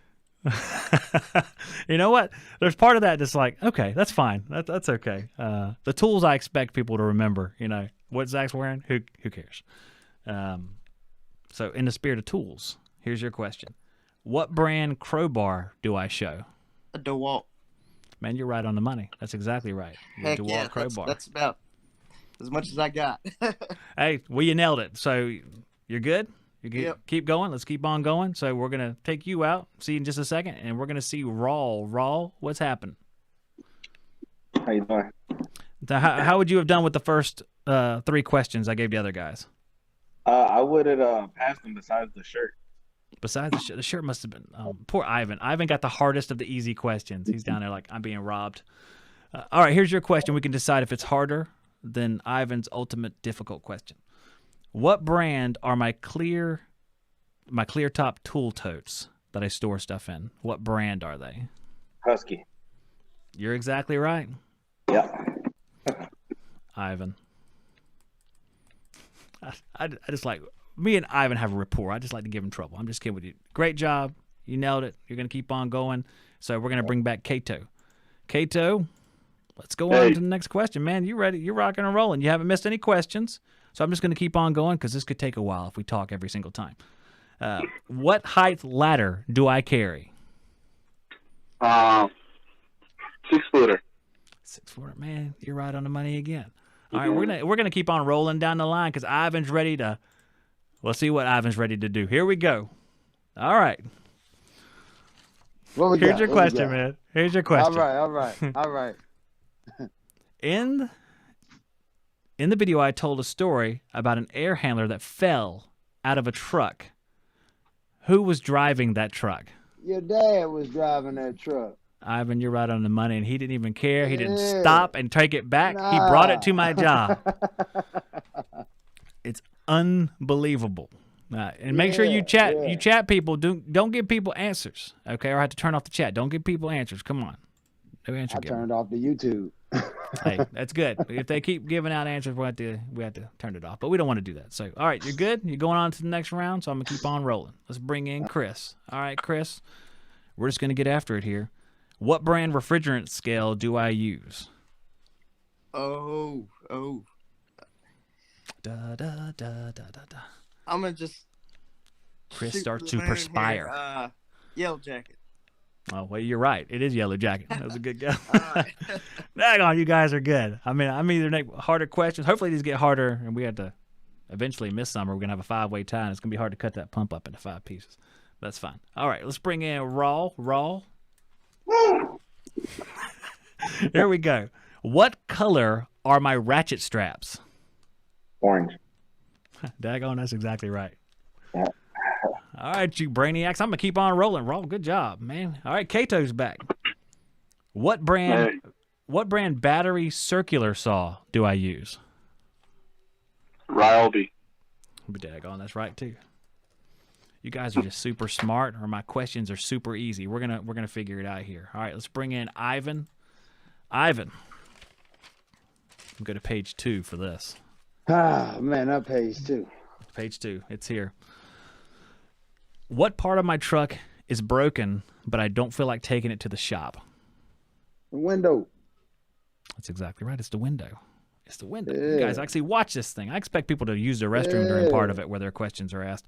You know what? There's part of that that's like, okay, that's fine. That's okay. The tools I expect people to remember, what Zach's wearing, who cares? So in the spirit of tools, here's your question. What brand crowbar do I show? A DeWalt. Man, you're right on the money. That's exactly right. Heck DeWalt yeah, crowbar. that's about as much as I got. Hey, well, you nailed it. So you're good? You good? Yep. Keep going. Let's keep on going. So we're going to take you out, see you in just a second, and we're going to see Rawl. Rawl, what's happened? How you doing? How would you have done with the first 3 questions I gave the other guys? I would have passed them besides the shirt. Besides the shirt must have been poor Ivan. Ivan got the hardest of the easy questions. He's down there like, I'm being robbed. All right, here's your question. We can decide if it's harder than Ivan's ultimate difficult question. What brand are my clear top tool totes that I store stuff in? What brand are they? Husky. You're exactly right, Yeah. Ivan. I just like, me and Ivan have a rapport. I just like to give him trouble. I'm just kidding with you. Great job. You nailed it. You're going to keep on going. So we're going to bring back Kato. Kato, let's go on to the next question. Man, you ready? You're rocking and rolling. You haven't missed any questions. So I'm just going to keep on going because this could take a while if we talk every single time. What height ladder do I carry? 6-footer. 6-footer. Man, you're right on the money again. All right, we're gonna keep on rolling down the line because Ivan's ready to. We'll see what Ivan's ready to do. Here we go. All right. Here's your question, man. Here's your question. All right. In the video, I told a story about an air handler that fell out of a truck. Who was driving that truck? Your dad was driving that truck. Ivan, you're right on the money, and he didn't even care. He didn't Yeah. stop and take it back. Nah. He brought it to my job. It's unbelievable. And make sure you chat. Yeah. You chat people. Don't give people answers, okay? Or I have to turn off the chat. Don't give people answers. Come on. No answer I giver. turned off the YouTube. Hey, that's good. If they keep giving out answers, we have to turn it off. But we don't want to do that. So, all right, you're good. You're going on to the next round. So I'm gonna keep on rolling. Let's bring in Chris. All right, Chris. We're just gonna get after it here. What brand refrigerant scale do I use? Oh. Da da da da da da. I'm gonna just. Chris shoot starts the to moon perspire. here. Yellow Jacket. Oh, well, you're right. It is Yellow Jacket. That was a good go. All right. Dang on, you guys are good. I mean, I'm either make harder questions. Hopefully these get harder, and we have to eventually miss some, or we're going to have a 5-way tie, and it's going to be hard to cut that pump up into 5 pieces. That's fine. All right, let's bring in Raw. Here we go. What color are my ratchet straps? Orange. Daggone, that's exactly right. Yeah. All right, you brainiacs. I'm going to keep on rolling. Raw, good job, man. All right, Kato's back. What brand battery circular saw do I use? Ryobi. But daggone, that's right too. You guys are just super smart, or my questions are super easy. We're gonna figure it out here. All right, let's bring in Ivan. Ivan, Go to page 2 for this. Ah, man, that pays too. Page 2. It's here. What part of my truck is broken, but I don't feel like taking it to the shop? The window. That's exactly right. It's the window. It's the window. Yeah. You guys actually watch this thing. I expect people to use their restroom during part of it where their questions are asked.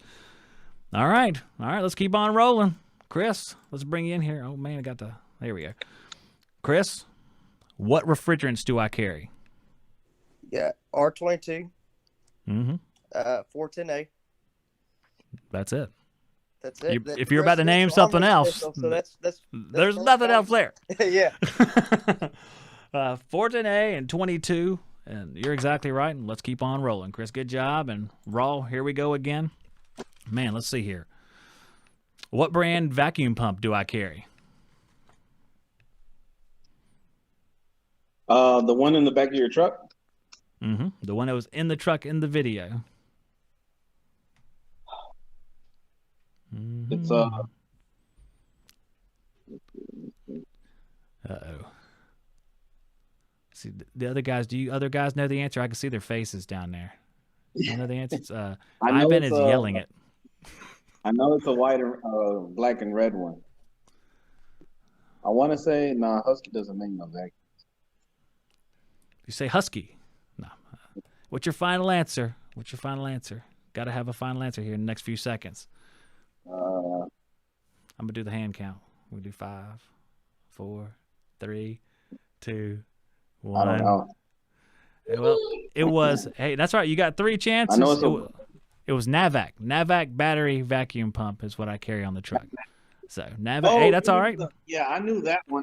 All right. Let's keep on rolling. Chris, let's bring you in here. Oh, man, there we go. Chris, what refrigerants do I carry? Yeah, R22, Mm-hmm. 410A. That's it. That's it. If you're about to name something else, so that's there's nothing else there. Yeah. 410A and 22, and you're exactly right. And let's keep on rolling, Chris. Good job. And Raw, here we go again. Man, let's see here. What brand vacuum pump do I carry? The one in the back of your truck. Mm-hmm. The one that was in the truck in the video. Mm-hmm. It's Uh-oh. See, the other guys, do you other guys know the answer? I can see their faces down there. You know the answer? It's, know Ivan it's, is yelling it. I know it's a white, black and red one. I want to say, Husky doesn't make no vacuum. You say Husky. No. What's your final answer? Got to have a final answer here in the next few seconds. I'm going to do the hand count. We'll do 5, 4, 3, 2, 1. I don't know. Well, it was. Hey, that's right. You got 3 chances. I know It was Navac. Navac battery vacuum pump is what I carry on the truck. So Navac. Oh, hey, that's all right. Yeah, I knew that one.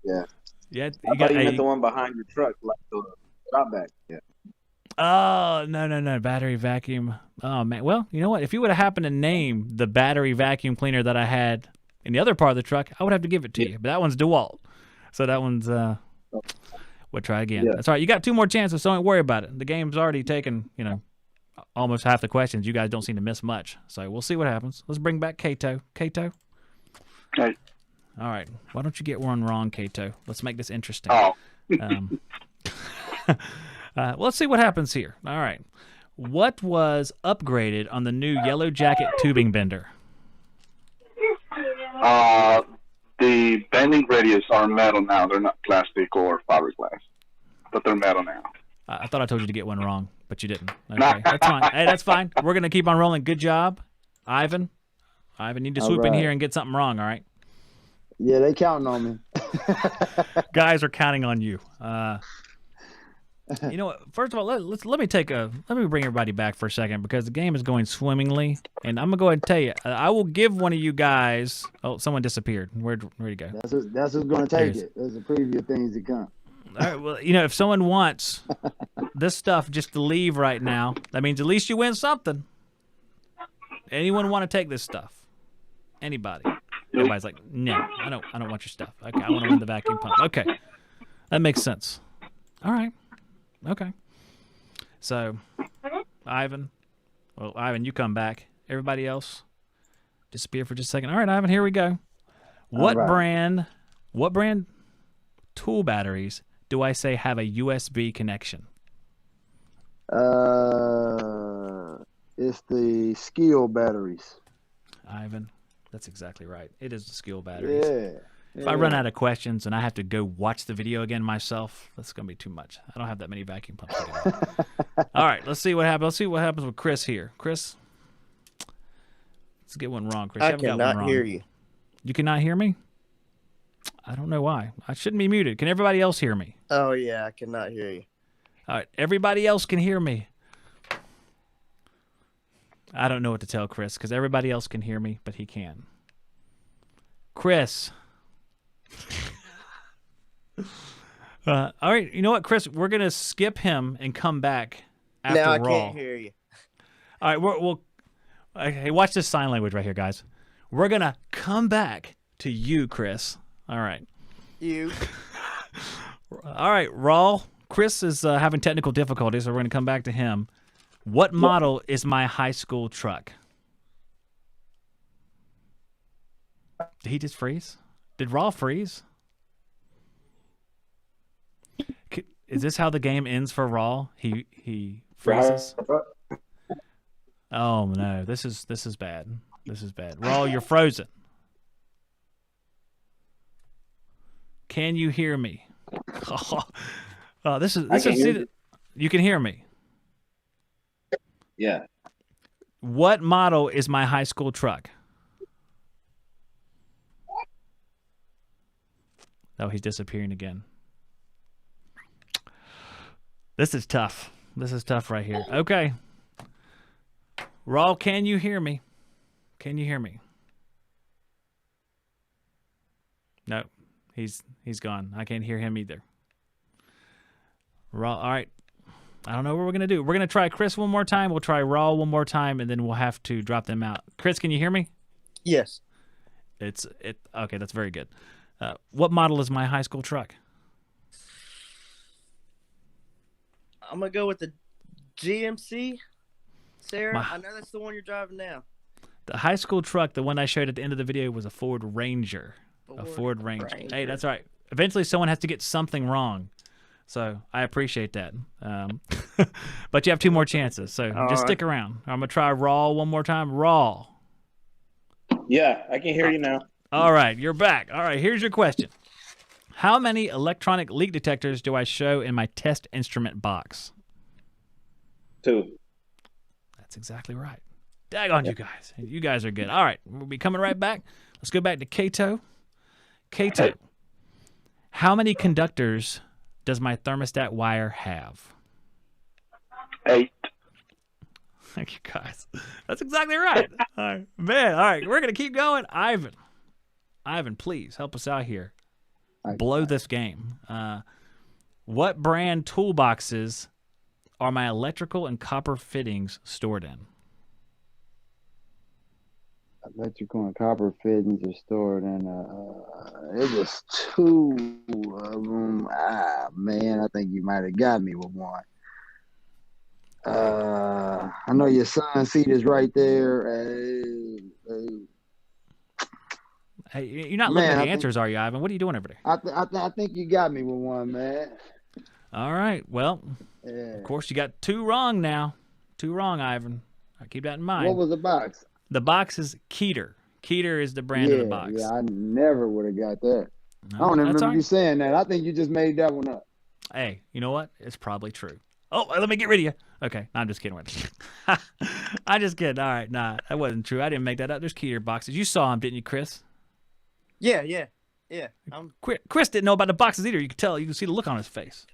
Yeah. Yeah, I thought you meant the one behind your truck, like the drop back. Yeah. Oh, no. Battery vacuum. Oh, man. Well, you know what? If you would have happened to name the battery vacuum cleaner that I had in the other part of the truck, I would have to give it to you. But that one's DeWalt. So that one's, we'll try again. Yeah. That's all right. You got 2 more chances, so don't worry about it. The game's already taken, almost half the questions. You guys don't seem to miss much. So we'll see what happens. Let's bring back Kato. Kato? Hey. All right. Why don't you get one wrong, Kato? Let's make this interesting. Oh. Well, let's see what happens here. All right. What was upgraded on the new Yellow Jacket tubing bender? The bending radius are metal now. They're not plastic or fiberglass, but they're metal now. I thought I told you to get one wrong, but you didn't. Okay, that's fine. Hey, that's fine. We're going to keep on rolling. Good job, Ivan. You need to swoop in here and get something wrong, all right? Yeah, they counting on me. Guys are counting on you. You know what? First of all, let me bring everybody back for a second because the game is going swimmingly, and I'm gonna go ahead and tell you, I will give one of you guys. Oh, someone disappeared. Where'd he go? That's who's going to take it. There's a preview of things to come. All right. Well, if someone wants this stuff just to leave right now, that means at least you win something. Anyone want to take this stuff? Anybody? Everybody's like, no, I don't want your stuff. Okay, I want to win the vacuum pump. Okay, that makes sense. All right. Okay. So, Ivan, you come back. Everybody else, disappear for just a second. All right, Ivan, here we go. What brand tool batteries do I say have a USB connection? It's the skill batteries. Ivan, that's exactly right. It is the skill batteries. Yeah. If I run out of questions and I have to go watch the video again myself, that's going to be too much. I don't have that many vacuum pumps together. All right, let's see what happens. Let's see what happens with Chris here. Chris, let's get one wrong, Chris. I cannot hear you. You cannot hear me? I don't know why. I shouldn't be muted. Can everybody else hear me? Oh, yeah, I cannot hear you. All right, everybody else can hear me. I don't know what to tell Chris because everybody else can hear me, but he can. Chris. All right, you know what, Chris? We're gonna skip him and come back after Now I Raw. can't hear you. All right, we'll. Okay, watch this sign language right here, guys. We're gonna come back to you, Chris. All right. You. All right, Raw. Chris is having technical difficulties, so we're gonna come back to him. What model is my high school truck? Did he just freeze? Did Raw freeze? Is this how the game ends for Raw? He freezes. Oh no, this is bad. This is bad. Raw, you're frozen. Can you hear me? Oh, this is you can hear me. Yeah. What model is my high school truck? Oh, he's disappearing again. This is tough. This is tough right here. Okay. Raw, can you hear me? Can you hear me? No, he's gone. I can't hear him either. Raw, all right. I don't know what we're going to do. We're going to try Chris one more time. We'll try Raw one more time, and then we'll have to drop them out. Chris, can you hear me? Yes. Okay, that's very good. What model is my high school truck? I'm going to go with the GMC. Sarah, I know that's the one you're driving now. The high school truck, the one I showed at the end of the video, was a Ford Ranger. A Ford Ranger. Hey, that's all right. Eventually, someone has to get something wrong. So I appreciate that. But you have two more chances. So just stick around. I'm going to try Raw one more time. Raw. Yeah, I can hear you now. All right, you're back. All right, here's your question. How many electronic leak detectors do I show in my test instrument box? 2. That's exactly right. Daggone you guys. You guys are good. All right, we'll be coming right back. Let's go back to Kato. Kato, how many conductors does my thermostat wire have? 8. Thank you, guys. That's exactly right. All right, man. All right, we're gonna keep going. Ivan, please help us out here. Blow this game. What brand toolboxes are my electrical and copper fittings stored in? Electrical and copper fittings are stored in. It was 2 of them. Man, I think you might have got me with one. I know your son's seat is right there. Hey, you're not looking at the answers, are you, Ivan? What are you doing over there? I think you got me with one, man. All right. Well, Yeah. of course, you got 2 wrong now. 2 wrong, Ivan. I keep that in mind. What was the box? The box is Keter. Keter is the brand of the box. Yeah, I never would have got that. No, I don't even remember all you saying that. I think you just made that one up. Hey, you know what? It's probably true. Oh, let me get rid of you. Okay, I'm just kidding with you. I'm just kidding. All right, nah, that wasn't true. I didn't make that up. There's Keter boxes. You saw them, didn't you, Chris? Yeah. Chris didn't know about the boxes either. You could tell. You can see the look on his face.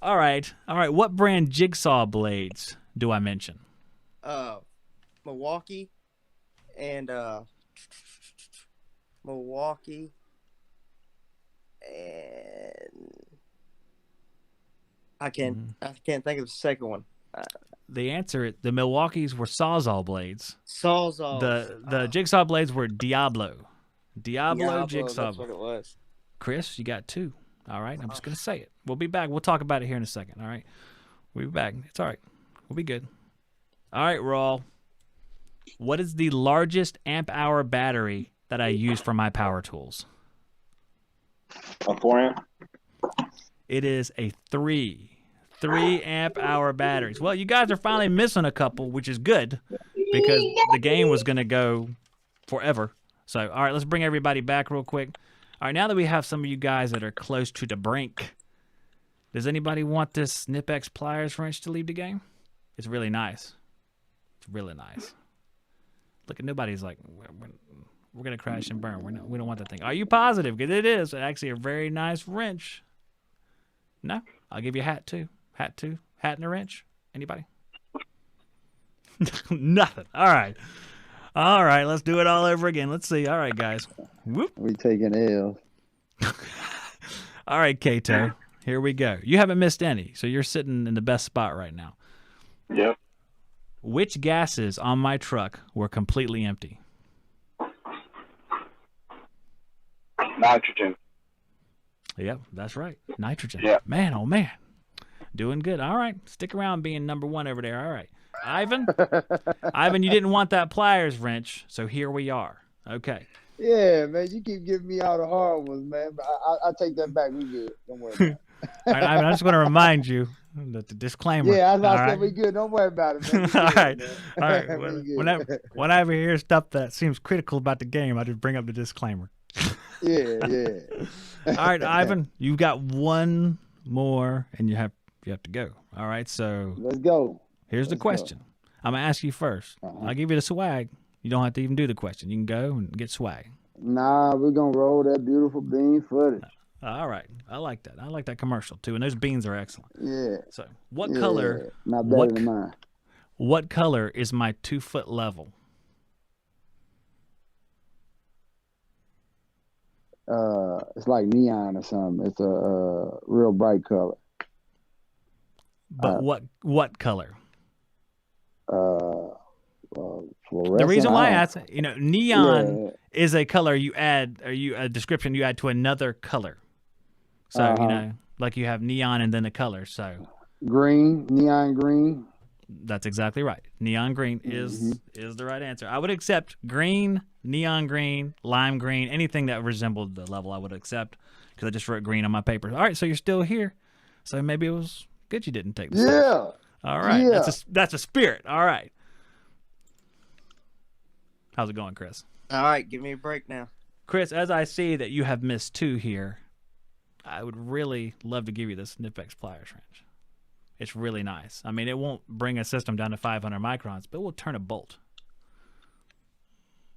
All right. What brand jigsaw blades do I mention? Milwaukee and I can't think of the second one. The answer, the Milwaukees were Sawzall blades. Sawzall. The jigsaw blades were Diablo jigsaw. That's what it was. Chris, you got 2. All right, I'm just going to say it. We'll be back. We'll talk about it here in a second, all right? We'll be back. It's all right. We'll be good. All right, Rawl. What is the largest amp-hour battery that I use for my power tools? A 4 amp? It is a 3 amp-hour batteries. Well, you guys are finally missing a couple, which is good because the game was going to go forever. So, all right, let's bring everybody back real quick. All right, now that we have some of you guys that are close to the brink, does anybody want this Nipex pliers wrench to leave the game? It's really nice. It's really nice. Look, at nobody's like, we're going to crash and burn. We don't want that thing. Are you positive? Because it is actually a very nice wrench. No? I'll give you a hat, too. Hat and a wrench. Anybody? Nothing. All right. All right, let's do it all over again. Let's see. All right, guys. Whoop. We taking L. All right, Kato. Here we go. You haven't missed any, so you're sitting in the best spot right now. Yep. Which gases on my truck were completely empty? Nitrogen. Yep, that's right. Nitrogen. Yeah. Man, oh man. Doing good. All right. Stick around being number 1 over there. All right. Ivan, you didn't want that pliers wrench, so here we are. Okay. Yeah, man, you keep giving me all the hard ones, man. But I take that back. We good. Don't worry about I just want to remind you that the disclaimer. Yeah, that's why all I said right? we good. Don't worry about it, man. We All good, right. man. All right. We good. Whenever you hear stuff that seems critical about the game, I just bring up the disclaimer. Yeah. All right, Ivan, you've got one more, and you have to go. All right, so Let's go. here's the question. I'm gonna ask you 1st. I'll give you the swag. You don't have to even do the question. You can go and get swag. Nah, we're gonna roll that beautiful bean footage. All right, I like that. I like that commercial too, and those beans are excellent. Yeah. So, what color? Not better than mine. What color is my 2-foot level? It's like neon or something. It's a real bright color. But what color? Fluorescent. The reason why I ask, neon is a color you add, or a description you add to another color. So like you have neon and then a color. So green, neon green. That's exactly right. Neon green is the right answer. I would accept green, neon green, lime green, anything that resembled the level I would accept, because I just wrote green on my paper. All right, so you're still here. So maybe it was good you didn't take the test. All right. Yeah. That's a spirit. All right. How's it going, Chris? All right, give me a break now. Chris, as I see that you have missed 2 here, I would really love to give you this Knipex pliers wrench. It's really nice. I mean, it won't bring a system down to 500 microns, but it will turn a bolt.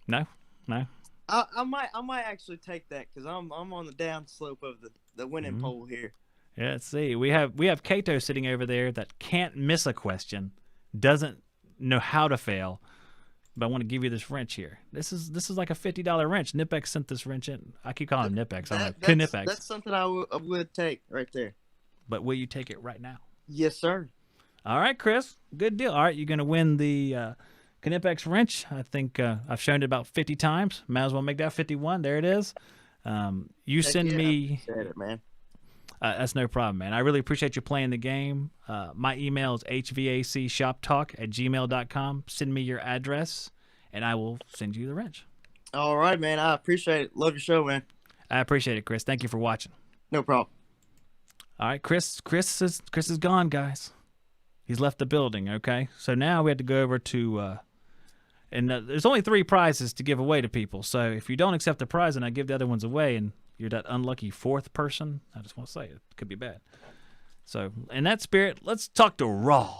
No? I might actually take that, because I'm on the down slope of the winning pole here. Yeah, let's see. We have Kato sitting over there that can't miss a question, doesn't know how to fail, but I want to give you this wrench here. This is like a $50 wrench. Knipex sent this wrench in. I keep calling him Knipex. I'm like, Knipex. That's something I would take right there. But will you take it right now? Yes, sir. All right, Chris. Good deal. All right, you're going to win the Knipex wrench. I think I've shown it about 50 times. Might as well make that 51. There it is. You send me. Said it, man. That's no problem, man. I really appreciate you playing the game. My email is hvacshoptalk@gmail.com. Send me your address, and I will send you the wrench. All right, man. I appreciate it. Love your show, man. I appreciate it, Chris. Thank you for watching. No problem. All right, Chris is gone, guys. He's left the building, okay? So now we have to go over to and there's only 3 prizes to give away to people. So if you don't accept the prize and I give the other ones away and you're that unlucky 4th person, I just want to say it could be bad. So in that spirit, let's talk to Raw.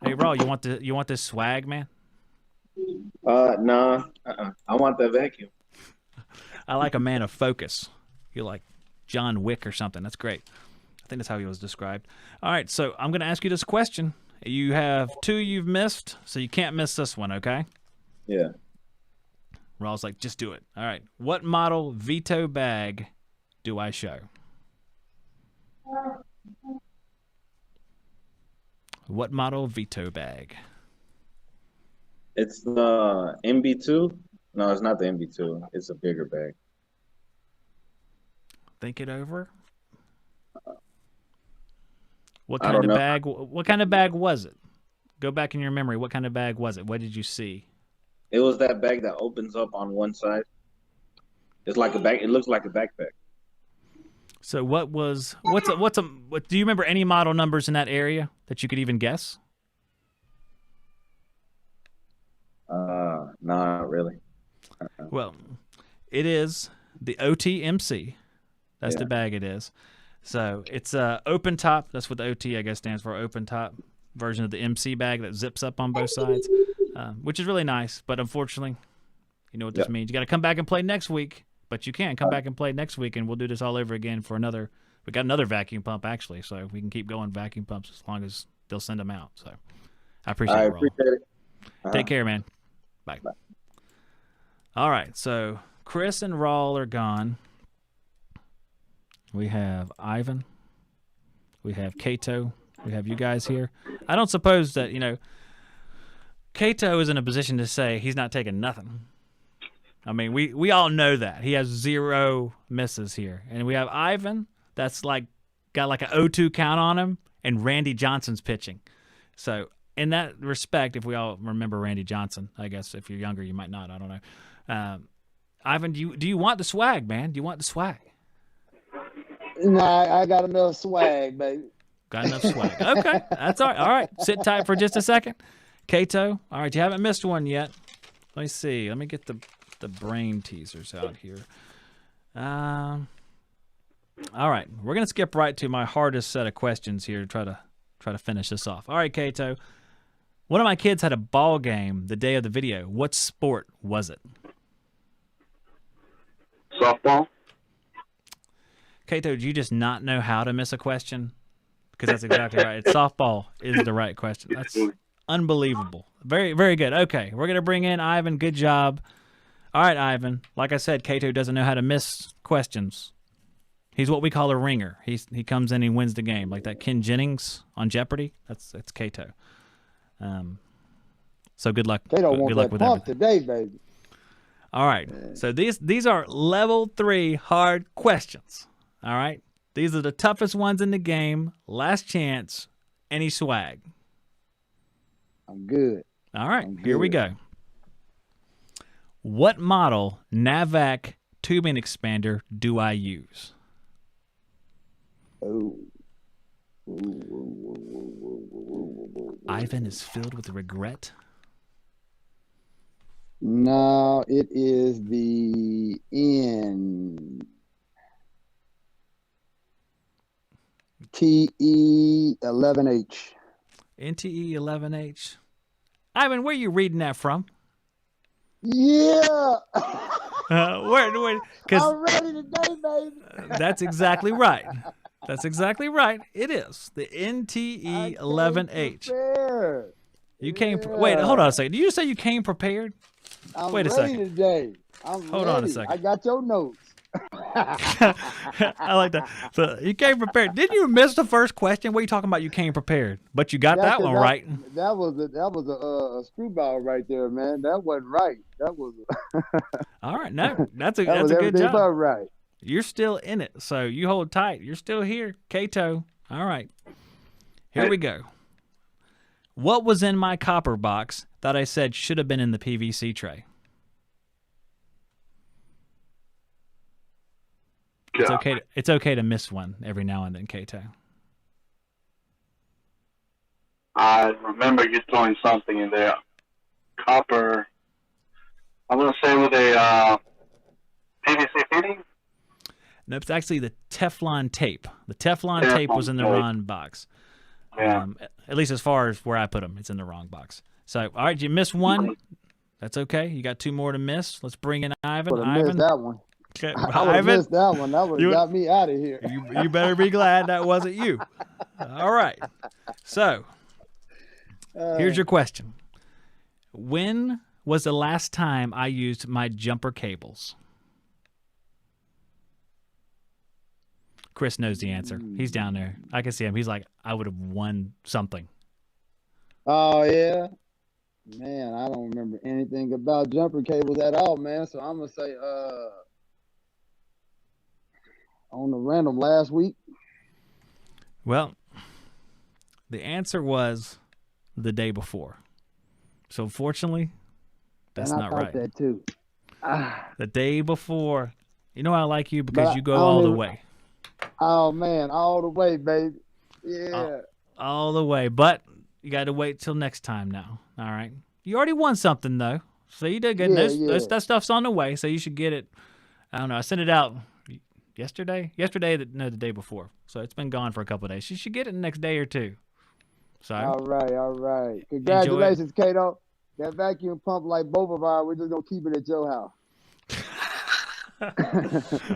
Hey, Raw, you want this swag, man? Nah. I want that vacuum. I like a man of focus. You're like John Wick or something. That's great. I think that's how he was described. All right, so I'm going to ask you this question. You have 2 you've missed, so you can't miss this one, okay? Yeah. Raw's like, just do it. All right. What model veto bag do I show? What model veto bag? It's the MB2. No, it's not the MB2. It's a bigger bag. Think it over. What kind of bag? What kind of bag was it? Go back in your memory. What kind of bag was it? What did you see? It was that bag that opens up on one side. It's like a bag. It looks like a backpack. So what do you remember any model numbers in that area that you could even guess? Not really. Well, it is the OTMC. That's the bag it is. So it's open top. That's what the OT, I guess, stands for, open top version of the MC bag that zips up on both sides, which is really nice. But unfortunately, you know what this means. You got to come back and play next week. But you can come back and play next week, and we'll do this all over again for another. We got another vacuum pump, actually, so we can keep going vacuum pumps as long as they'll send them out. So I appreciate it. Appreciate it. Take care, man. Bye. All right, so Chris and Raul are gone. We have Ivan. We have Kato. We have you guys here. I don't suppose that, Kato is in a position to say he's not taking nothing. I mean, we all know that. He has 0 misses here. And we have Ivan that's got like an 0-2 count on him, and Randy Johnson's pitching. So in that respect, if we all remember Randy Johnson, I guess if you're younger, you might not. I don't know. Ivan, do you want the swag, man? Do you want the swag? Nah, I got enough swag, baby. Got enough swag. Okay, that's all right. All right, sit tight for just a second. Kato, all right, you haven't missed one yet. Let me see. Let me get the brain teasers out here. All right, we're gonna skip right to my hardest set of questions here to try to finish this off. All right, Kato. One of my kids had a ball game the day of the video. What sport was it? Softball. Kato, do you just not know how to miss a question? Because that's exactly right. Softball is the right question. That's unbelievable. Very, very good. Okay, we're going to bring in Ivan. Good job. All right, Ivan. Like I said, Kato doesn't know how to miss questions. He's what we call a ringer. He comes in and he wins the game. Like that Ken Jennings on Jeopardy. That's Kato. So good luck. They don't good want luck that with pump everything. today, baby. All right. So these are level 3 hard questions. All right. These are the toughest ones in the game. Last chance. Any swag? I'm good. All right. I'm Here we good. go. What model NAVAC tubing expander do I use? Oh. Ivan is filled with regret. No, it is the NTE11H. NTE11H. Ivan, where are you reading that from? Yeah. Where? Because I'm ready today, baby. that's exactly right. That's exactly right. It is the NTE11H. Prepared. You came. Wait, hold on a second. Did you just say you came prepared? I'm Wait a ready second. today. I'm Hold ready. on a second. I got your notes. I like that. So you came prepared. Didn't you miss the first question? What are you talking about? You came prepared, but you got that one right. That was a screwball right there, man. That wasn't right. That was All right, no, that's a that was good everything job. but right. You're still in it, so you hold tight. You're still here, Kato. All right, here we go. What was in my copper box that I said should have been in the PVC tray? It's okay. It's okay to miss one every now and then, Kato. I remember you throwing something in there. Copper. I'm gonna say with a PVC fitting. No, it's actually the Teflon tape. The Teflon tape was in the wrong box. Yeah. At least as far as where I put them, it's in the wrong box. So, all right, you missed one. That's okay. You got 2 more to miss. Let's bring in Ivan. Would have Ivan. missed that one. Okay, I would have missed that one. That would have got me out of here. You better be glad that wasn't you. All right. So, here's your question. When was the last time I used my jumper cables? Chris knows the answer. He's down there. I can see him. He's like, I would have won something. Oh yeah, man. I don't remember anything about jumper cables at all, man. So I'm gonna say, on the random last week. Well, the answer was the day before. So fortunately, that's and I not thought right. that too. The day before. You know I like you because But you I go don't all the even- way. Oh man, all the way, baby. Yeah. All the way. But you got to wait till next time now. All right. You already won something, though. So you did good. Yeah, That stuff's on the way, so you should get it. I don't know. I sent it out yesterday. The day before. So it's been gone for a couple of days. You should get it the next day or two. So All right. Congratulations, Kato. That vacuum pump, like both of ours, we're just gonna keep it at your house. I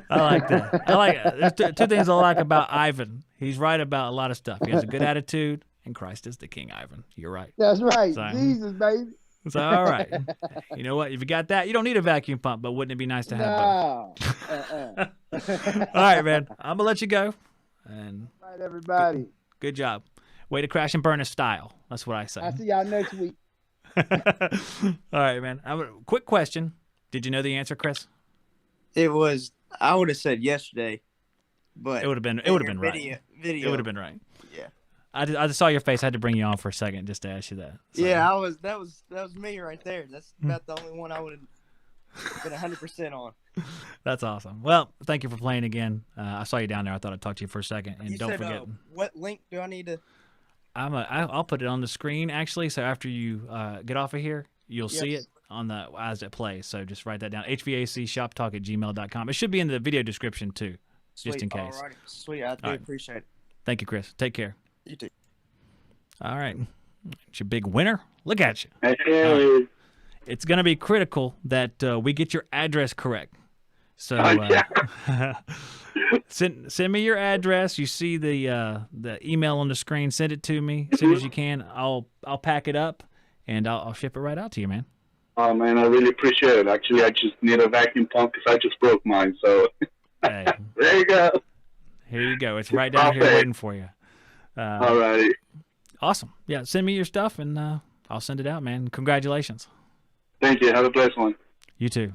like that. I like it. There's two things I like about Ivan. He's right about a lot of stuff. He has a good attitude, and Christ is the King, Ivan. You're right. That's right. So- Jesus, baby. So, all right. You know what? If you got that, you don't need a vacuum pump, but wouldn't it be nice to have both? No. All right, man. I'm going to let you go. And Right, everybody. good job. Way to crash and burn in style. That's what I say. I'll see y'all next week. All right, man. Quick question. Did you know the answer, Chris? It was. I would have said yesterday, but It would have been right. Video. It would have been right. Yeah. I just saw your face. I had to bring you on for a second just to ask you that. So, Yeah, I was. That was me right there. That's about the only one I would have been 100% on. That's awesome. Well, thank you for playing again. I saw you down there. I thought I'd talk to you for a second. And You don't said, forget, what link do I need to? I'll put it on the screen actually. So after you get off of here, you'll see Yes. it on the as it plays. So just write that down. HVAC Shop Talk at gmail.com. It should be in the video description too, just in case. Alrighty. Sweet. I do appreciate it. Thank you, Chris. Take care. You too. All right. It's your big winner. Look at you. Hey. It's going to be critical that we get your address correct. So send me your address. You see the email on the screen. Send it to me as soon as you can. I'll pack it up and I'll ship it right out to you, man. Oh, man, I really appreciate it. Actually, I just need a vacuum pump because I just broke mine. So Hey, there you go. here you go. It's right down here Okay. waiting for you. All righty. Awesome. Yeah, send me your stuff and I'll send it out, man. Congratulations. Thank you. Have a blessed one. You too.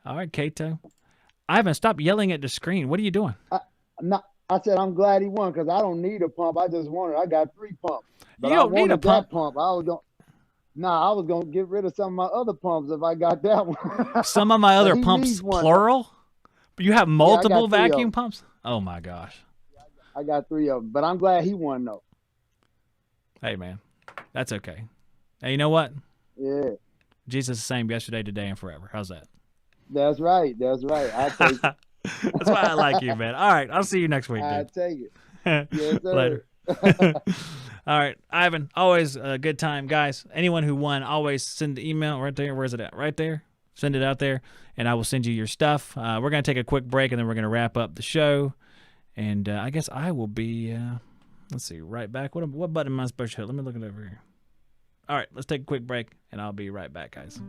All right, Kato. Ivan, stop yelling at the screen. What are you doing? I said I'm glad he won because I don't need a pump. I just wanted. I got 3 pumps. But You don't I need a wanted pump. that pump. I was gonna get rid of some of my other pumps if I got that one. Some of my other But he pumps, needs one. plural? But you have multiple 3 of vacuum them. pumps? Oh, my gosh. I got 3 of them, but I'm glad he won though. Hey, man. That's okay. Hey, you know what? Yeah, Jesus is the same yesterday, today, and forever. How's that? that's right. That's right. I take it. That's why I like you, man. All right. I'll see you next week, I dude. take it. Yes, sir. Later. All right. Ivan, always a good time. Guys, anyone who won, always send the email right there. Where's it at? Right there. Send it out there, and I will send you your stuff. We're going to take a quick break, and then we're going to wrap up the show. And I guess I will be, let's see, right back. What button am I supposed to hit? Let me look it over here. All right, let's take a quick break, and I'll be right back, guys.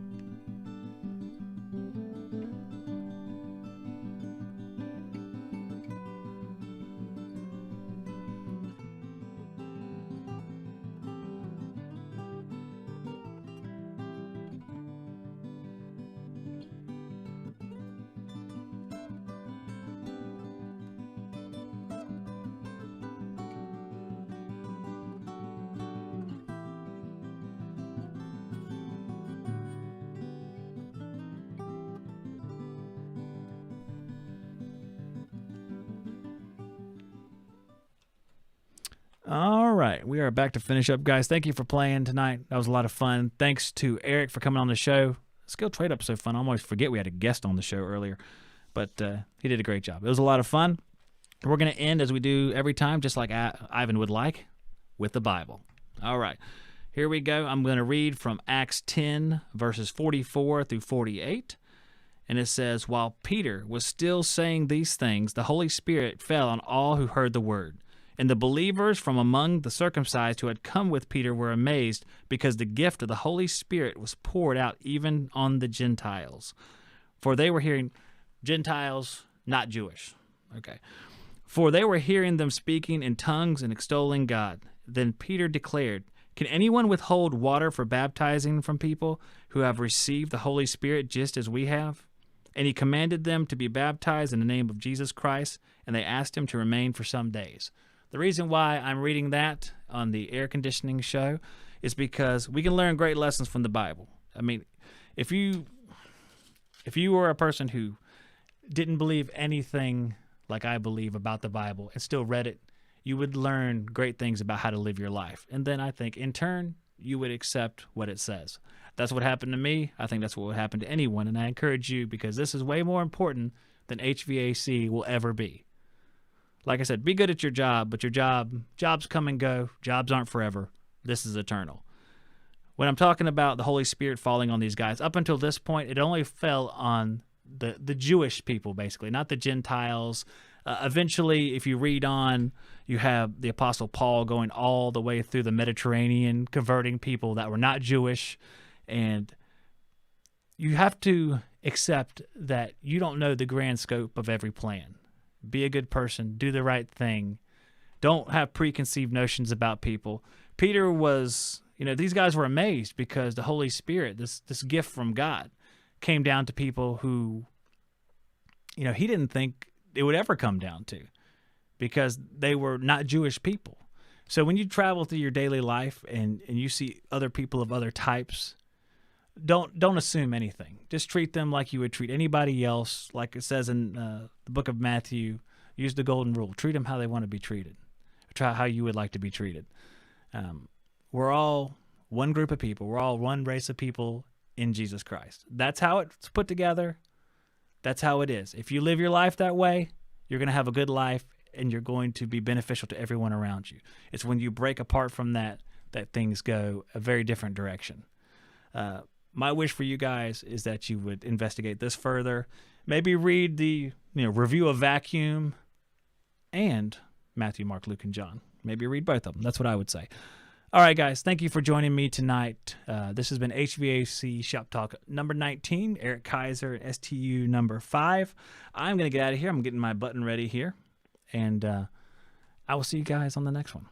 All right, we are back to finish up, guys. Thank you for playing tonight. That was a lot of fun. Thanks to Eric for coming on the show. Skill trade up so fun. I almost forget we had a guest on the show earlier, but he did a great job. It was a lot of fun. We're going to end as we do every time, just like Ivan would like, with the Bible. All right, here we go. I'm going to read from Acts 10, verses 44 through 48. And it says, "While Peter was still saying these things, the Holy Spirit fell on all who heard the word. And the believers from among the circumcised who had come with Peter were amazed, because the gift of the Holy Spirit was poured out even on the Gentiles. For they were hearing Gentiles, not Jewish. Okay. For they were hearing them speaking in tongues and extolling God. Then Peter declared, 'Can anyone withhold water for baptizing from people who have received the Holy Spirit just as we have?' And he commanded them to be baptized in the name of Jesus Christ, and they asked him to remain for some days." The reason why I'm reading that on the air conditioning show is because we can learn great lessons from the Bible. I mean, if you were a person who didn't believe anything like I believe about the Bible and still read it, you would learn great things about how to live your life. And then I think in turn, you would accept what it says. That's what happened to me. I think that's what would happen to anyone. And I encourage you, because this is way more important than HVAC will ever be. Like I said, be good at your job, but your jobs come and go. Jobs aren't forever. This is eternal. When I'm talking about the Holy Spirit falling on these guys, up until this point, it only fell on the Jewish people, basically, not the Gentiles. Eventually, if you read on, you have the Apostle Paul going all the way through the Mediterranean, converting people that were not Jewish. And you have to accept that you don't know the grand scope of every plan. Be a good person. Do the right thing. Don't have preconceived notions about people. Peter was, these guys were amazed because the Holy Spirit, this gift from God, came down to people who, he didn't think it would ever come down to, because they were not Jewish people. So when you travel through your daily life and you see other people of other types, don't assume anything. Just treat them like you would treat anybody else. Like it says in the book of Matthew, use the golden rule. Treat them how they want to be treated. Try how you would like to be treated. We're all one group of people. We're all one race of people in Jesus Christ. That's how it's put together. That's how it is. If you live your life that way, you're going to have a good life, and you're going to be beneficial to everyone around you. It's when you break apart from that things go a very different direction. My wish for you guys is that you would investigate this further. Maybe read the review of Vacuum and Matthew, Mark, Luke, and John. Maybe read both of them. That's what I would say. All right, guys. Thank you for joining me tonight. This has been HVAC Shop Talk number 19. Eric Kaiser, STU number 5. I'm going to get out of here. I'm getting my button ready here. And I will see you guys on the next one.